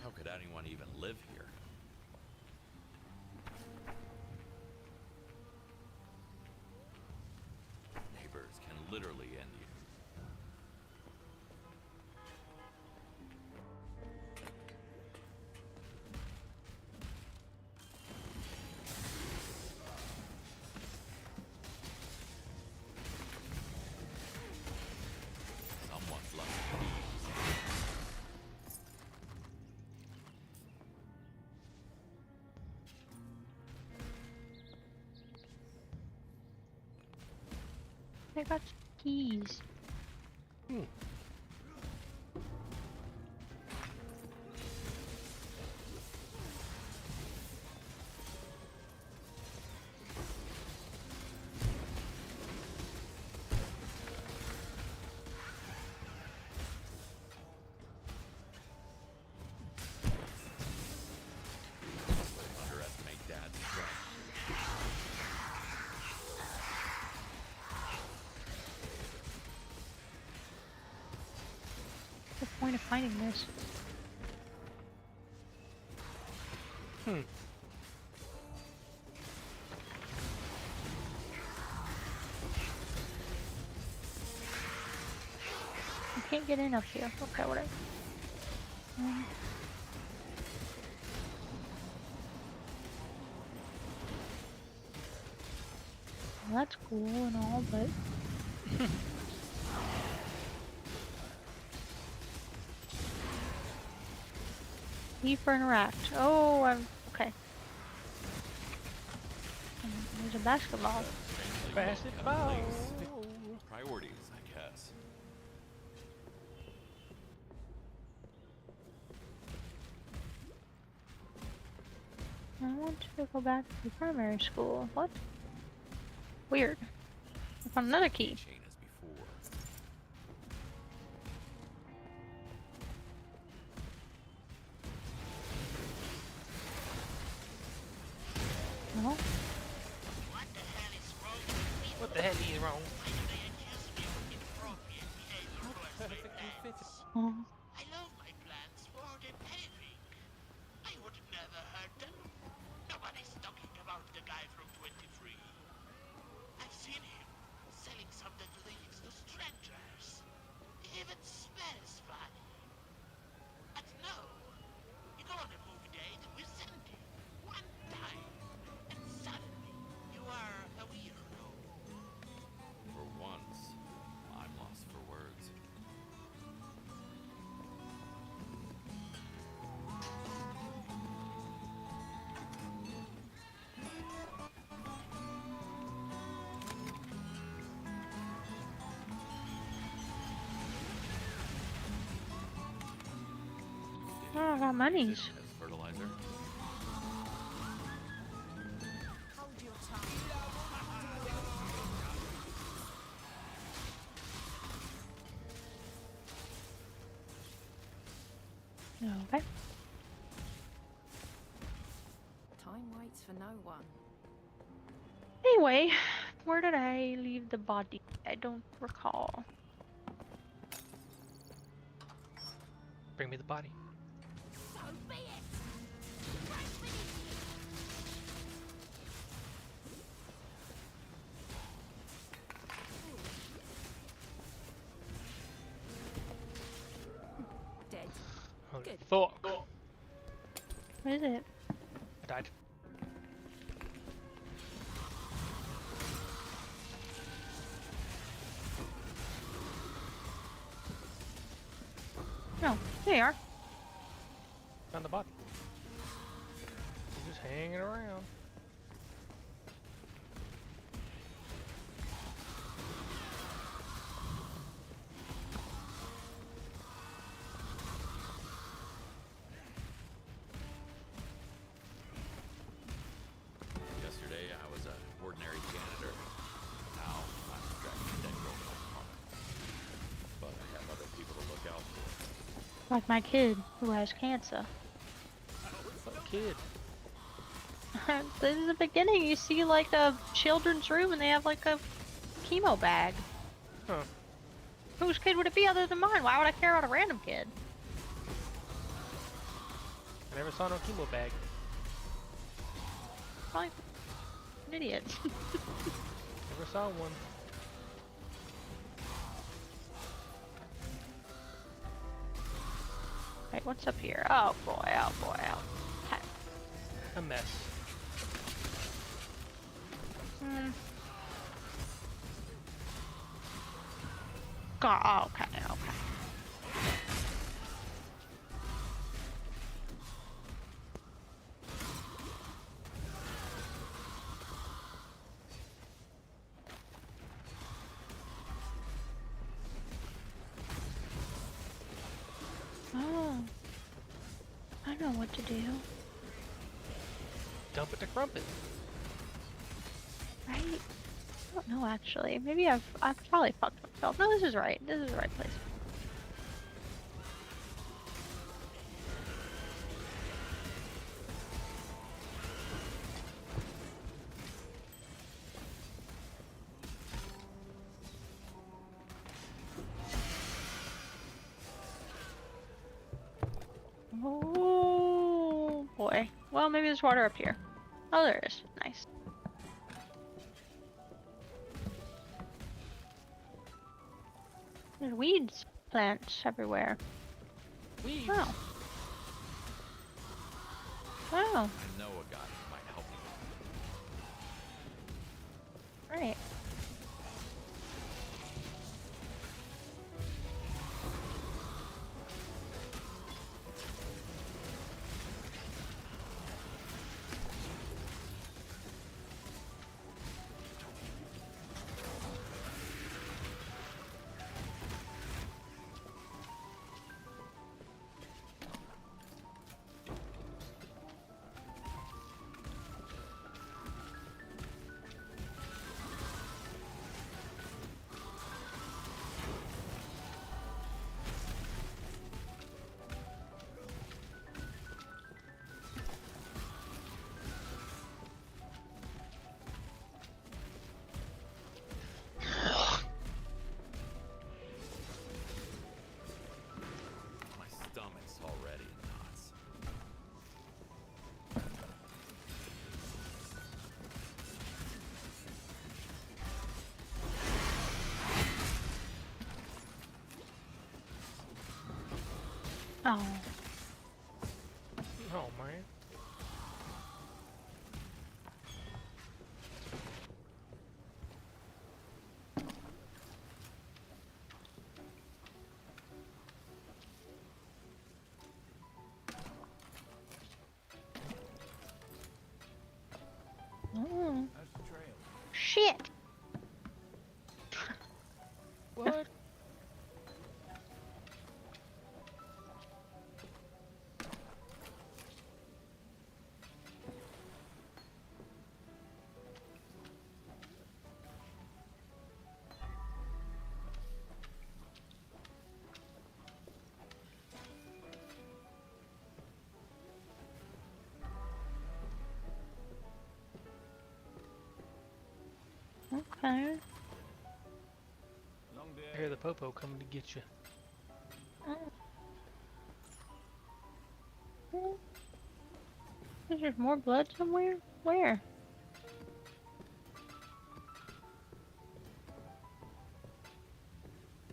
How could anyone even live here? Neighbors can literally end you. Someone's left keys. I got keys. Underestimate Dad's strength. What's the point of finding this? I can't get in up here. Okay, whatever. Well, that's cool and all, but E for interact. Oh, I'm okay. There's a basketball. Basketball. Priorities, I guess. I want to go back to primary school. What? Weird. I found another key. Chain as before. No. What the hell is wrong? Oh. I love my plants more than anything. I would never hurt them. Nobody's talking about the guy from 23. I've seen him selling some dead leaves to strangers. He even smells funny. But no, you go on a movie date with Cindy one time, and suddenly you are a weirdo. For once, got monies. As fertilizer. Okay. Time waits for no one. Anyway, where did I leave the body? I don't recall. Bring me the body. Dead. Holy Good. fuck. What is it? I died. No, there you are. Found the body. He's just hanging around. Yesterday I was an ordinary janitor. Now I'm tracking dead girl in my apartment. But I have other people to look out for. Like my kid who has cancer. What kid? This is the beginning. You see like a children's room and they have like a chemo bag. Huh. Whose kid would it be other than mine? Why would I care about a random kid? I never saw no chemo bag. Probably an idiot. Never saw one. Right, what's up here? Oh boy, oh boy, oh. Okay. A mess. God, okay, okay. Oh. I know what to do. Dump it to Crumpet. Right? I don't know actually. Maybe I've probably fucked myself. No, this is right. This is the right place. Oh boy. Well, maybe there's water up here. Oh, there is. Nice. There's weeds, plants everywhere. Weeds? Oh. Oh. I know a guy who might help you. Right. My stomach's already in knots. Oh. Oh man. Oh. Shit. What? Okay. I hear the popo coming to get you. Oh. Is there more blood somewhere? Where?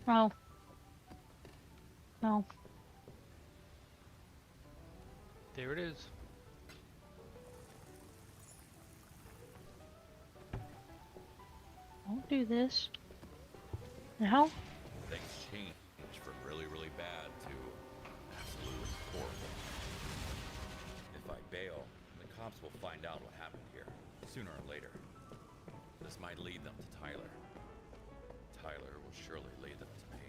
Oh. No. There it is. Don't do this. No? Things change from really, really bad to absolutely horrible. If I bail, the cops will find out what happened here, sooner or later. This might lead them to Tyler. Tyler will surely lead them to me.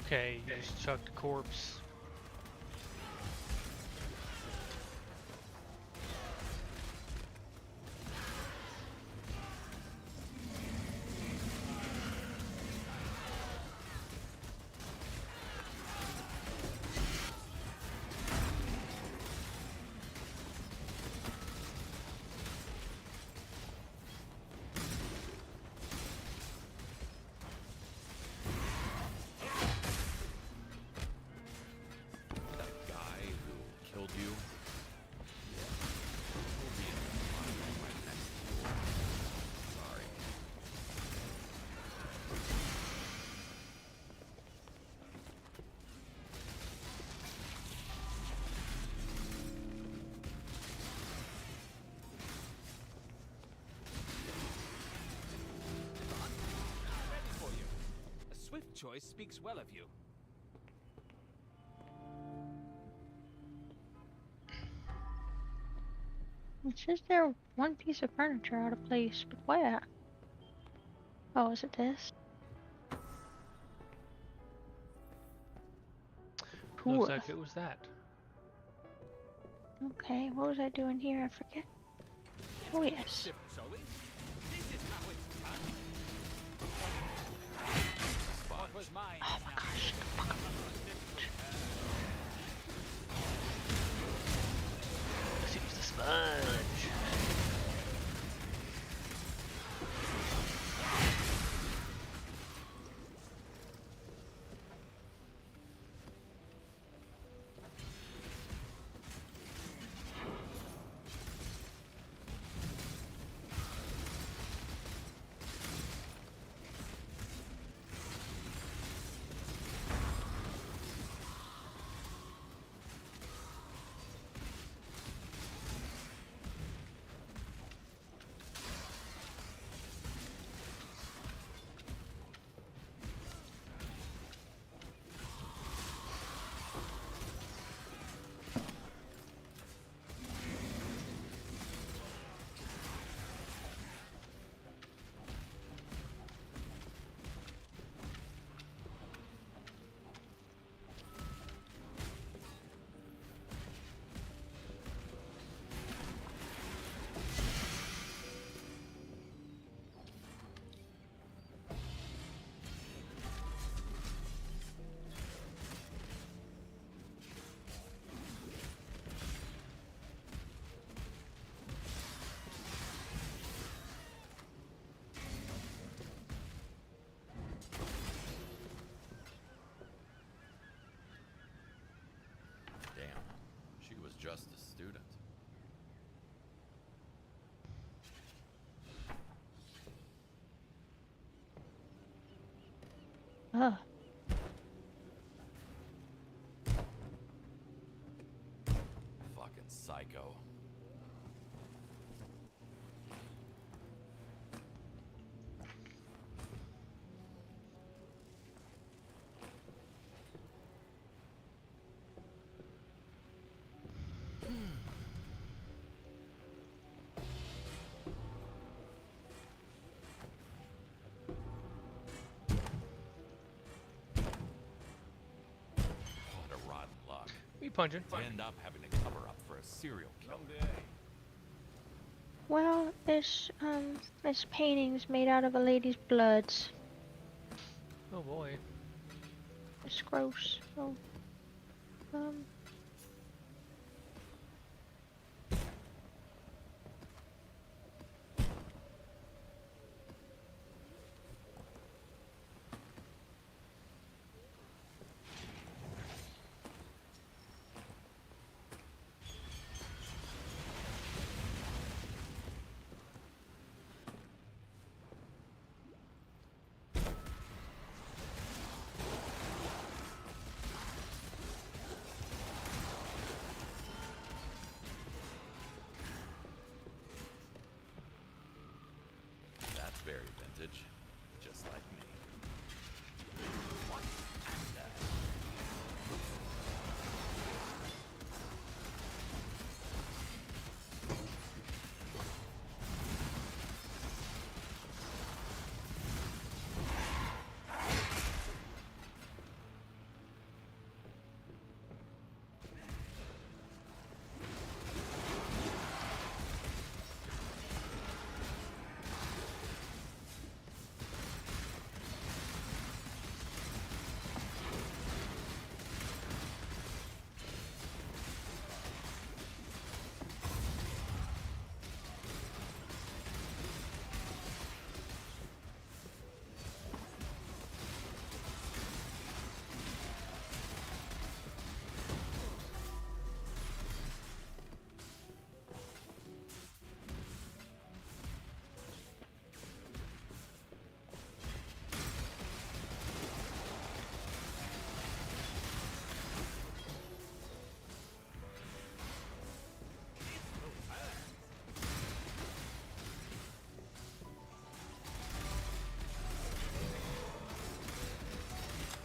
Okay, you just chucked a corpse. Swift choice speaks well of you. It's just there one piece of furniture out of place, but where? Oh, is it this? Cool. Looks like it was that. Okay, what was I doing here? I forget. Oh yes. Oh my gosh. Let's use the sponge. Just a student. Ugh. Fucking psycho. punching. To end up having to cover up for a serial killer. Well, this painting's made out of a lady's bloods. Oh boy. It's gross. Oh. That's very vintage. Just like me.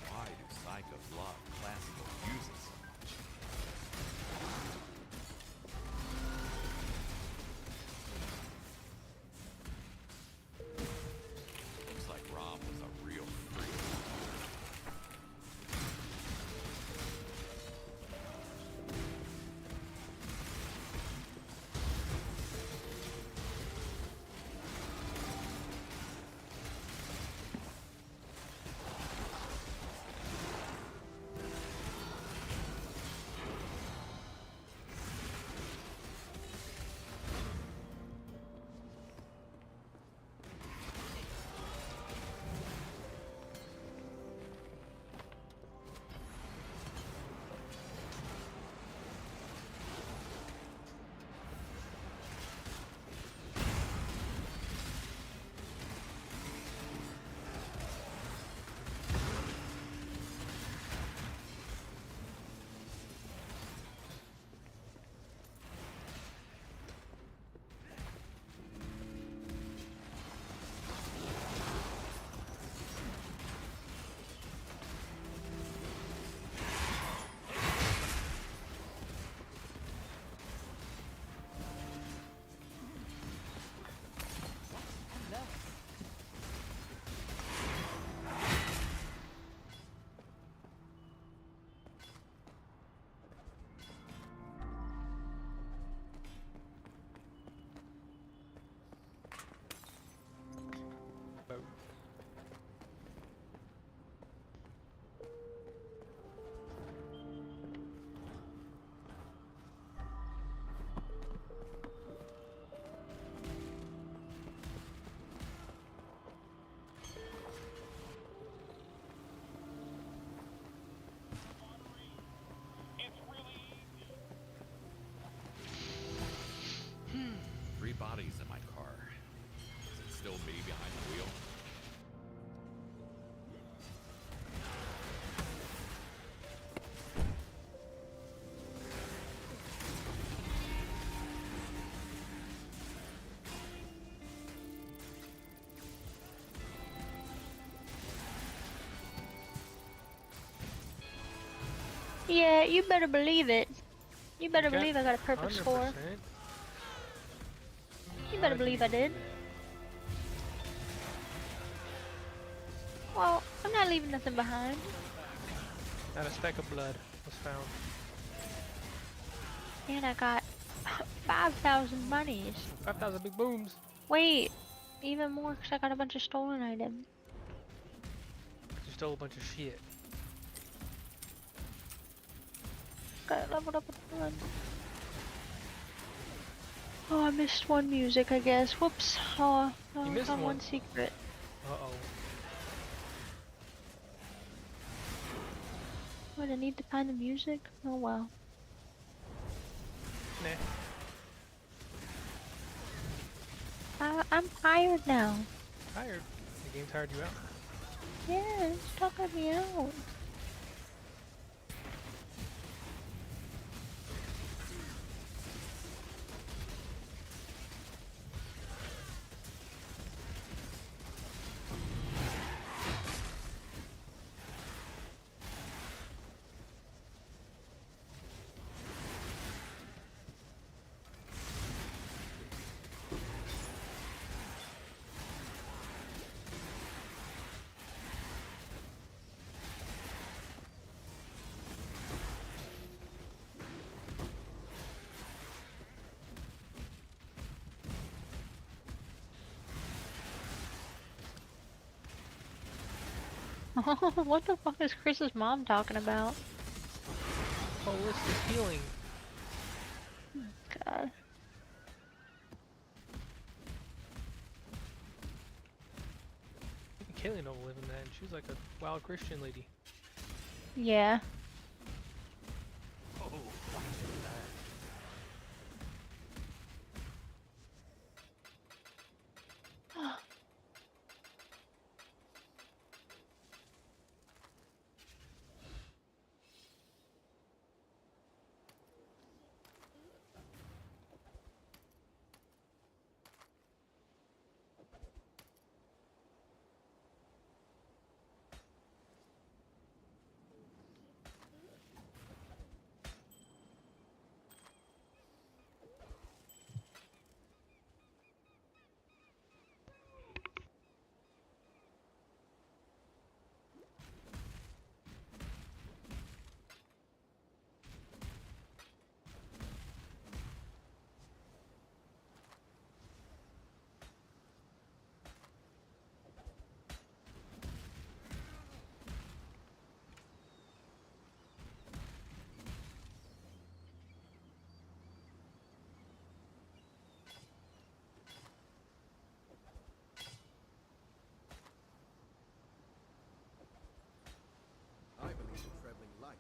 Why do psychos love classical music so much? Looks like Rob was a real freak. Three bodies in my car. Is it still me behind the wheel? Yeah, you better believe it. You better Okay. believe I got a perfect score. 100%. You better believe I did. Well, I'm not leaving nothing behind. Not a speck of blood was found. And I got 5,000 monies. 5,000 big booms. Wait, even more because I got a bunch of stolen items. You stole a bunch of shit. Got leveled up a ton. Oh, I missed one music, I guess. Whoops. Oh, I missed found one? one secret. Uh-oh. What, I need to find the music? Oh, well. Nah. I'm tired now. Tired? The game tired you out? Yeah, it's talking me out. What the fuck is Chris's mom talking about? Holistic healing. God. Kaylee don't live in that, and she's like a wild Christian lady. Yeah. Oh, fuck that. I believe in traveling light.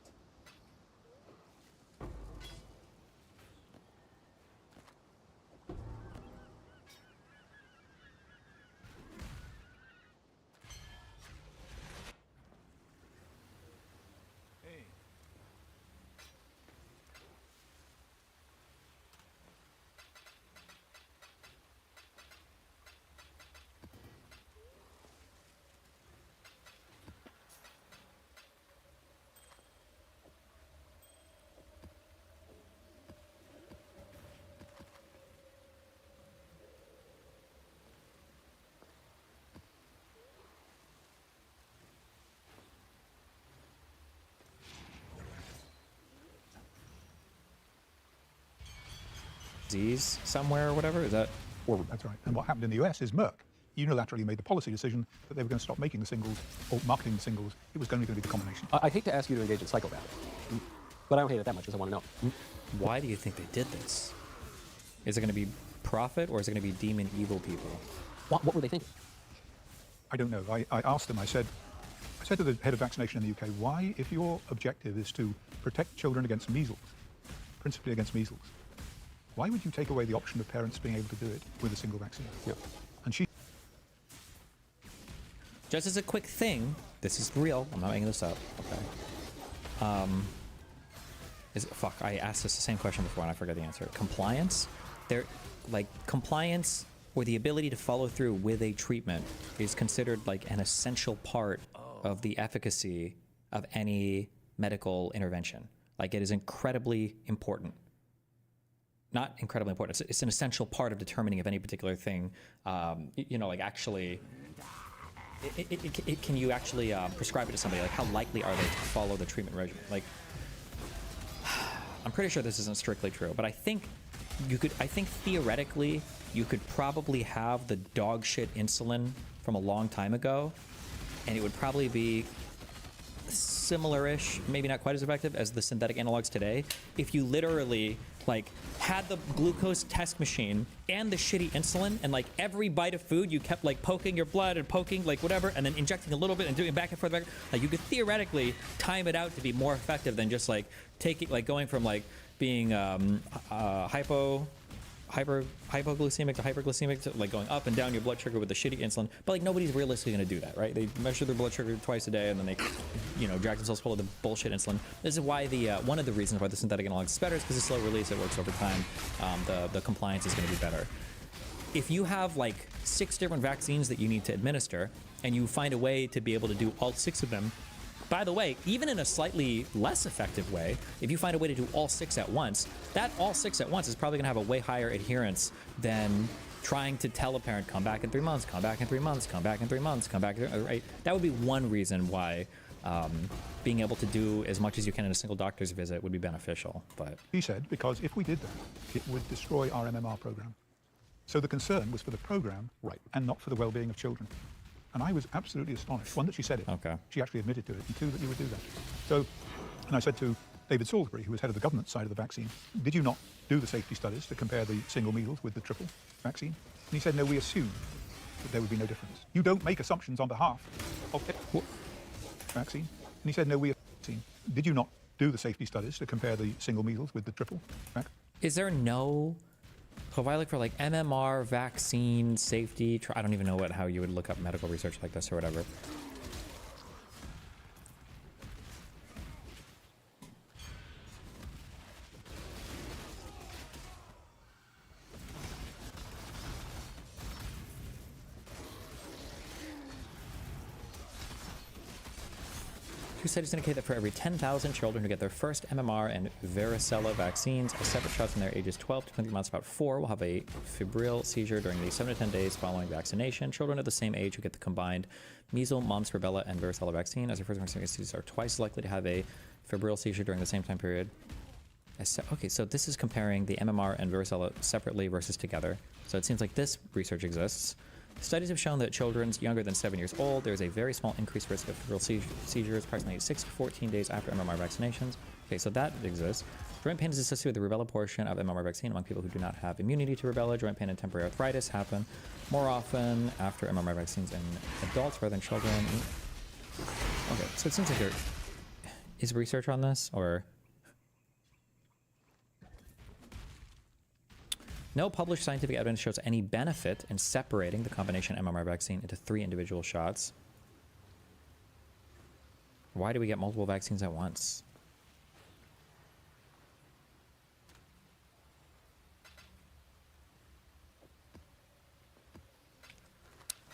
Hey. Disease somewhere or whatever? Is that? Well, that's right. And what happened in the US is Merck unilaterally made the policy decision that they were going to stop making the singles or marketing the singles. It was only going to be the combination. I hate to ask you to engage in psychopath, but I don't hate it that much because I want to know. Why do you think they did this? Is it going to be profit or is it going to be demon evil people? What were they thinking? I don't know. I asked them, I said to the head of vaccination in the UK, why, if your objective is to protect children against measles, principally against measles, why would you take away the option of parents being able to do it with a single vaccine? Yeah. And she... Just as a quick thing, this is real, I'm not making this up, okay? Fuck, I asked this the same question before and I forgot the answer. Compliance? Compliance or the ability to follow through with a treatment is considered like an essential part of the efficacy of any medical intervention. Like, it is incredibly important. Not incredibly important, it's an essential part of determining if any particular thing, actually, can you actually prescribe it to somebody? Like, how likely are they to follow the treatment regimen? Like, I'm pretty sure this isn't strictly true, but I think theoretically you could probably have the dog shit insulin from a long time ago, and it would probably be similar-ish, maybe not quite as effective as the synthetic analogs today, if you literally like had the glucose test machine and the shitty insulin, and like every bite of food you kept like poking your blood and poking like whatever, and then injecting a little bit and doing it back and forth, like you could theoretically time it out to be more effective than just like going from like being hypoglycemic to hyperglycemic to like going up and down your blood sugar with the shitty insulin. But like nobody's realistically going to do that, right? They measure their blood sugar twice a day and then they, drag themselves full of the bullshit insulin. This is why one of the reasons why the synthetic analogs is better is because it's slow release. It works over time. The compliance is going to be better. If you have like 6 different vaccines that you need to administer and you find a way to be able to do all 6 of them. By the way, even in a slightly less effective way, if you find a way to do all 6 at once, that all 6 at once is probably going to have a way higher adherence than trying to tell a parent, come back in 3 months, come back in 3 months, come back in 3 months, come back, right? That would be one reason why being able to do as much as you can in a single doctor's visit would be beneficial. But he said, because if we did that, it would destroy our MMR program. So the concern was for the program, right, and not for the well-being of children. And I was absolutely astonished. One, that she said it. Okay. She actually admitted to it. And 2, that you would do that. So, and I said to David Salisbury, who was head of the government side of the vaccine, did you not do the safety studies to compare the single measles with the triple vaccine? And he said, no, we assumed that there would be no difference. You don't make assumptions on behalf of vaccine. And he said, no, we assumed. Did you not do the safety studies to compare the single measles with the triple vaccine? Is there no... So if I look for like MMR vaccine safety, I don't even know how you would look up medical research like this or whatever. Two studies indicate that for every 10,000 children who get their first MMR and varicella vaccines as separate shots in their ages 12 to 20 months, about 4 will have a febrile seizure during the 7 to 10 days following vaccination. Children of the same age who get the combined measles, mumps, rubella, and varicella vaccine as their first vaccines are twice as likely to have a febrile seizure during the same time period. Okay, so this is comparing the MMR and varicella separately versus together. So it seems like this research exists. Studies have shown that children younger than 7 years old, there is a very small increased risk of febrile seizures approximately 6 to 14 days after MMR vaccinations. Okay, so that exists. Joint pain is associated with the rubella portion of MMR vaccine among people who do not have immunity to rubella. Joint pain and temporary arthritis happen more often after MMR vaccines in adults rather than children. Okay, so it seems like there is research on this, or... No published scientific evidence shows any benefit in separating the combination MMR vaccine into 3 individual shots. Why do we get multiple vaccines at once?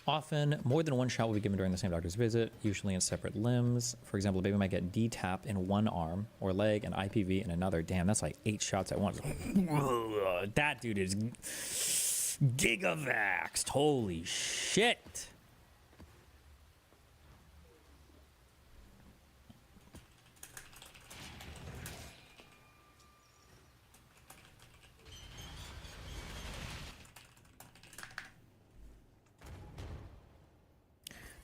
Often, more than one shot will be given during the same doctor's visit, usually in separate limbs. For example, a baby might get DTaP in one arm or leg and IPV in another. Damn, that's like 8 shots at once. That dude is gigavaxxed. Holy shit.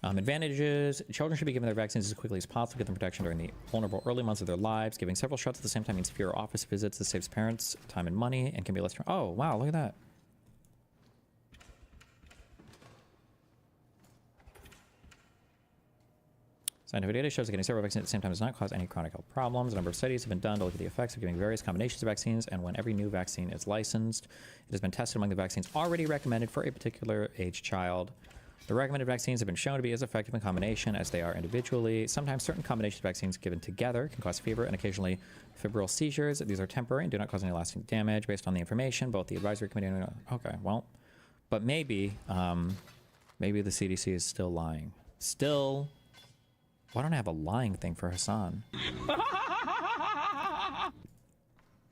Advantages. Children should be given their vaccines as quickly as possible to get them protection during the vulnerable early months of their lives. Giving several shots at the same time means fewer office visits. This saves parents time and money and can be less... Oh, wow, look at that. Scientific data shows that getting several vaccines at the same time does not cause any chronic health problems. A number of studies have been done to look at the effects of giving various combinations of vaccines, and when every new vaccine is licensed, it has been tested among the vaccines already recommended for a particular age child. The recommended vaccines have been shown to be as effective in combination as they are individually. Sometimes certain combinations of vaccines given together can cause fever and occasionally febrile seizures. These are temporary and do not cause any lasting damage. Based on the information, both the advisory committee and... Okay, well, but maybe the CDC is still lying. Still... Why don't I have a lying thing for Hassan?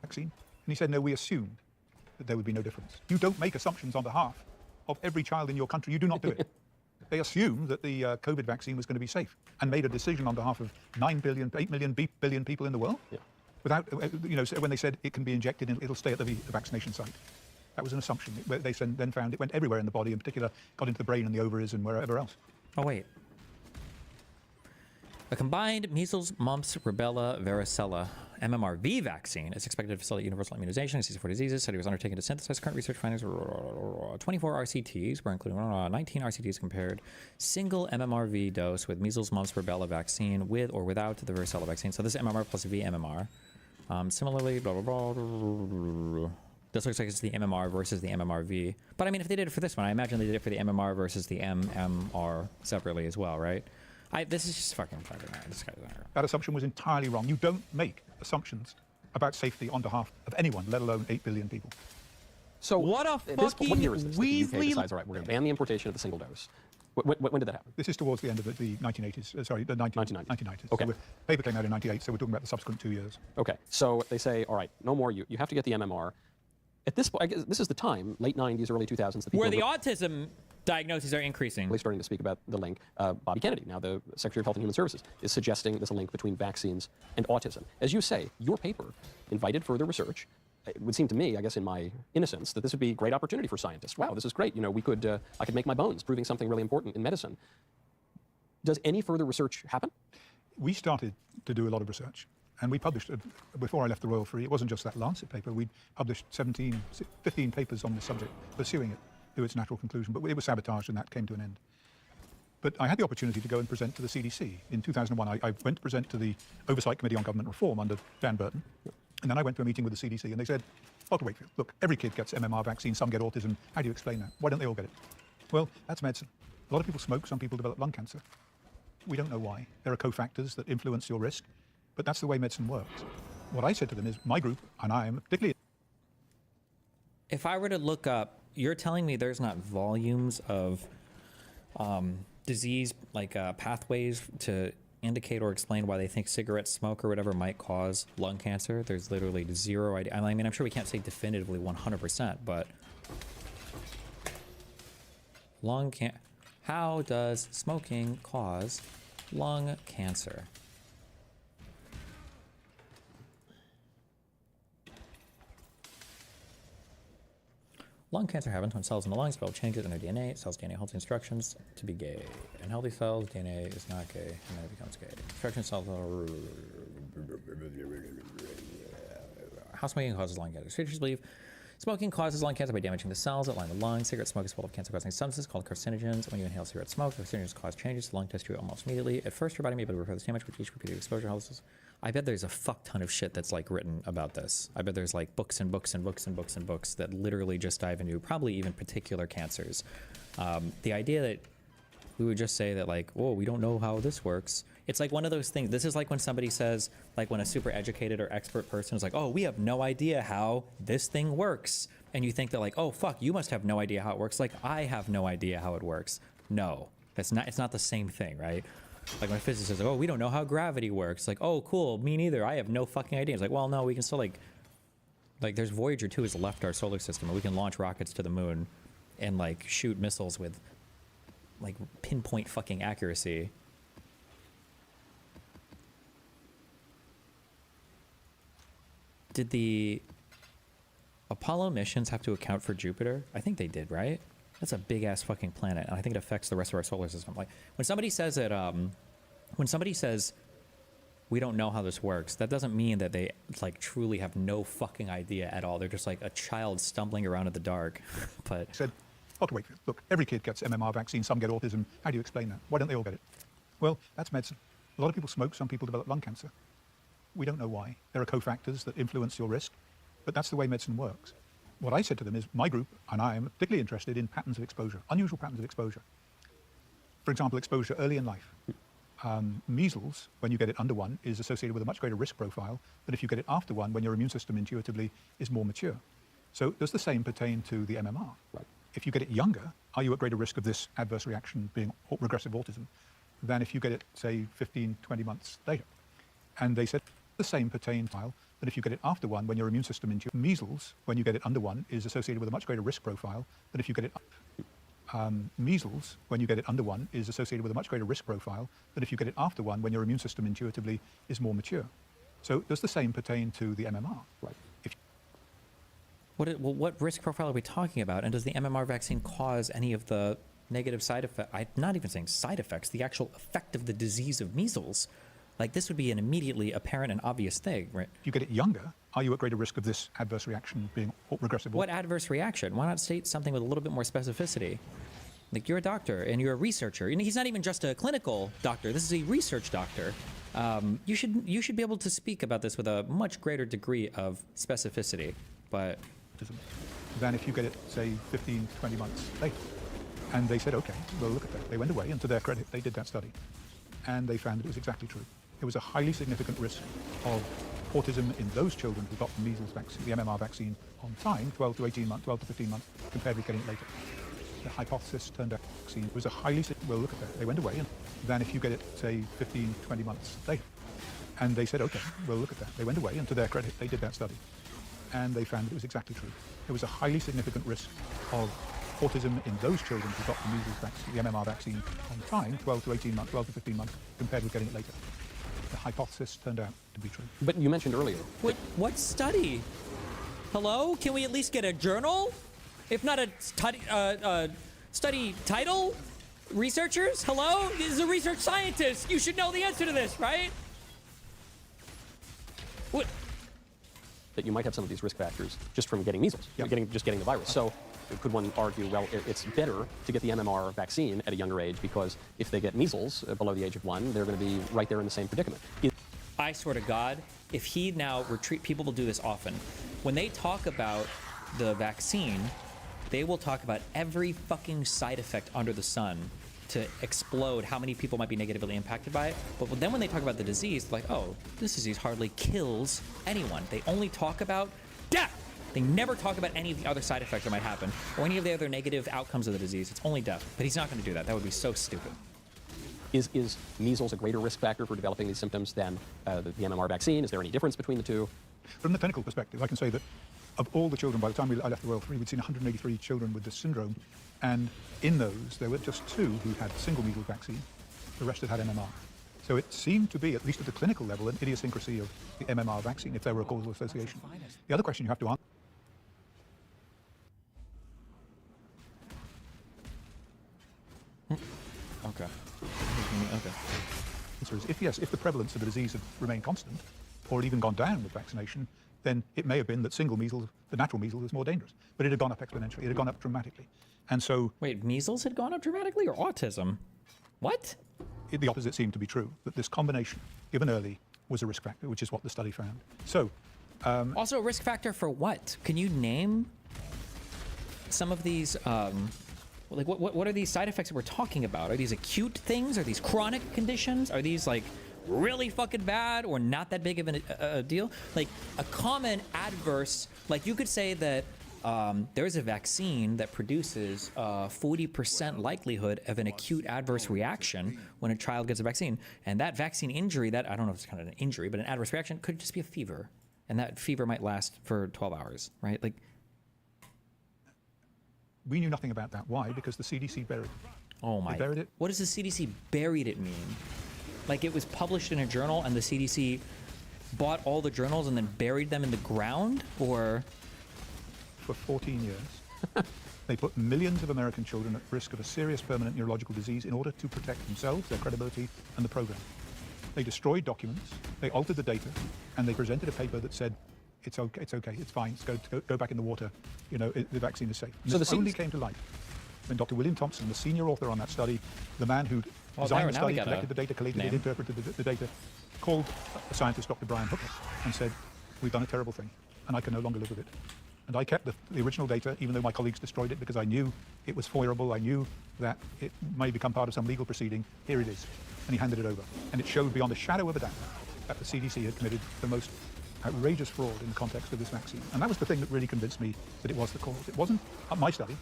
Vaccine. And he said, no, we assumed that there would be no difference. You don't make assumptions on behalf of every child in your country. You do not do it. They assumed that the COVID vaccine was going to be safe and made a decision on behalf of 8 billion people in the world. Yeah. Without, so when they said it can be injected, it'll stay at the vaccination site. That was an assumption. They then found it went everywhere in the body, in particular, got into the brain and the ovaries and wherever else. Oh, wait. A combined measles, mumps, rubella, varicella, MMRV vaccine is expected to facilitate universal immunization against these 4 diseases. Study was undertaken to synthesize current research findings. 24 RCTs, were including 19 RCTs compared single MMRV dose with measles, mumps, rubella vaccine with or without the varicella vaccine. So this is MMR plus VMMR. Similarly, blah, blah, blah. This looks like it's the MMR versus the MMRV. But I mean, if they did it for this one, I imagine they did it for the MMR versus the MMR separately as well, right? This is just fucking That assumption was entirely wrong. You don't make assumptions about safety on behalf of anyone, let alone 8 billion people. So what a fucking what year is this? The UK decides, all right, we're going to ban the importation of the single dose. When did that happen? This is towards the end of the 1980s. Sorry, the 1990s. Okay. So paper came out in 98, so we're talking about the subsequent 2 years. Okay. So they say, all right, no more. You have to get the MMR. At this point, I guess this is the time, late 90s, early 2000s, that people where the autism diagnoses are increasing. Really starting to speak about the link. Bobby Kennedy, now the Secretary of Health and Human Services, is suggesting there's a link between vaccines and autism. As you say, your paper invited further research. It would seem to me, I guess in my innocence, that this would be a great opportunity for scientists. Wow, this is great. We could, I could make my bones proving something really important in medicine. Does any further research happen? We started to do a lot of research. And we published, before I left the Royal Free, it wasn't just that Lancet paper, we published 15 papers on this subject, pursuing it to its natural conclusion, but it was sabotaged and that came to an end. But I had the opportunity to go and present to the CDC. In 2001, I went to present to the Oversight Committee on Government Reform under Dan Burton, and then I went to a meeting with the CDC, and they said, Dr. Wakefield, look, every kid gets MMR vaccine, some get autism, how do you explain that? Why don't they all get it? Well, that's medicine. A lot of people smoke, some people develop lung cancer. We don't know why. There are cofactors that influence your risk. But that's the way medicine works. What I said to them is, my group, and I am particularly... If I were to look up, you're telling me there's not volumes of disease, like pathways to indicate or explain why they think cigarette smoke or whatever might cause lung cancer? There's literally zero idea. I mean, I'm sure we can't say definitively 100%, but... How does smoking cause lung cancer? Lung cancer happens when cells in the lungs develop changes in their DNA. Cells' DNA holds instructions to be gay. In healthy cells, DNA is not gay, and then it becomes gay. Instruction cells are... How smoking causes lung cancer. Researchers believe smoking causes lung cancer by damaging the cells that line the lungs. Cigarette smoke is full of cancer-causing substances called carcinogens. When you inhale cigarette smoke, the carcinogens cause changes to lung tissue almost immediately. At first, your body may be able to repair this damage with each repeated exposure. I bet there's a fuck ton of shit that's like written about this. I bet there's like books and books and books and books and books that literally just dive into probably even particular cancers. The idea that we would just say that like, oh, we don't know how this works. It's like one of those things. This is like when somebody says, like when a super educated or expert person is like, oh, we have no idea how this thing works. And you think that like, oh, fuck, you must have no idea how it works. Like, I have no idea how it works. No, it's not the same thing, right? Like my physicist is like, oh, we don't know how gravity works. Like, oh, cool, me neither. I have no fucking idea. It's like, well, no, we can still like there's Voyager 2 has left our solar system and we can launch rockets to the moon and like shoot missiles with like pinpoint fucking accuracy. Did the Apollo missions have to account for Jupiter? I think they did, right? That's a big ass fucking planet, and I think it affects the rest of our solar system. Like when somebody says that, when somebody says we don't know how this works, that doesn't mean that they like truly have no fucking idea at all. They're just like a child stumbling around in the dark. But said, Dr. Wakefield, look, every kid gets MMR vaccine, some get autism. How do you explain that? Why don't they all get it? Well, that's medicine. A lot of people smoke, some people develop lung cancer. We don't know why. There are cofactors that influence your risk, but that's the way medicine works. What I said to them is, my group and I am particularly interested in patterns of exposure, unusual patterns of exposure. For example, exposure early in life. Measles, when you get it under one, is associated with a much greater risk profile than if you get it after one, when your immune system intuitively is more mature. So does the same pertain to the MMR? Right. If you get it younger, are you at greater risk of this adverse reaction being regressive autism than if you get it, say, 15, 20 months later? And they said the same pertains to that if you get it after one, when your immune system into measles, when you get it under one, is associated with a much greater risk profile than if you get it measles, when you get it under one, is associated with a much greater risk profile than if you get it after one, when your immune system intuitively is more mature. So does the same pertain to the MMR? Right. What risk profile are we talking about? And does the MMR vaccine cause any of the negative side effects? I'm not even saying side effects, the actual effect of the disease of measles. Like, this would be an immediately apparent and obvious thing, right? If you get it younger, are you at greater risk of this adverse reaction being regressive? What adverse reaction? Why not state something with a little bit more specificity? Like, you're a doctor and you're a researcher. And he's not even just a clinical doctor. This is a research doctor. You should be able to speak about this with a much greater degree of specificity. But than if you get it, say, 15, 20 months later. And they said, okay, we'll look at that. They went away, and to their credit, they did that study. And they found that it was exactly true. There was a highly significant risk of autism in those children who got the measles vaccine, the MMR vaccine, on time, 12 to 18 months, 12 to 15 months, compared with getting it later. The hypothesis turned out vaccine was a highly, we'll look at that. They went away, and than if you get it, say, 15, 20 months later. And they said, okay, we'll look at that. They went away, and to their credit, they did that study. And they found that it was exactly true. There was a highly significant risk of autism in those children who got the measles vaccine, the MMR vaccine, on time, 12 to 18 months, 12 to 15 months, compared with getting it later. The hypothesis turned out to be true. But you mentioned earlier. What study? Hello? Can we at least get a journal? If not a study title? Researchers? Hello? This is a research scientist. You should know the answer to this, right? What? That you might have some of these risk factors just from getting measles, just getting the virus. So could one argue, well, it's better to get the MMR vaccine at a younger age because if they get measles below the age of 1, they're going to be right there in the same predicament. I swear to God, if he now people will do this often. When they talk about the vaccine, they will talk about every fucking side effect under the sun to explode how many people might be negatively impacted by it. But then when they talk about the disease, they're like, oh, this disease hardly kills anyone. They only talk about death. They never talk about any of the other side effects that might happen or any of the other negative outcomes of the disease. It's only death. But he's not going to do that. That would be so stupid. Is measles a greater risk factor for developing these symptoms than the MMR vaccine? Is there any difference between the two? From the clinical perspective, I can say that of all the children, by the time I left the Royal Free, we'd seen 183 children with this syndrome. And in those, there were just 2 who had single measles vaccine. The rest had MMR. So it seemed to be, at least at the clinical level, an idiosyncrasy of the MMR vaccine, if there were a causal association. The other question you have to answer. Okay. Answer is if the prevalence of the disease had remained constant, or even gone down with vaccination, then it may have been that single measles, the natural measles, was more dangerous. But it had gone up exponentially. It had gone up dramatically. And so... Wait, measles had gone up dramatically or autism? What? The opposite seemed to be true, that this combination, given early, was a risk factor, which is what the study found. So... also a risk factor for what? Can you name some of these... like, what are these side effects that we're talking about? Are these acute things? Are these chronic conditions? Are these, like, really fucking bad or not that big of a deal? Like, a common adverse... Like, you could say that there's a vaccine that produces 40% likelihood of an acute adverse reaction when a child gets a vaccine. And that vaccine injury, I don't know if it's kind of an injury, but an adverse reaction could just be a fever. And that fever might last for 12 hours, right? Like... We knew nothing about that. Why? Because the CDC buried it. Oh my... They buried it. What does the CDC buried it mean? Like, it was published in a journal and the CDC bought all the journals and then buried them in the ground? Or... For 14 years, they put millions of American children at risk of a serious permanent neurological disease in order to protect themselves, their credibility, and the program. They destroyed documents, they altered the data, and they presented a paper that said, it's okay, it's fine, go back in the water, you know, the vaccine is safe. And so this only came to light when Dr. William Thompson, the senior author on that study, the man who designed the study, collected the data, collated it, interpreted the data, called a scientist, Dr. Brian Hooker, and said, we've done a terrible thing, and I can no longer live with it. And I kept the original data, even though my colleagues destroyed it, because I knew it was foilable. I knew that it may become part of some legal proceeding. Here it is. And he handed it over. And it showed beyond a shadow of a doubt that the CDC had committed the most outrageous fraud in the context of this vaccine. And that was the thing that really convinced me that it was the cause. It wasn't my study,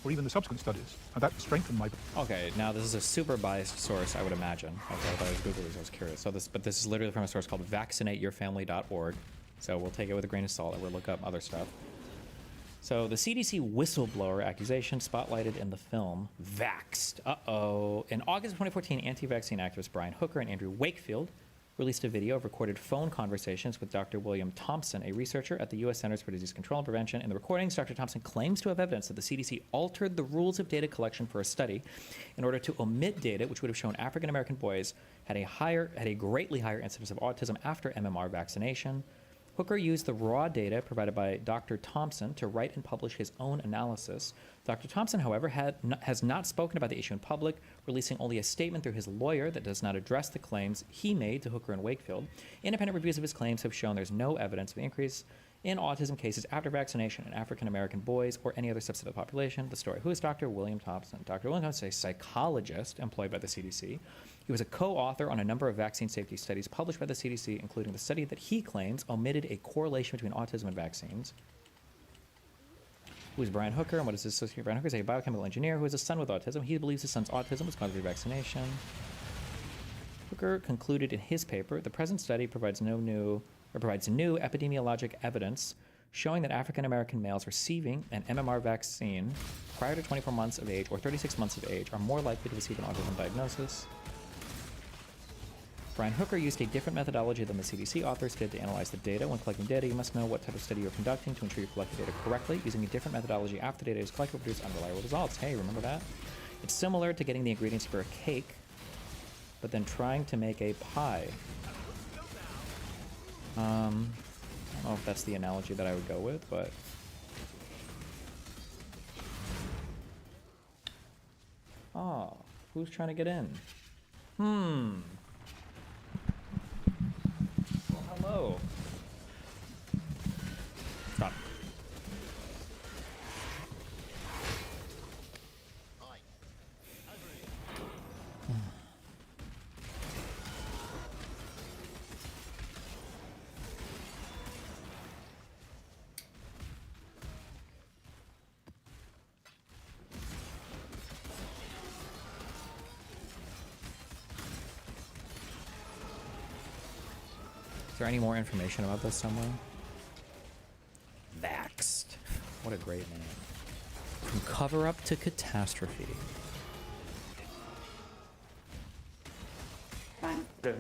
or even the subsequent studies. And that strengthened my... Okay, now this is a super biased source, I would imagine. Okay, I thought it was Google, I was curious. So this is literally from a source called vaccinateyourfamily.org. So we'll take it with a grain of salt and we'll look up other stuff. So the CDC whistleblower accusation spotlighted in the film Vaxxed. In August of 2014, anti-vaccine activists Brian Hooker and Andrew Wakefield released a video of recorded phone conversations with Dr. William Thompson, a researcher at the U.S. Centers for Disease Control and Prevention. In the recordings, Dr. Thompson claims to have evidence that the CDC altered the rules of data collection for a study in order to omit data which would have shown African American boys had a greatly higher incidence of autism after MMR vaccination. Hooker used the raw data provided by Dr. Thompson to write and publish his own analysis. Dr. Thompson, however, has not spoken about the issue in public, releasing only a statement through his lawyer that does not address the claims he made to Hooker and Wakefield. Independent reviews of his claims have shown there's no evidence of the increase in autism cases after vaccination in African American boys or any other subset of the population. The story. Who is Dr. William Thompson? Dr. William Thompson is a psychologist employed by the CDC. He was a co-author on a number of vaccine safety studies published by the CDC, including the study that he claims omitted a correlation between autism and vaccines. Who is Brian Hooker, and what is his associate? Brian Hooker is a biochemical engineer who has a son with autism. He believes his son's autism was caused by vaccination. Hooker concluded in his paper, the present study provides new epidemiologic evidence showing that African American males receiving an MMR vaccine prior to 24 months of age or 36 months of age are more likely to receive an autism diagnosis. Brian Hooker used a different methodology than the CDC authors did to analyze the data. When collecting data, you must know what type of study you're conducting to ensure you collect the data correctly. Using a different methodology after the data is collected will produce unreliable results. Hey, remember that? It's similar to getting the ingredients for a cake, but then trying to make a pie. I don't know if that's the analogy that I would go with, but... Oh, who's trying to get in? Well, hello. Stop. Is there any more information about this somewhere? Vaxxed. What a great name. From cover-up to catastrophe. Would have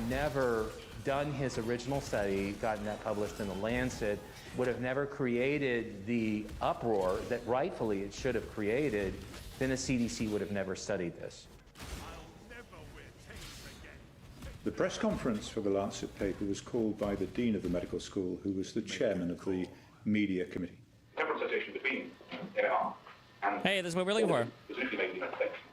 never done his original study, gotten that published in the Lancet, would have never created the uproar that rightfully it should have created, then the CDC would have never studied this. The press conference for the Lancet paper was called by the Dean of the Medical School, who was the chairman of the Media Committee. Representation between MMR and... Hey, this is what we're looking for.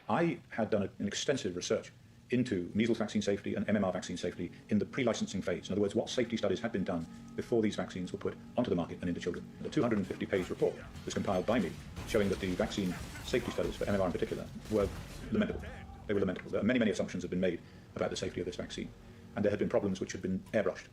I had done an extensive research into measles vaccine safety and MMR vaccine safety in the pre-licensing phase. In other words, what safety studies had been done before these vaccines were put onto the market and into children. The 250-page report was compiled by me, showing that the vaccine safety studies for MMR in particular were lamentable. They were lamentable. There are many, many assumptions have been made about the safety of this vaccine, and there had been problems which had been airbrushed.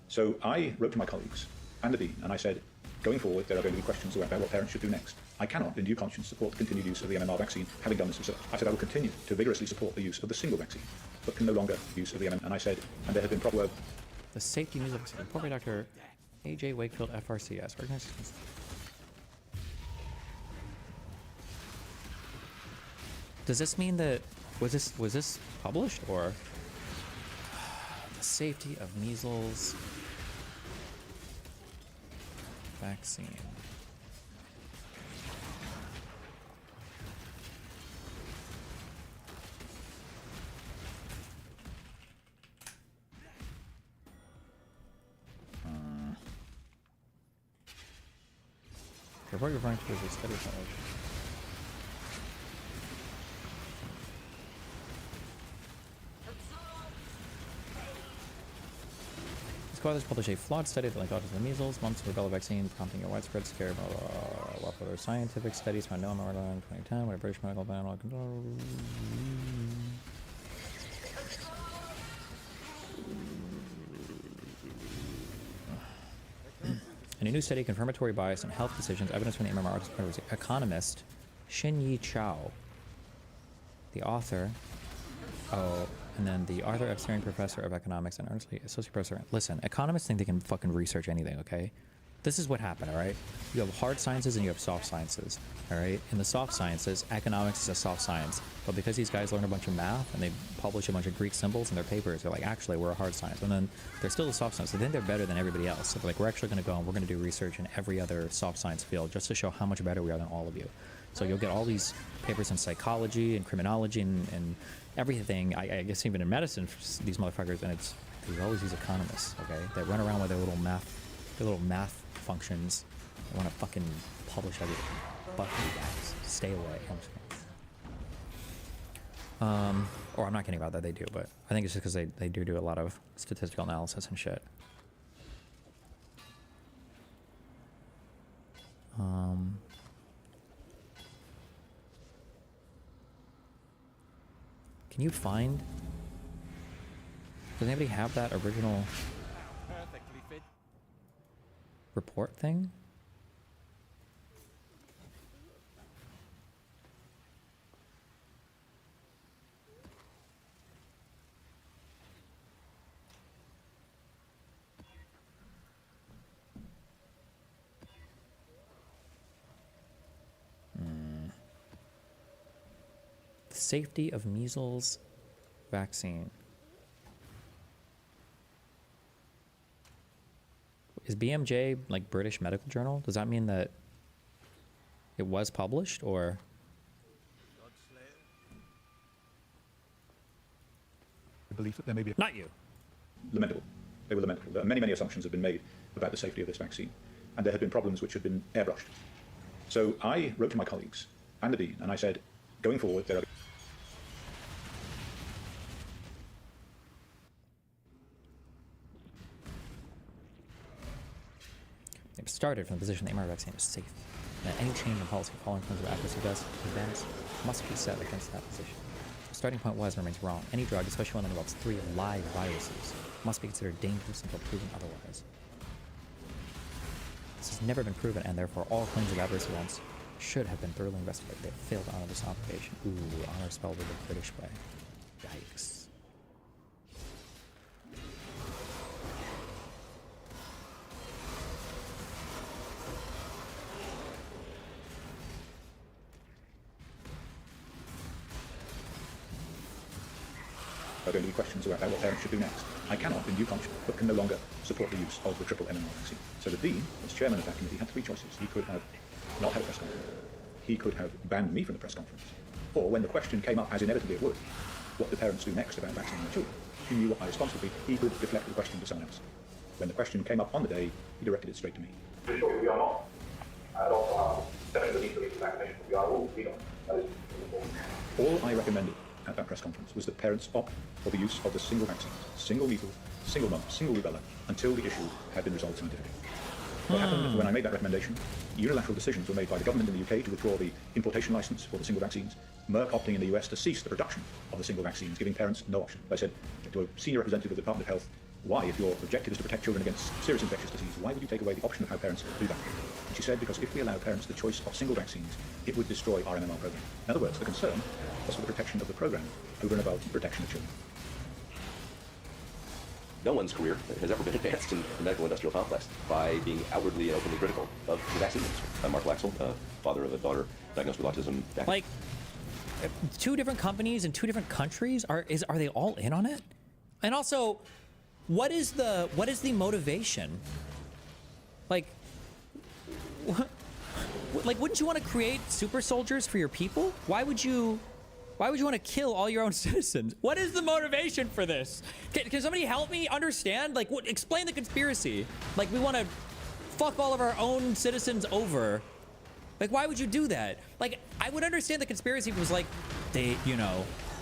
So I wrote to my colleagues and the Dean, and I said, going forward, there are going to be questions about what parents should do next. I cannot, in due conscience, support the continued use of the MMR vaccine, having done this research. I said I will continue to vigorously support the use of the single vaccine, but can no longer use of the MMR. And I said, and there had been proper... The safety news of report by Dr. A.J. Wakefield, FRCS. Organizations. Does this mean that was this published, or the safety of measles vaccine? Report referring to the study knowledge. Scholars published a flawed study that linked autism and measles, months of rubella vaccine, prompting a widespread scare, blah, blah, blah, blah, blah. Scientific studies found no MMR in 2010, when a British medical panel control. In a new study, confirmatory bias in health decisions, evidence from the MMR was economist Xin-Yi Chao. The author, and then the Arthur Epstein Professor of Economics and Ernst Lee Associate Professor. Listen, economists think they can fucking research anything, okay? this is what happened, all right? You have hard sciences and you have soft sciences, all right? In the soft sciences, economics is a soft science. But because these guys learn a bunch of math and they publish a bunch of Greek symbols in their papers, they're like, actually, we're a hard science. And then they're still a soft science. So then they're better than everybody else. So they're like, we're actually going to go and we're going to do research in every other soft science field just to show how much better we are than all of you. So you'll get all these papers in psychology and criminology and everything. I guess even in medicine, these motherfuckers, and there's always these economists, okay, that run around with their little math functions. They want to fucking publish everything. Fuck you guys. Stay away. Or I'm not kidding about that, they do, but I think it's just because they do a lot of statistical analysis and shit. Can you find... Does anybody have that original report thing? The safety of measles vaccine. Is BMJ like British Medical Journal? Does that mean that it was published, or? I believe that there may be... Not you. Lamentable. They were lamentable. Many, many assumptions have been made about the safety of this vaccine, and there had been problems which had been airbrushed. So I wrote to my colleagues and the Dean, and I said, going forward, there are... It started from the position the mRNA vaccine is safe, and that any change in policy following claims of accuracy does advance must be set against that position. The starting point was and remains wrong. Any drug, especially one that involves 3 live viruses, must be considered dangerous until proven otherwise. This has never been proven, and therefore all claims of adverse events should have been thoroughly investigated. They failed to honor this obligation. Ooh, honor spelled with a British way. Yikes. There are going to be questions about what parents should do next. I cannot, in due conscience, but can no longer support the use of the triple MMR vaccine. So the Dean, as chairman of that committee, had 3 choices. He could have not had a press conference. He could have banned me from the press conference. Or when the question came up, as inevitably it would, what do parents do next about vaccinating their children? He knew what my response would be. He could deflect the question to someone else. When the question came up on the day, he directed it straight to me. Sure, we are not. And also, definitely need to lead the vaccination. We are all legal. That is important. All I recommended at that press conference was that parents opt for the use of the single vaccines, single measles, single mumps, single rubella, until the issue had been resolved scientifically. What happened when I made that recommendation? Unilateral decisions were made by the government in the UK to withdraw the importation license for the single vaccines, Merck opting in the US to cease the production of the single vaccines, giving parents no option. I said to a senior representative of the Department of Health, why, if your objective is to protect children against serious infectious disease, why would you take away the option of how parents do that? And she said, because if we allow parents the choice of single vaccines, it would destroy our MMR program. In other words, the concern was for the protection of the program over and above the protection of children. No one's career has ever been advanced in the medical industrial complex by being outwardly and openly critical of the vaccine industry. I'm Mark Laxell, father of a daughter diagnosed with autism. Like, 2 different companies in 2 different countries, are they all in on it? And also, what is the motivation? Like, wouldn't you want to create super soldiers for your people? Why would you want to kill all your own citizens? What is the motivation for this? Can somebody help me understand? Like, explain the conspiracy. Like, we want to fuck all of our own citizens over. Like, why would you do that? Like, I would understand the conspiracy if it was like,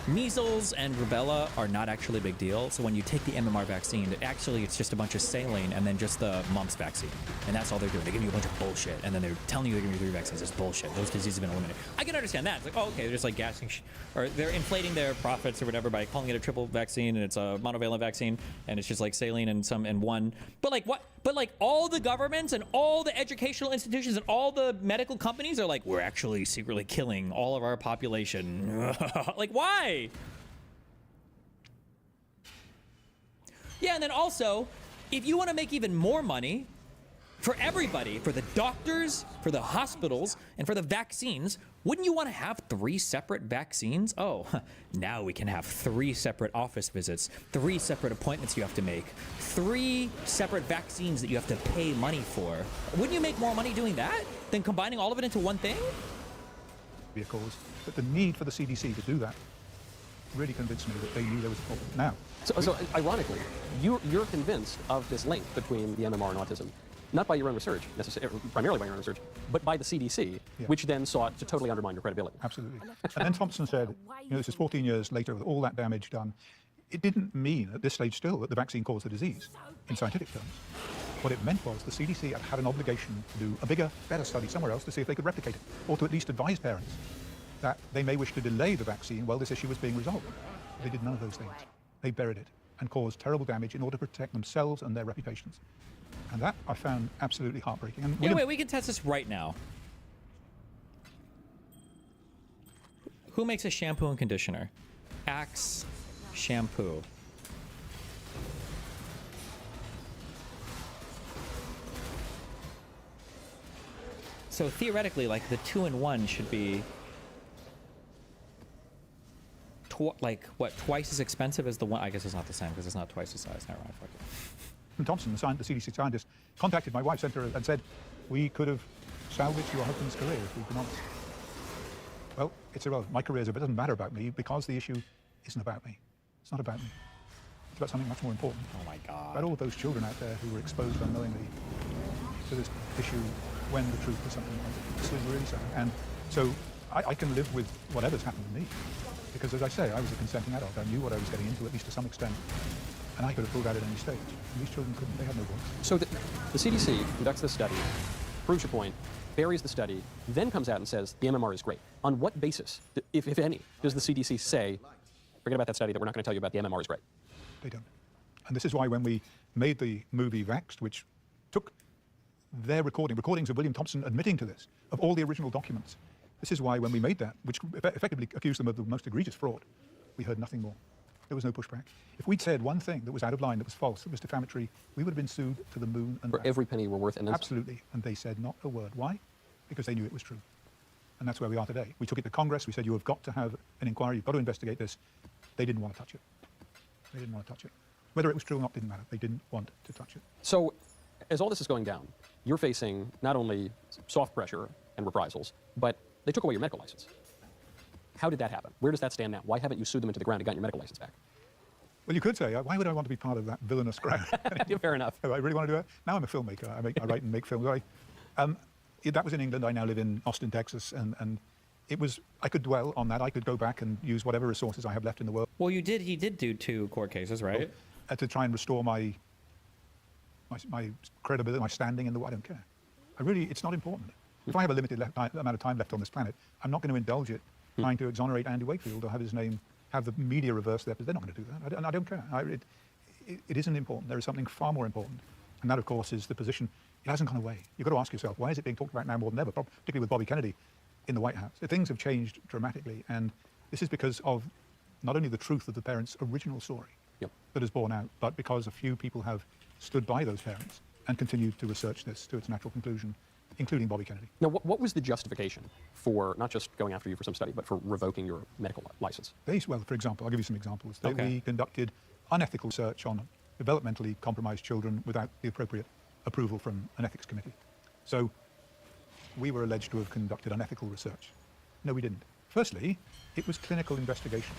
measles and rubella are not actually a big deal. So when you take the MMR vaccine, it's just a bunch of saline and then just the mumps vaccine. And that's all they're doing. They give you a bunch of bullshit. And then they're telling you they're giving you 3 vaccines. It's bullshit. Those diseases have been eliminated. I can understand that. It's like, oh, okay, they're just like gassing, or they're inflating their profits or whatever by calling it a triple vaccine, and it's a monovalent vaccine, and it's just like saline and one. But like what? But like all the governments and all the educational institutions and all the medical companies are like, we're actually secretly killing all of our population. Like, why? Yeah, and then also, if you want to make even more money For everybody, for the doctors, for the hospitals, and for the vaccines, wouldn't you want to have 3 separate vaccines? Oh, now we can have 3 separate office visits, 3 separate appointments you have to make, 3 separate vaccines that you have to pay money for. Wouldn't you make more money doing that than combining all of it into one thing? Be a cause, but the need for the CDC to do that really convinced me that they knew there was a problem. Now, so ironically, you're convinced of this link between the MMR and autism, not by your own research, primarily by your own research, but by the CDC, which then sought to totally undermine your credibility. Absolutely. And then Thompson said, this is 14 years later with all that damage done. It didn't mean at this stage still that the vaccine caused the disease in scientific terms. What it meant was the CDC had an obligation to do a bigger, better study somewhere else to see if they could replicate it, or to at least advise parents that they may wish to delay the vaccine while this issue was being resolved. They did none of those things. They buried it and caused terrible damage in order to protect themselves and their reputations. And that I found absolutely heartbreaking. And Wait, we can test this right now. Who makes a shampoo and conditioner? Axe shampoo. So theoretically, like the 2-in-1 should be twice as expensive as the one. I guess it's not the same because it's not twice the size. Never mind. Fuck it. And Thompson, the CDC scientist, contacted my wife, sent her and said, we could have salvaged your husband's career if we'd been honest. Well, it's irrelevant. My career doesn't matter about me because the issue isn't about me. It's not about me. It's about something much more important. Oh my God. About all of those children out there who were exposed unknowingly to this issue when the truth was something else. This is really sad. And so I can live with whatever's happened to me. Because as I say, I was a consenting adult. I knew what I was getting into, at least to some extent. And I could have pulled out at any stage. And these children couldn't. They had no voice. So the CDC conducts this study, proves your point, buries the study, then comes out and says the MMR is great. On what basis, if any, does the CDC say, forget about that study, that we're not going to tell you about the MMR is great? They don't. And this is why when we made the movie Vaxxed, which took their recordings of William Thompson admitting to this, of all the original documents, this is why when we made that, which effectively accused them of the most egregious fraud, we heard nothing more. There was no pushback. If we'd said one thing that was out of line, that was false, that was defamatory, we would have been sued to the moon and for back. Every penny we're worth. And absolutely. And they said not a word. Why? Because they knew it was true. And that's where we are today. We took it to Congress. We said, you have got to have an inquiry. You've got to investigate this. They didn't want to touch it. They didn't want to touch it. Whether it was true or not didn't matter. They didn't want to touch it. So as all this is going down, you're facing not only soft pressure and reprisals, but they took away your medical license. How did that happen? Where does that stand now? Why haven't you sued them into the ground and gotten your medical license back? Well, you could say, why would I want to be part of that villainous crowd? Fair enough. I really want to do it. Now I'm a filmmaker. I write and make films. That was in England. I now live in Austin, Texas, and it was. I could dwell on that. I could go back and use whatever resources I have left in the world. Well, he did do 2 court cases, right? To try and restore my credibility, my standing in the world. I don't care. It's not important. If I have a limited amount of time left on this planet, I'm not going to indulge it trying to exonerate Andy Wakefield or have his name, have the media reverse their. They're not going to do that. I don't care. It isn't important. There is something far more important, and that, of course, is the position. It hasn't gone away. You've got to ask yourself, why is it being talked about now more than ever, particularly with Bobby Kennedy in the White House? Things have changed dramatically, and this is because of not only the truth of the parents' original story that is borne out, but because a few people have stood by those parents and continued to research this to its natural conclusion, including Bobby Kennedy. Now, what was the justification for not just going after you for some study, but for revoking your medical license? Well, for example, I'll give you some examples. We conducted unethical research on developmentally compromised children without the appropriate approval from an ethics committee. So we were alleged to have conducted unethical research. No, we didn't. Firstly, it was clinical investigation.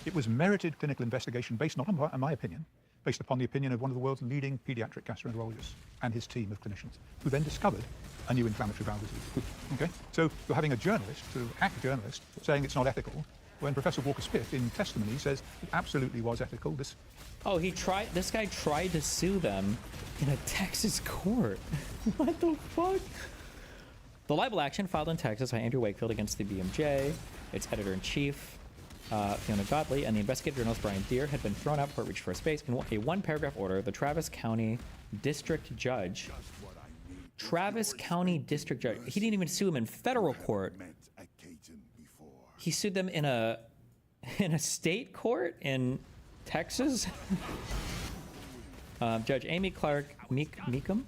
It was merited clinical investigation based not on my opinion, based upon the opinion of one of the world's leading pediatric gastroenterologists and his team of clinicians, who then discovered a new inflammatory bowel disease. Okay? So you're having a journalist, sort of hack journalist, saying it's not ethical, when Professor Walker-Smith in testimony says it absolutely was ethical. This guy tried to sue them in a Texas court. What the fuck? The libel action filed in Texas by Andrew Wakefield against the BMJ, its editor-in-chief, Fiona Godley, and the investigative journalist Brian Deere had been thrown out before it reached first base. In a 1-paragraph order, the Travis County District Judge, he didn't even sue him in federal court. He sued them in a state court in Texas. Judge Amy Clark Meekum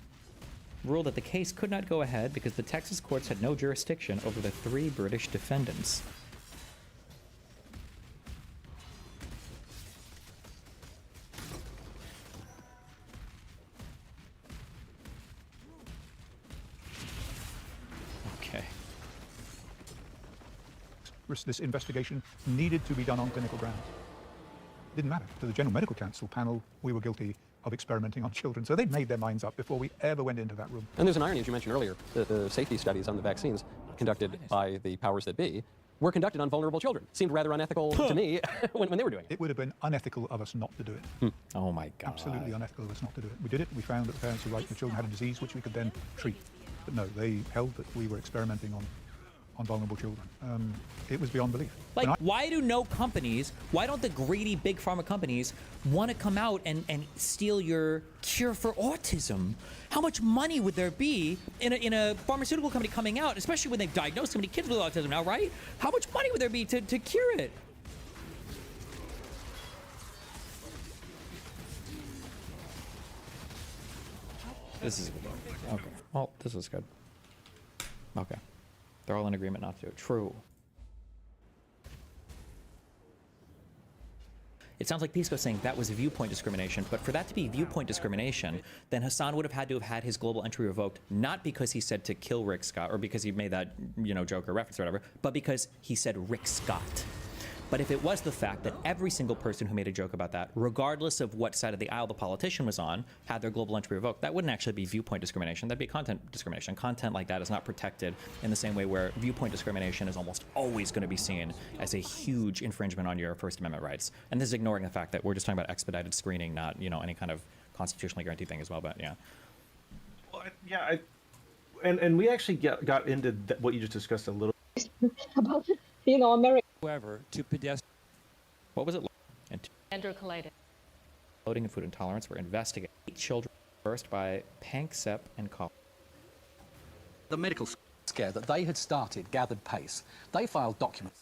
ruled that the case could not go ahead because the Texas courts had no jurisdiction over the 3 British defendants. Okay. This investigation needed to be done on clinical grounds. Didn't matter. To the General Medical Council panel, we were guilty of experimenting on children. So they'd made their minds up before we ever went into that room. And there's an irony, as you mentioned earlier, the safety studies on the vaccines conducted by the powers that be were conducted on vulnerable children. Seemed rather unethical to me when they were doing it. It would have been unethical of us not to do it. Oh my God. Absolutely unethical of us not to do it. We did it. We found that the parents were right. The children had a disease which we could then treat. But no, they held that we were experimenting on vulnerable children. It was beyond belief. Like, why don't the greedy big pharma companies want to come out and steal your cure for autism? How much money would there be in a pharmaceutical company coming out, especially when they've diagnosed so many kids with autism now, right? How much money would there be to cure it? This is good. Okay. Well, this is good. Okay. They're all in agreement not to do it. True. It sounds like Pisco's saying that was viewpoint discrimination, but for that to be viewpoint discrimination, then Hassan would have had to have had his global entry revoked, not because he said to kill Rick Scott, or because he made that, joke or reference or whatever, but because he said Rick Scott. But if it was the fact that every single person who made a joke about that, regardless of what side of the aisle the politician was on, had their global entry revoked, that wouldn't actually be viewpoint discrimination. That'd be content discrimination. Content like that is not protected in the same way where viewpoint discrimination is almost always going to be seen as a huge infringement on your First Amendment rights. And this is ignoring the fact that we're just talking about expedited screening, not, any kind of constitutionally guaranteed thing as well, but yeah. Well, yeah, and we actually got into what you just discussed a little about, America. However, to pedestrians, what was it? Enterocolitis. Loading and food intolerance were investigated. 8 children first by Panksepp and Kopp. The medical scare that they had started gathered pace. They filed documents.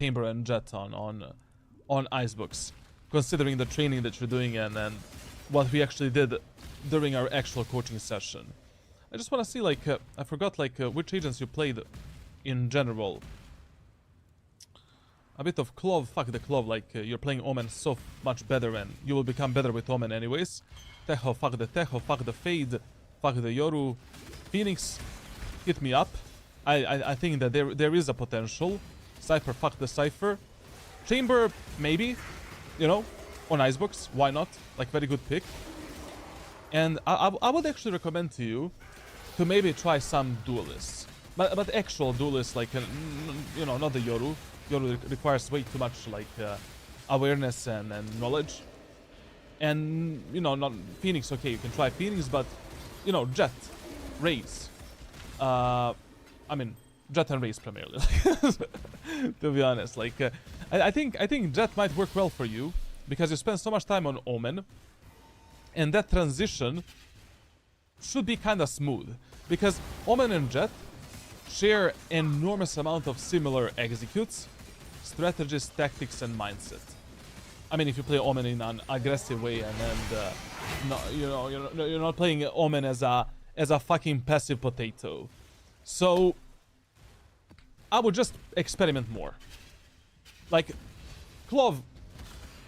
Chamber and Jet on Icebooks, considering the training that you're doing and what we actually did during our actual coaching session. I just want to see, I forgot, which agents you played in general. A bit of Clove, fuck the Clove, you're playing Omen so much better and you will become better with Omen anyways. Teho, fuck the Fade, fuck the Yoru. Phoenix, hit me up. I think that there is a potential. Cypher, fuck the Cypher. Chamber, maybe, on Icebooks, why not? Very good pick. And I would actually recommend to you to maybe try some duelists. But actual duelists, not the Yoru. Yoru requires way too much, awareness and knowledge. And, not Phoenix, okay, you can try Phoenix, but, Jet, Raze. Jet and Raze primarily. To be honest, like I think Jet might work well for you because you spend so much time on Omen, and that transition should be kind of smooth because Omen and Jet share enormous amount of similar executes, strategies, tactics, and mindset. I mean, if you play Omen in an aggressive way and no, you're not playing Omen as a fucking passive potato. So I would just experiment more. Like Clove,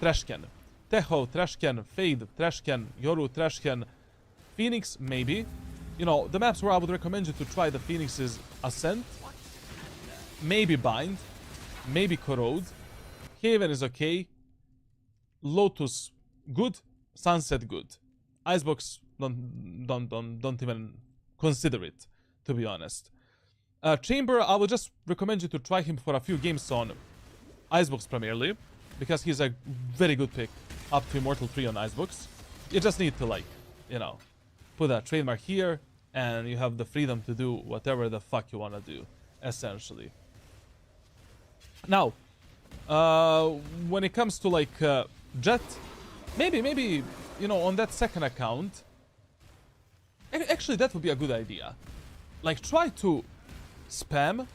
trash can. Teho, trash can. Fade, trash can. Yoru, trash can. Phoenix, maybe. You know, the maps where I would recommend you to try the Phoenix is Ascent, maybe Bind, maybe Corrode. Haven is okay. Lotus, good. Sunset, good. Icebox, don't even consider it, to be honest. Chamber, I would just recommend you to try him for a few games on Icebox primarily, because he's a very good pick up to Immortal 3 on Icebox. You just need to, like, you know, put a trademark here, and you have the freedom to do whatever the fuck you want to do, essentially. Now, when it comes to, like, Jet, maybe, you know, on that second account, actually, that would be a good idea. Like, try to spam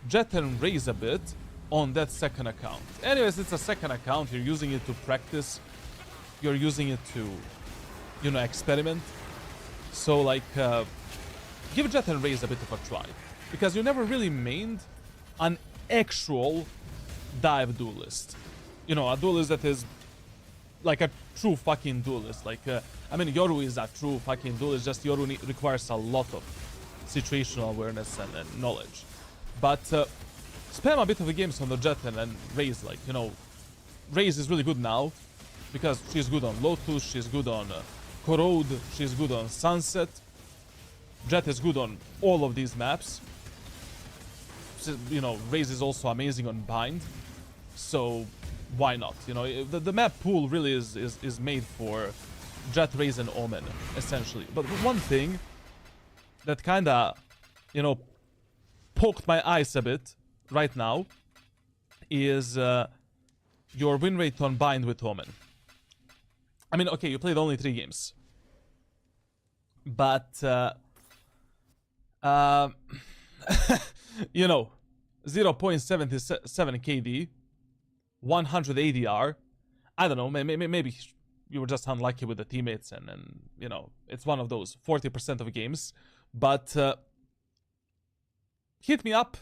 Jet and Raze a bit on that second account. Anyways, it's a second account. You're using it to practice. You're using it to, you know, experiment. So, like, give Jet and Raze a bit of a try. Because you never really mained an actual dive duelist. You know, a duelist that is like a true fucking duelist. Like, I mean, Yoru is a true fucking duelist, just Yoru requires a lot of situational awareness and knowledge. But spam a bit of the games on the Jet and Raze, like, you know, Raze is really good now because she's good on Lotus, she's good on Corrode, she's good on Sunset. Jet is good on all of these maps. You know, Raze is also amazing on Bind, so why not? You know, the map pool really is made for Jet, Raze, and Omen, essentially. But one thing that kinda, you know, poked my eyes a bit right now is your win rate on Bind with Omen. I mean, okay, you played only 3 games. But, you know, 0.77 KD, 100 ADR. I don't know, maybe you were just unlucky with the teammates and you know, it's one of those 40% of games. But hit me up.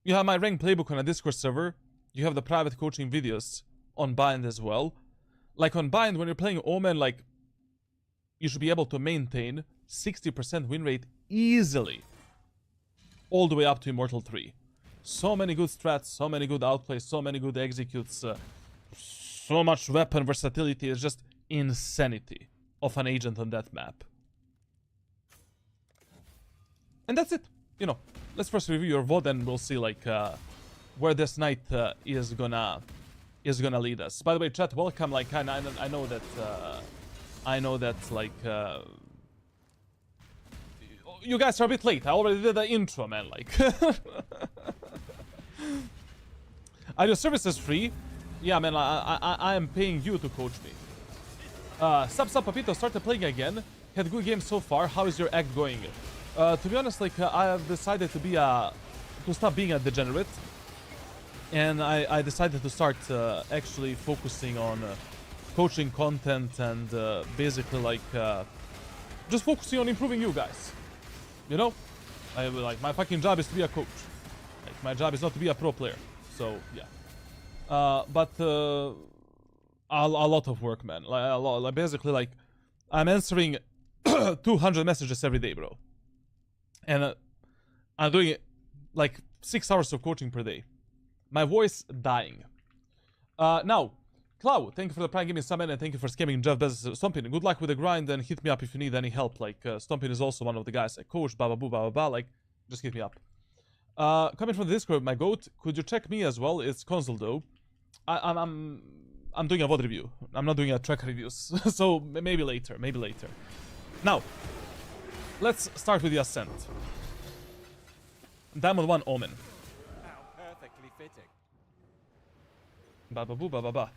You have my ranked playbook on a Discord server. You have the private coaching videos on Bind as well. Like on Bind, when you're playing Omen, like, you should be able to maintain 60% win rate easily. All the way up to Immortal 3. So many good strats, so many good outplays, so many good executes, so much weapon versatility. It's just insanity of an agent on that map. And that's it. You know, let's first review your VOD and we'll see, like, where this night is gonna lead us. By the way, chat, welcome. Like, I know that like you guys are a bit late. I already did the intro, man. Like, are your services free? Yeah, man. I am paying you to coach me. Sup, Papito started playing again. Had good games so far. How is your act going? To be honest, like, I have decided to stop being a degenerate. And I decided to start actually focusing on coaching content and basically, like, just focusing on improving you guys. You know? Like, my fucking job is to be a coach. Like, my job is not to be a pro player. So, yeah. But a lot of work, man. Like, a lot. Like, basically, like, I'm answering 200 messages every day, bro. And I'm doing, like, 6 hours of coaching per day. My voice dying. Now, Cloud, thank you for the Prime Gaming Summon and thank you for scamming Jeff Bezos. Stompin, good luck with the grind and hit me up if you need any help. Like, Stompin is also one of the guys I coach, blah, blah, blah, blah, blah. Like, just hit me up. Coming from the Discord, my goat, could you check me as well? It's console though. I'm doing a VOD review. I'm not doing a track reviews. So, maybe later, maybe later. Now, let's start with the Ascent. Diamond 1 Omen. How perfectly fitting. Ba ba boo ba ba ba.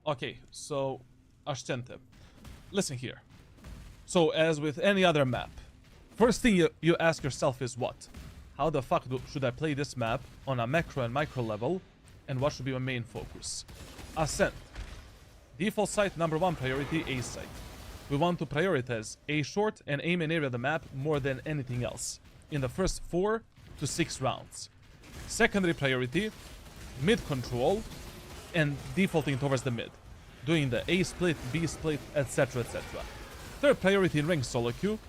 Okay, so Ascente. Listen here. So as with any other map, first thing you ask yourself is what? How the fuck should I play this map on a macro and micro level, and what should be my main focus? Ascent. Default site number 1 priority, A site. We want to prioritize A short and aim and area the map more than anything else in the first 4 to 6 rounds. Secondary priority, mid control, and defaulting towards the mid, doing the A split, B split, etc, etc. Third priority in rank solo queue,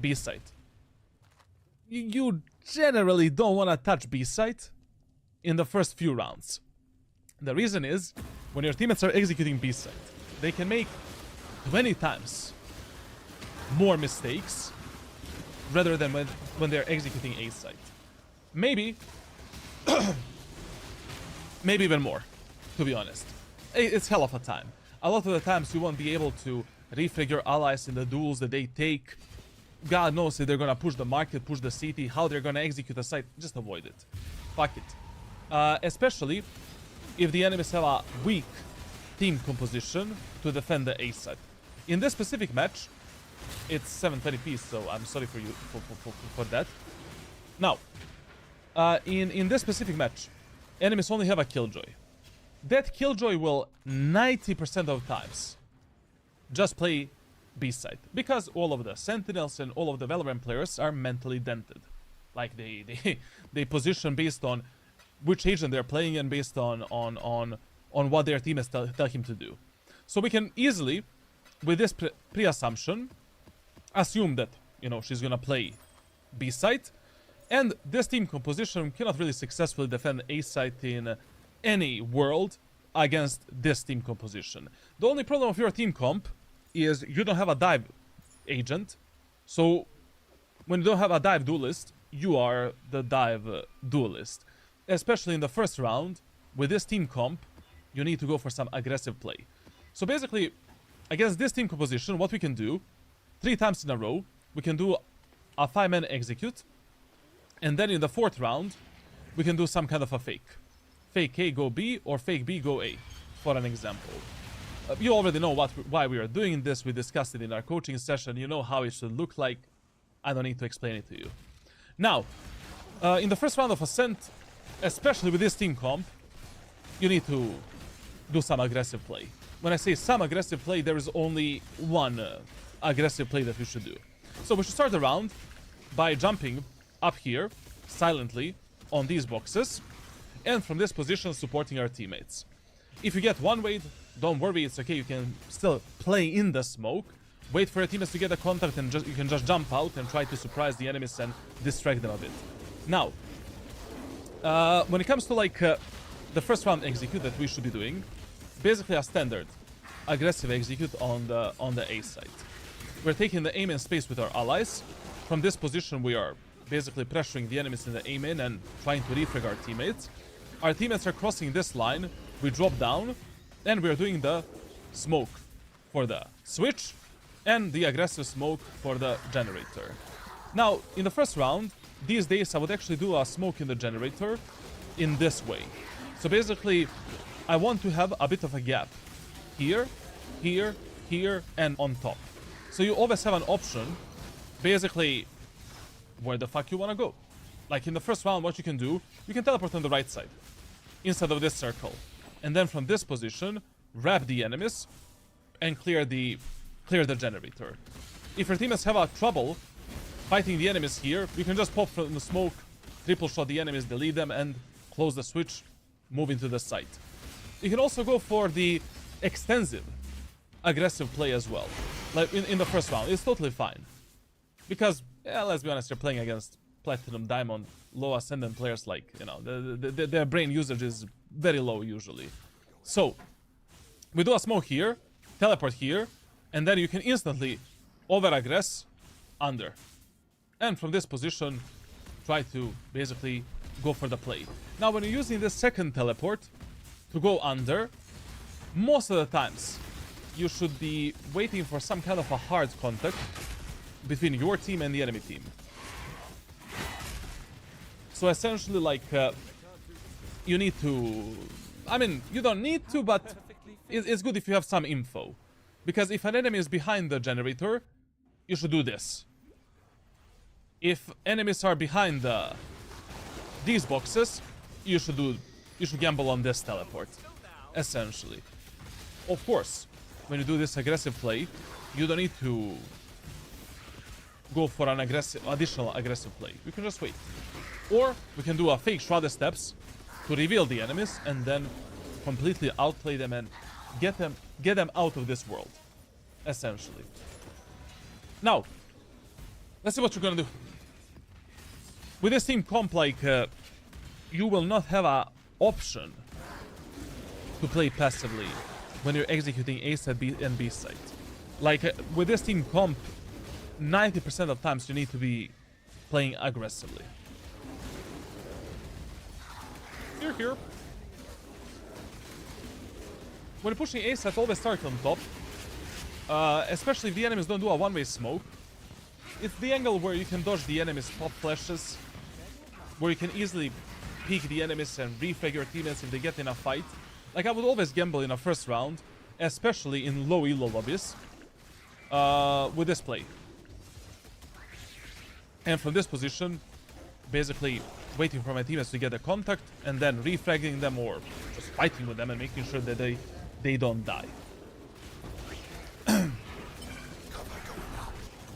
B site. You generally don't want to touch B site in the first few rounds. The reason is, when your teammates are executing B site, they can make 20 times more mistakes rather than when they're executing A site. Maybe maybe even more, to be honest. It's hell of a time. A lot of the times you won't be able to refrig your allies in the duels that they take. God knows if they're gonna push the market, push the city, how they're gonna execute a site. Just avoid it. Fuck it. Especially if the enemies have a weak team composition to defend the A site. In this specific match, it's 720p, so I'm sorry for you for that. Now, in this specific match, enemies only have a Killjoy. That Killjoy will 90% of times just play B side, because all of the Sentinels and all of the Valorant players are mentally dented. Like they position based on which agent they're playing and based on what their teammates tell him to do. So we can easily, with this pre-assumption, assume that, you know, she's gonna play B site, and this team composition cannot really successfully defend A site in any world against this team composition. The only problem of your team comp is you don't have a dive agent, so when you don't have a dive duelist, you are the dive duelist. Especially in the first round, with this team comp, you need to go for some aggressive play. So basically, against this team composition, what we can do, 3 times in a row, we can do a 5-man execute, and then in the 4th round, we can do some kind of a fake. Fake A go B, or fake B go A, for an example. You already know why we are doing this. We discussed it in our coaching session. You know how it should look like. I don't need to explain it to you. Now, in the first round of Ascent, especially with this team comp, you need to do some aggressive play. When I say some aggressive play, there is only one aggressive play that we should do. So we should start the round by jumping up here, silently, on these boxes, and from this position supporting our teammates. If you get one wade, don't worry, it's okay, you can still play in the smoke, wait for your teammates to get a contact, and you can just jump out and try to surprise the enemies and distract them a bit. Now, when it comes to like the first round execute that we should be doing, basically a standard aggressive execute on the A side. We're taking the aim in space with our allies. From this position we are basically pressuring the enemies in the aim in and trying to refrag our teammates. Our teammates are crossing this line, we drop down, and we're doing the smoke for the switch and the aggressive smoke for the generator. Now, in the first round, these days I would actually do a smoke in the generator in this way. So basically, I want to have a bit of a gap here, here, here, and on top. So you always have an option, basically, where the fuck you want to go. Like in the first round, what you can do, you can teleport on the right side, inside of this circle. And then from this position, wrap the enemies and clear the generator. If your teammates have trouble fighting the enemies here, you can just pop from the smoke, triple shot the enemies, delete them, and close the switch, move into the site. You can also go for the extensive aggressive play as well, like in the first round. It's totally fine, because yeah, let's be honest, you're playing against Platinum, Diamond, low Ascendant players. Like, you know, their brain usage is very low usually. So we do a smoke here, teleport here, and then you can instantly over-aggress under. And from this position, try to basically go for the play. Now, when you're using this second teleport to go under, most of the times, you should be waiting for some kind of a hard contact between your team and the enemy team. So essentially, like, you need to... I mean, you don't need to, but it's good if you have some info. Because if an enemy is behind the generator, you should do this. If enemies are behind these boxes, you should gamble on this teleport. Essentially. Of course, when you do this aggressive play, you don't need to go for an additional aggressive play. You can just wait. Or we can do a fake shrouded steps to reveal the enemies and then completely outplay them and get them out of this world. Essentially. Now, let's see what you're gonna do. With this team comp, like, you will not have an option to play passively when you're executing A side and B side. Like, with this team comp, 90% of times you need to be playing aggressively. Here. When you're pushing A side, always start on top. Especially if the enemies don't do a one-way smoke. It's the angle where you can dodge the enemies' pop flashes, where you can easily peek the enemies and refrag your teammates if they get in a fight. Like, I would always gamble in a first round, especially in low elo lobbies, with this play. And from this position, basically waiting for my teammates to get a contact, and then refragging them or just fighting with them and making sure that they don't die.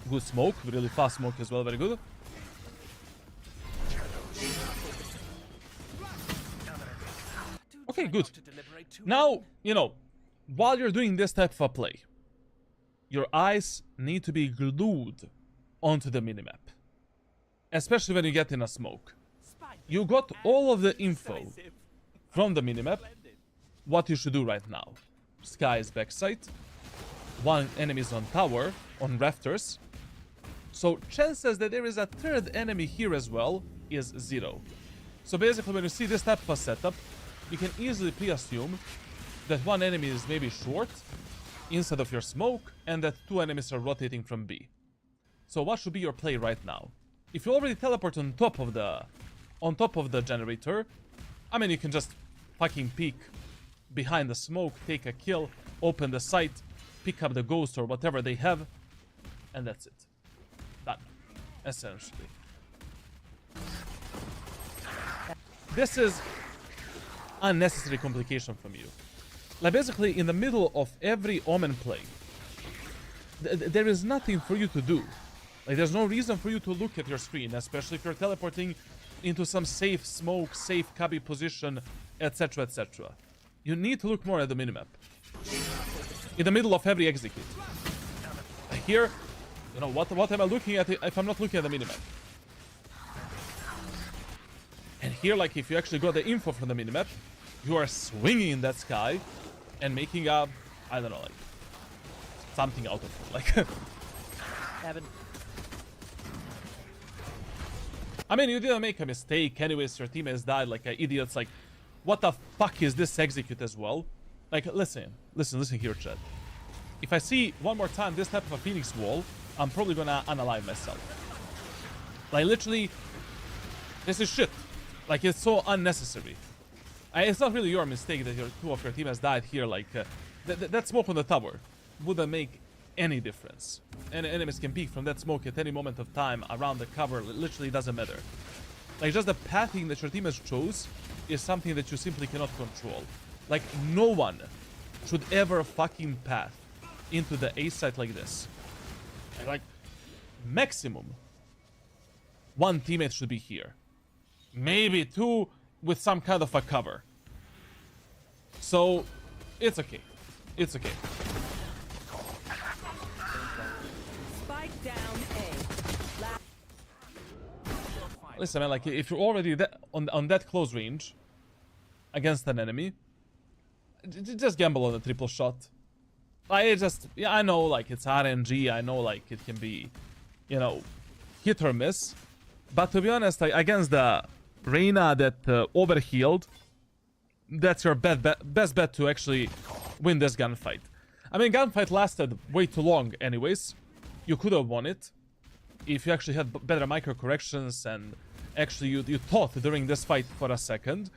Good smoke, really fast smoke as well, very good. Okay, good. Now, you know, while you're doing this type of a play, your eyes need to be glued onto the minimap. Especially when you get in a smoke. You got all of the info from the minimap. What you should do right now. Sky is backside. One enemy is on tower, on rafters. So chances that there is a third enemy here as well is 0. So basically when you see this type of a setup, you can easily pre-assume that one enemy is maybe short inside of your smoke and that 2 enemies are rotating from B. So what should be your play right now? If you already teleport on top of the generator, I mean, you can just fucking peek behind the smoke, take a kill, open the site, pick up the ghost or whatever they have, and that's it. Done. Essentially. This is unnecessary complication from you. Like, basically, in the middle of every Omen play, there is nothing for you to do. Like, there's no reason for you to look at your screen, especially if you're teleporting into some safe smoke, safe cubby position, etc, etc. You need to look more at the minimap. In the middle of every execute. Here, you know, what am I looking at if I'm not looking at the minimap? And here, like, if you actually got the info from the minimap, you are swinging in that sky and making a, I don't know, like, something out of it. Like, Evan. I mean, you didn't make a mistake anyways, your teammates died like idiots. Like, what the fuck is this execute as well? Like, listen here, chat. If I see one more time this type of a Phoenix wall, I'm probably gonna unalive myself. Like, literally, this is shit. Like, it's so unnecessary. It's not really your mistake that 2 of your teammates died here. Like, that smoke on the tower wouldn't make any difference. And enemies can peek from that smoke at any moment of time around the cover. It literally doesn't matter. Like, just the pathing that your teammates chose is something that you simply cannot control. Like, no one should ever fucking path into the A site like this. Like, maximum 1 teammate should be here. Maybe 2 with some kind of a cover. So, it's okay. It's okay. Spike down A. Listen, man, like, if you're already on that close range against an enemy, just gamble on a triple shot. Yeah, I know, like, it's RNG, I know, like, it can be, you know, hit or miss. But to be honest, like, against the Reyna that overhealed, that's your best bet to actually win this gunfight. I mean, gunfight lasted way too long anyways. You could have won it if you actually had better micro corrections and actually you thought during this fight for a second.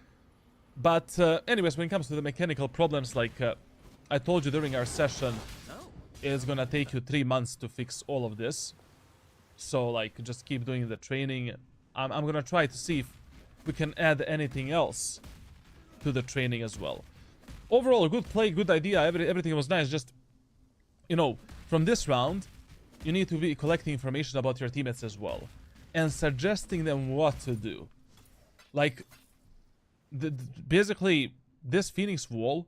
But anyways, when it comes to the mechanical problems, like I told you during our session, it's gonna take you 3 months to fix all of this. So like, just keep doing the training. I'm gonna try to see if we can add anything else to the training as well. Overall, good play, good idea. Everything was nice. Just, you know, from this round, you need to be collecting information about your teammates as well, and suggesting them what to do. Like, basically, this Phoenix wall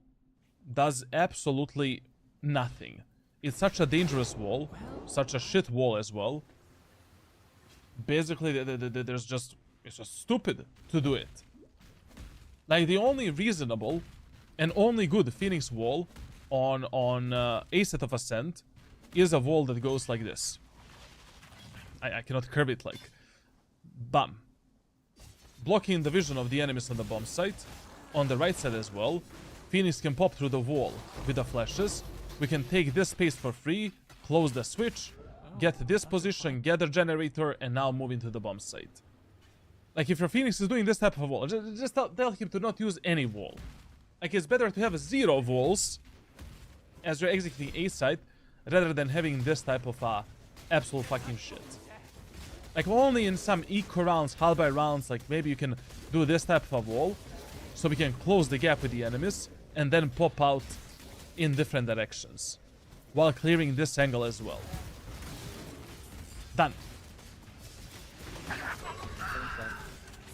does absolutely nothing. It's such a dangerous wall, such a shit wall as well. Basically, there's just, it's just stupid to do it. Like, the only reasonable and only good Phoenix wall on a set of Ascent is a wall that goes like this. I cannot curve it, like, bam. Blocking the vision of the enemies on the bomb site. On the right side as well, Phoenix can pop through the wall with the flashes. We can take this space for free, close the switch, get this position, gather generator, and now move into the bomb site. Like, if your Phoenix is doing this type of wall, just tell him to not use any wall. Like, it's better to have 0 walls as you're executing A site, rather than having this type of absolute fucking shit. Like, only in some eco rounds, halberd rounds, like, maybe you can do this type of wall, so we can close the gap with the enemies, and then pop out in different directions, while clearing this angle as well. Done.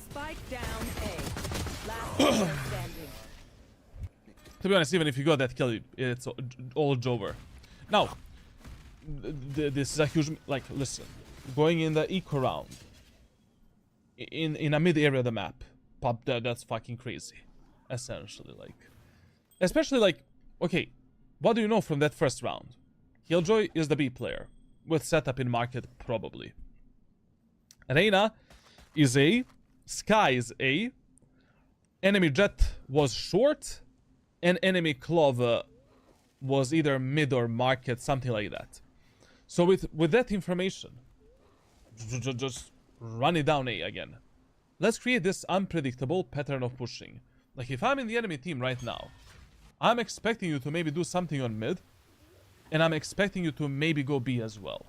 Spike down A. Last player standing. To be honest, even if you got that kill, it's all over. Now, this is a huge, like, listen, going in the eco round, in a mid area of the map, pop, that's fucking crazy, essentially, like, especially, like, okay, what do you know from that first round? Killjoy is the B player, with setup in market, probably. Reyna is A, Sky is A, enemy Jet was short, and enemy Clove was either mid or market, something like that. So with that information, just run it down A again. Let's create this unpredictable pattern of pushing. Like, if I'm in the enemy team right now, I'm expecting you to maybe do something on mid, and I'm expecting you to maybe go B as well,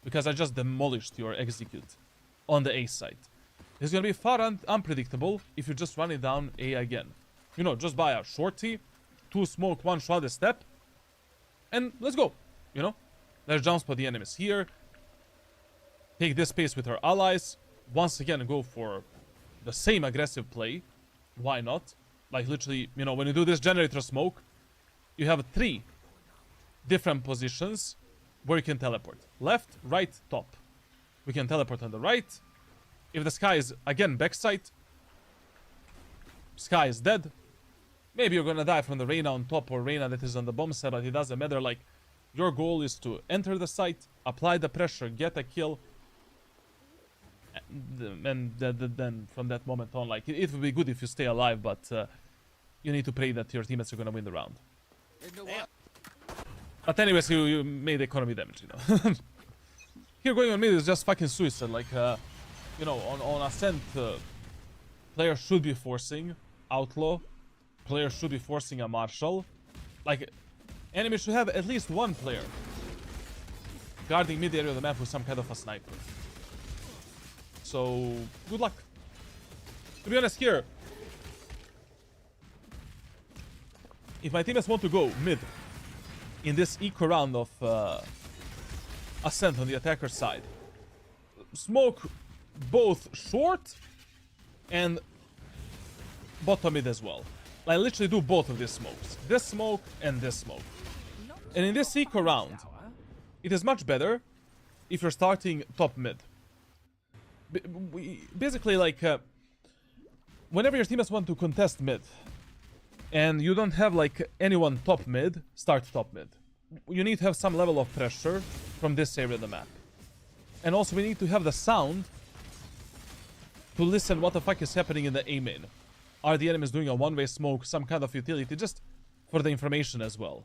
because I just demolished your execute on the A site. It's gonna be far unpredictable if you just run it down A again. You know, just buy a shorty, 2 smoke, 1 shot a step, and let's go. You know, let's jump spot the enemies here, take this space with our allies, once again go for the same aggressive play. Why not? Like, literally, you know, when you do this generator smoke, you have 3 different positions where you can teleport. Left, right, top. We can teleport on the right. If the Sky is, again, backside, Sky is dead. Maybe you're gonna die from the Reyna on top or Reyna that is on the bomb side, but it doesn't matter. Like, your goal is to enter the site, apply the pressure, get a kill, and then from that moment on, like, it would be good if you stay alive, but you need to pray that your teammates are gonna win the round. But anyways, you made economy damage, you know. Here going on mid is just fucking suicide. Like, you know, on Ascent, players should be forcing Outlaw. Players should be forcing a Marshal. Like, enemies should have at least 1 player guarding mid area of the map with some kind of a sniper. So, good luck. To be honest, here, if my teammates want to go mid in this eco round of Ascent on the attacker side, smoke both short and bottom mid as well. I literally do both of these smokes. This smoke and this smoke. And in this eco round, it is much better if you're starting top mid. Basically, like, whenever your teammates want to contest mid, and you don't have, like, anyone top mid, start top mid. You need to have some level of pressure from this area of the map. And also, we need to have the sound to listen what the fuck is happening in the A main. Are the enemies doing a one-way smoke, some kind of utility, just for the information as well.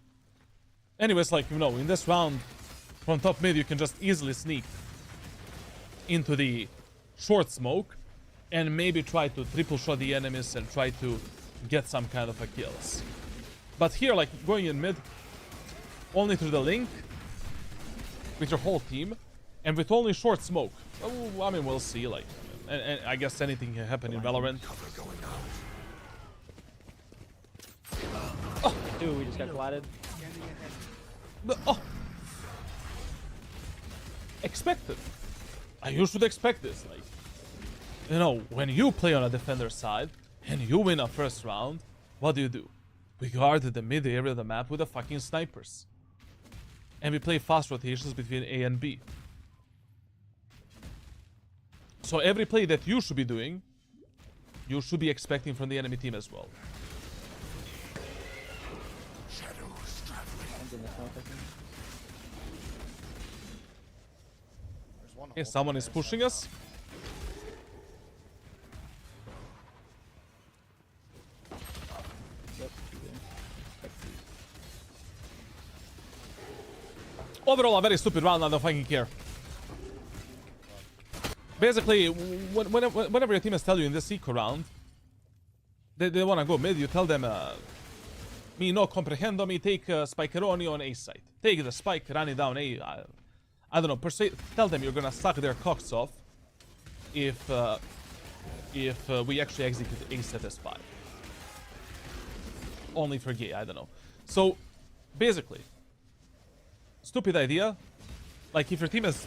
Anyways, like, you know, in this round, from top mid, you can just easily sneak into the short smoke, and maybe try to triple shot the enemies and try to get some kind of a kills. But here, like, going in mid, only through the link, with your whole team, and with only short smoke. Oh, I mean, we'll see, like, and I guess anything can happen in Valorant. Oh. Dude, we just got collided. Oh. Expected. You should expect this, like, you know, when you play on a defender side, and you win a first round, what do? We guard the mid area of the map with the fucking snipers. And we play fast rotations between A and B. So every play that you should be doing, you should be expecting from the enemy team as well. Okay, someone is pushing us. Overall, a very stupid round. I don't fucking care. Basically, whenever your teammates tell you in this eco round they want to go mid, you tell them, "Me no comprehendo, me take Spikeroni on A site. Take the spike, run it down A." I don't know. Tell them you're gonna suck their cocks off if we actually execute A set as 5. Only for gay, I don't know. So, basically, stupid idea. Like, if your teammates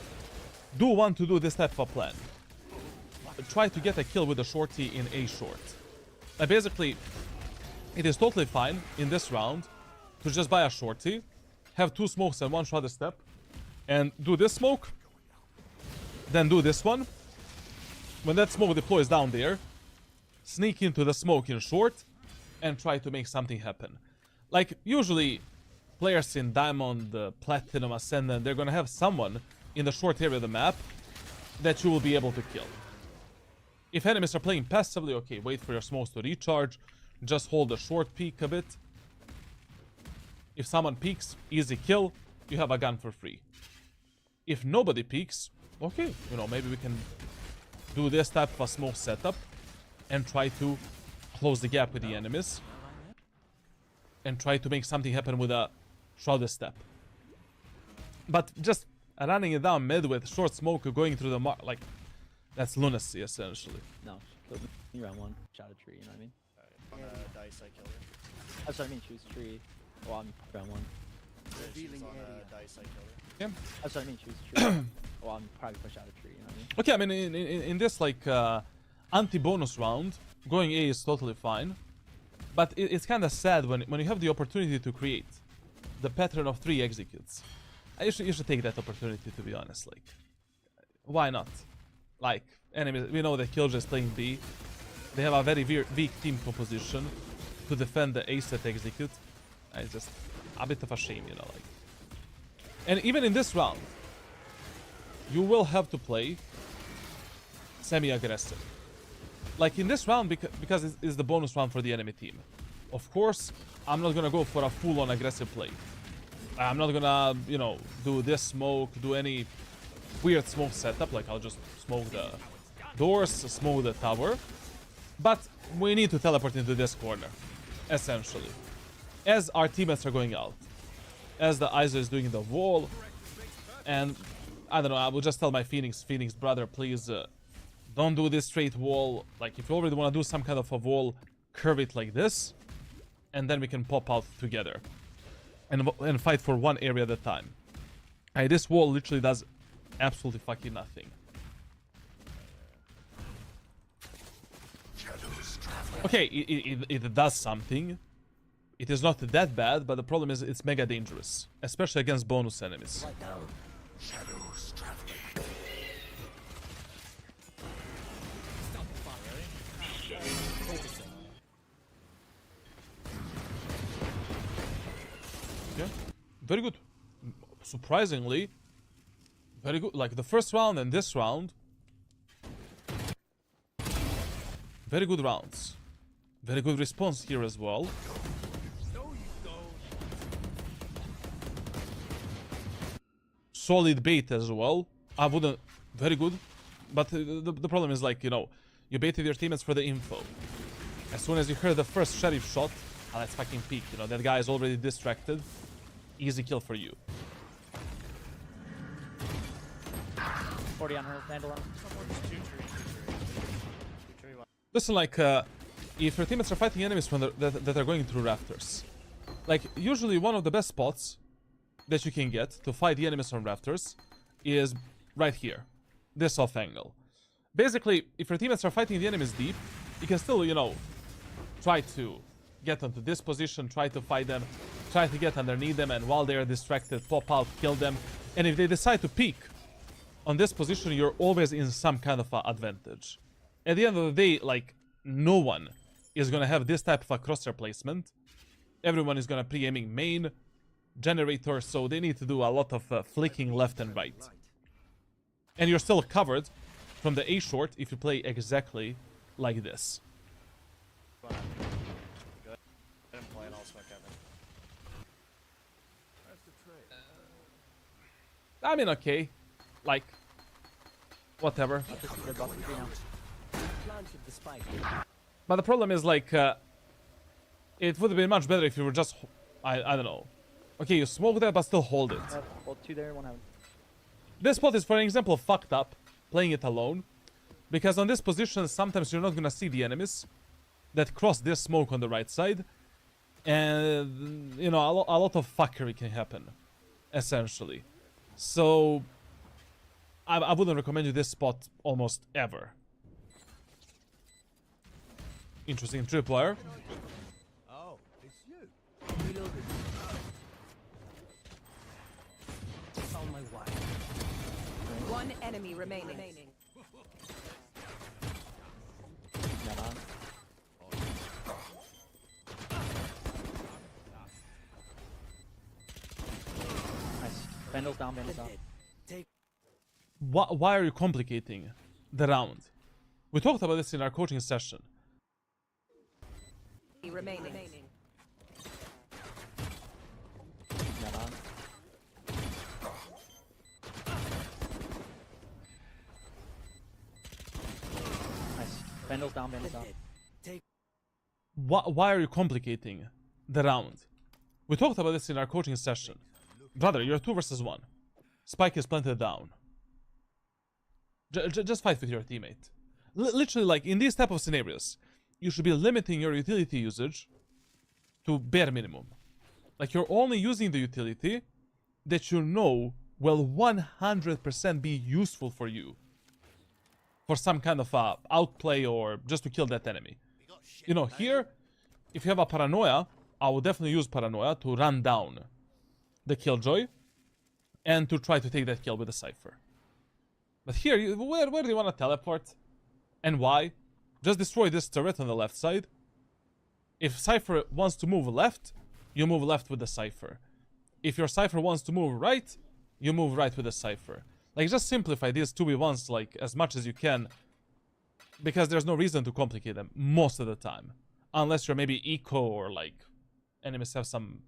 do want to do this type of a plan, try to get a kill with a shorty in A short. Basically, it is totally fine in this round to just buy a shorty, have 2 smokes and 1 shot step, and do this smoke, then do this one. When that smoke deploys down there, sneak into the smoke in short, and try to make something happen. Like, usually, players in Diamond, Platinum, Ascendant, they're gonna have someone in the short area of the map that you will be able to kill. If enemies are playing passively, okay, wait for your smokes to recharge, just hold the short peek a bit. If someone peeks, easy kill, you have a gun for free. If nobody peeks, okay, you know, maybe we can do this type of a smoke setup and try to close the gap with the enemies and try to make something happen with a shrouded step. But just running it down mid with short smoke going through the mark, like, that's lunacy essentially. No, you round 1, shot a tree, you know what I mean? On a dice, I kill you. That's what I mean, choose a tree. Well, I'm round 1. Revealing on a dice, I kill you. Yeah. That's what I mean, choose a tree. Well, I'm probably push out a tree, you know what I mean? Okay, I mean, in this, like, anti-bonus round, going A is totally fine. But it's kind of sad when you have the opportunity to create the pattern of 3 executes. You should take that opportunity, to be honest. Like, why not? Like, enemies, we know that Killjoy is playing B. They have a very weak team composition to defend the A set execute. It's just a bit of a shame, you know, like. And even in this round, you will have to play semi-aggressive. Like in this round, because it's the bonus round for the enemy team. Of course, I'm not gonna go for a full-on aggressive play. I'm not gonna, you know, do this smoke, do any weird smoke setup. Like, I'll just smoke the doors, smoke the tower. But we need to teleport into this corner, essentially. As our teammates are going out. As the ISO is doing the wall. And, I don't know, I will just tell my Phoenix brother, please, don't do this straight wall. Like, if you already want to do some kind of a wall, curve it like this. And then we can pop out together. And fight for one area at a time. This wall literally does absolutely fucking nothing. Okay, it does something. It is not that bad, but the problem is it's mega dangerous. Especially against bonus enemies. Shadows traveling. Yeah, very good. Surprisingly, very good. Like the first round and this round, very good rounds. Very good response here as well. Solid bait as well. I wouldn't. Very good. But the problem is, like, you know, You baited your teammates for the info. As soon as you heard the first sheriff shot, let's fucking peek. You know, that guy is already distracted. Easy kill for you. 40 on her, Vandal on her. Listen, like, if your teammates are fighting enemies from that are going through rafters, like, usually one of the best spots that you can get to fight the enemies from rafters is right here. This off angle. Basically, if your teammates are fighting the enemies deep, you can still, you know, try to get onto this position, try to fight them, try to get underneath them, and while they are distracted, pop out, kill them. And if they decide to peek on this position, you're always in some kind of advantage. At the end of the day, like, no one is gonna have this type of a crosshair placement. Everyone is gonna pre-aiming main generator, so they need to do a lot of flicking left and right. And you're still covered from the A short if you play exactly like this. I mean, okay. Like, whatever. But the problem is, like, it would have been much better if you were just, I don't know. Okay, you smoke that, but still hold it. Hold 2 there, 1 out. This spot is, for example, fucked up, playing it alone. Because on this position, sometimes you're not gonna see the enemies that cross this smoke on the right side. And, you know, a lot of fuckery can happen, essentially. So, I wouldn't recommend you this spot almost ever. Interesting tripwire. Oh, it's you. Reloaded. On my way. One enemy remaining. Not on. Nice. Vandal's down, Vandal's down. Why are you complicating the round? We talked about this in our coaching session. Remaining. Not on. Nice. Vandal's down, Vandal's down. Why are you complicating the round? We talked about this in our coaching session. Brother, you're 2 versus 1. Spike is planted down. Just fight with your teammate. Literally, like, in these type of scenarios, you should be limiting your utility usage to bare minimum. Like, you're only using the utility that you know will 100% be useful for you. For some kind of outplay or just to kill that enemy. You know, here, if you have a paranoia, I would definitely use paranoia to run down the killjoy and to try to take that kill with a cipher. But here, where do you want to teleport? And why? Just destroy this turret on the left side. If Cypher wants to move left, you move left with the Cypher. If your Cypher wants to move right, you move right with the Cypher. Like, just simplify these 2v1s, like, as much as you can. Because there's no reason to complicate them most of the time. Unless you're maybe eco or, like, enemies have some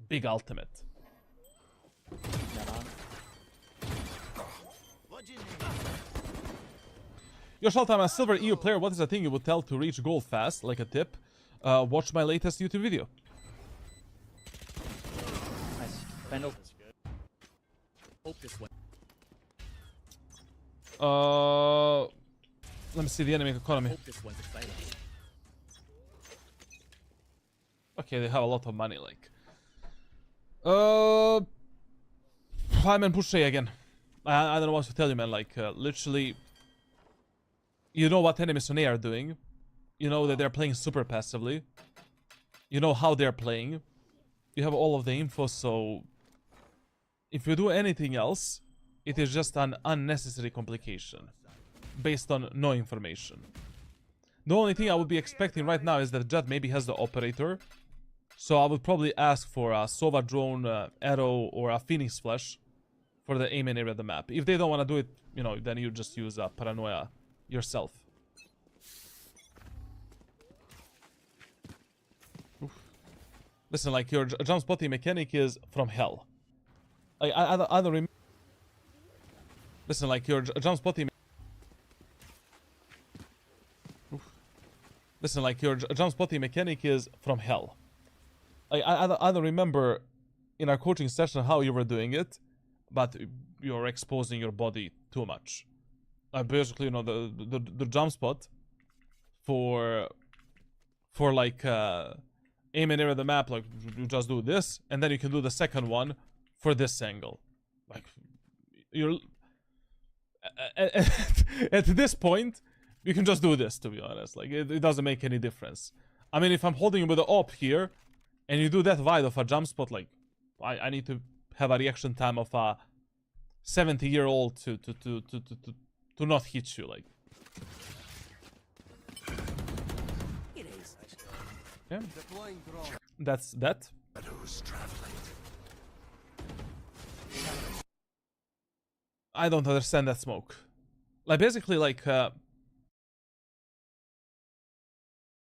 big ultimate. Yo, Shalt, I'm a silver EU player. What is a thing you would tell to reach gold fast? Like a tip? Watch my latest YouTube video. Nice. Vandal. Hope this way. Let me see the enemy economy. Hope this one's exciting. Okay, they have a lot of money, like. I'm in push A again. I don't know what to tell you, man. Like, literally, you know what enemies on A are doing. You know that they're playing super passively. You know how they're playing. You have all of the info, so if you do anything else, it is just an unnecessary complication based on no information. The only thing I would be expecting right now is that Jet maybe has the operator. So I would probably ask for a Sova drone, arrow, or a Phoenix flash for the aim and area of the map. If they don't want to do it, you know, then you just use a paranoia yourself. Oof. Listen, like, your jump spotting mechanic is from hell. I don't remember. Listen, like, your jump spotting. Listen, like your jump spotting mechanic is from hell. I don't remember in our coaching session how you were doing it, but you're exposing your body too much. Basically, you know, the jump spot for like aim and area the map, like you just do this, and then you can do the second one for this angle. Like you're at this point, you can just do this, to be honest. Like it doesn't make any difference. I mean, if I'm holding you with the op here, and you do that wide of a jump spot, like I need to have a reaction time of a 70-year-old to not hit you, like. Yeah. That's that. I don't understand that smoke. Like basically, like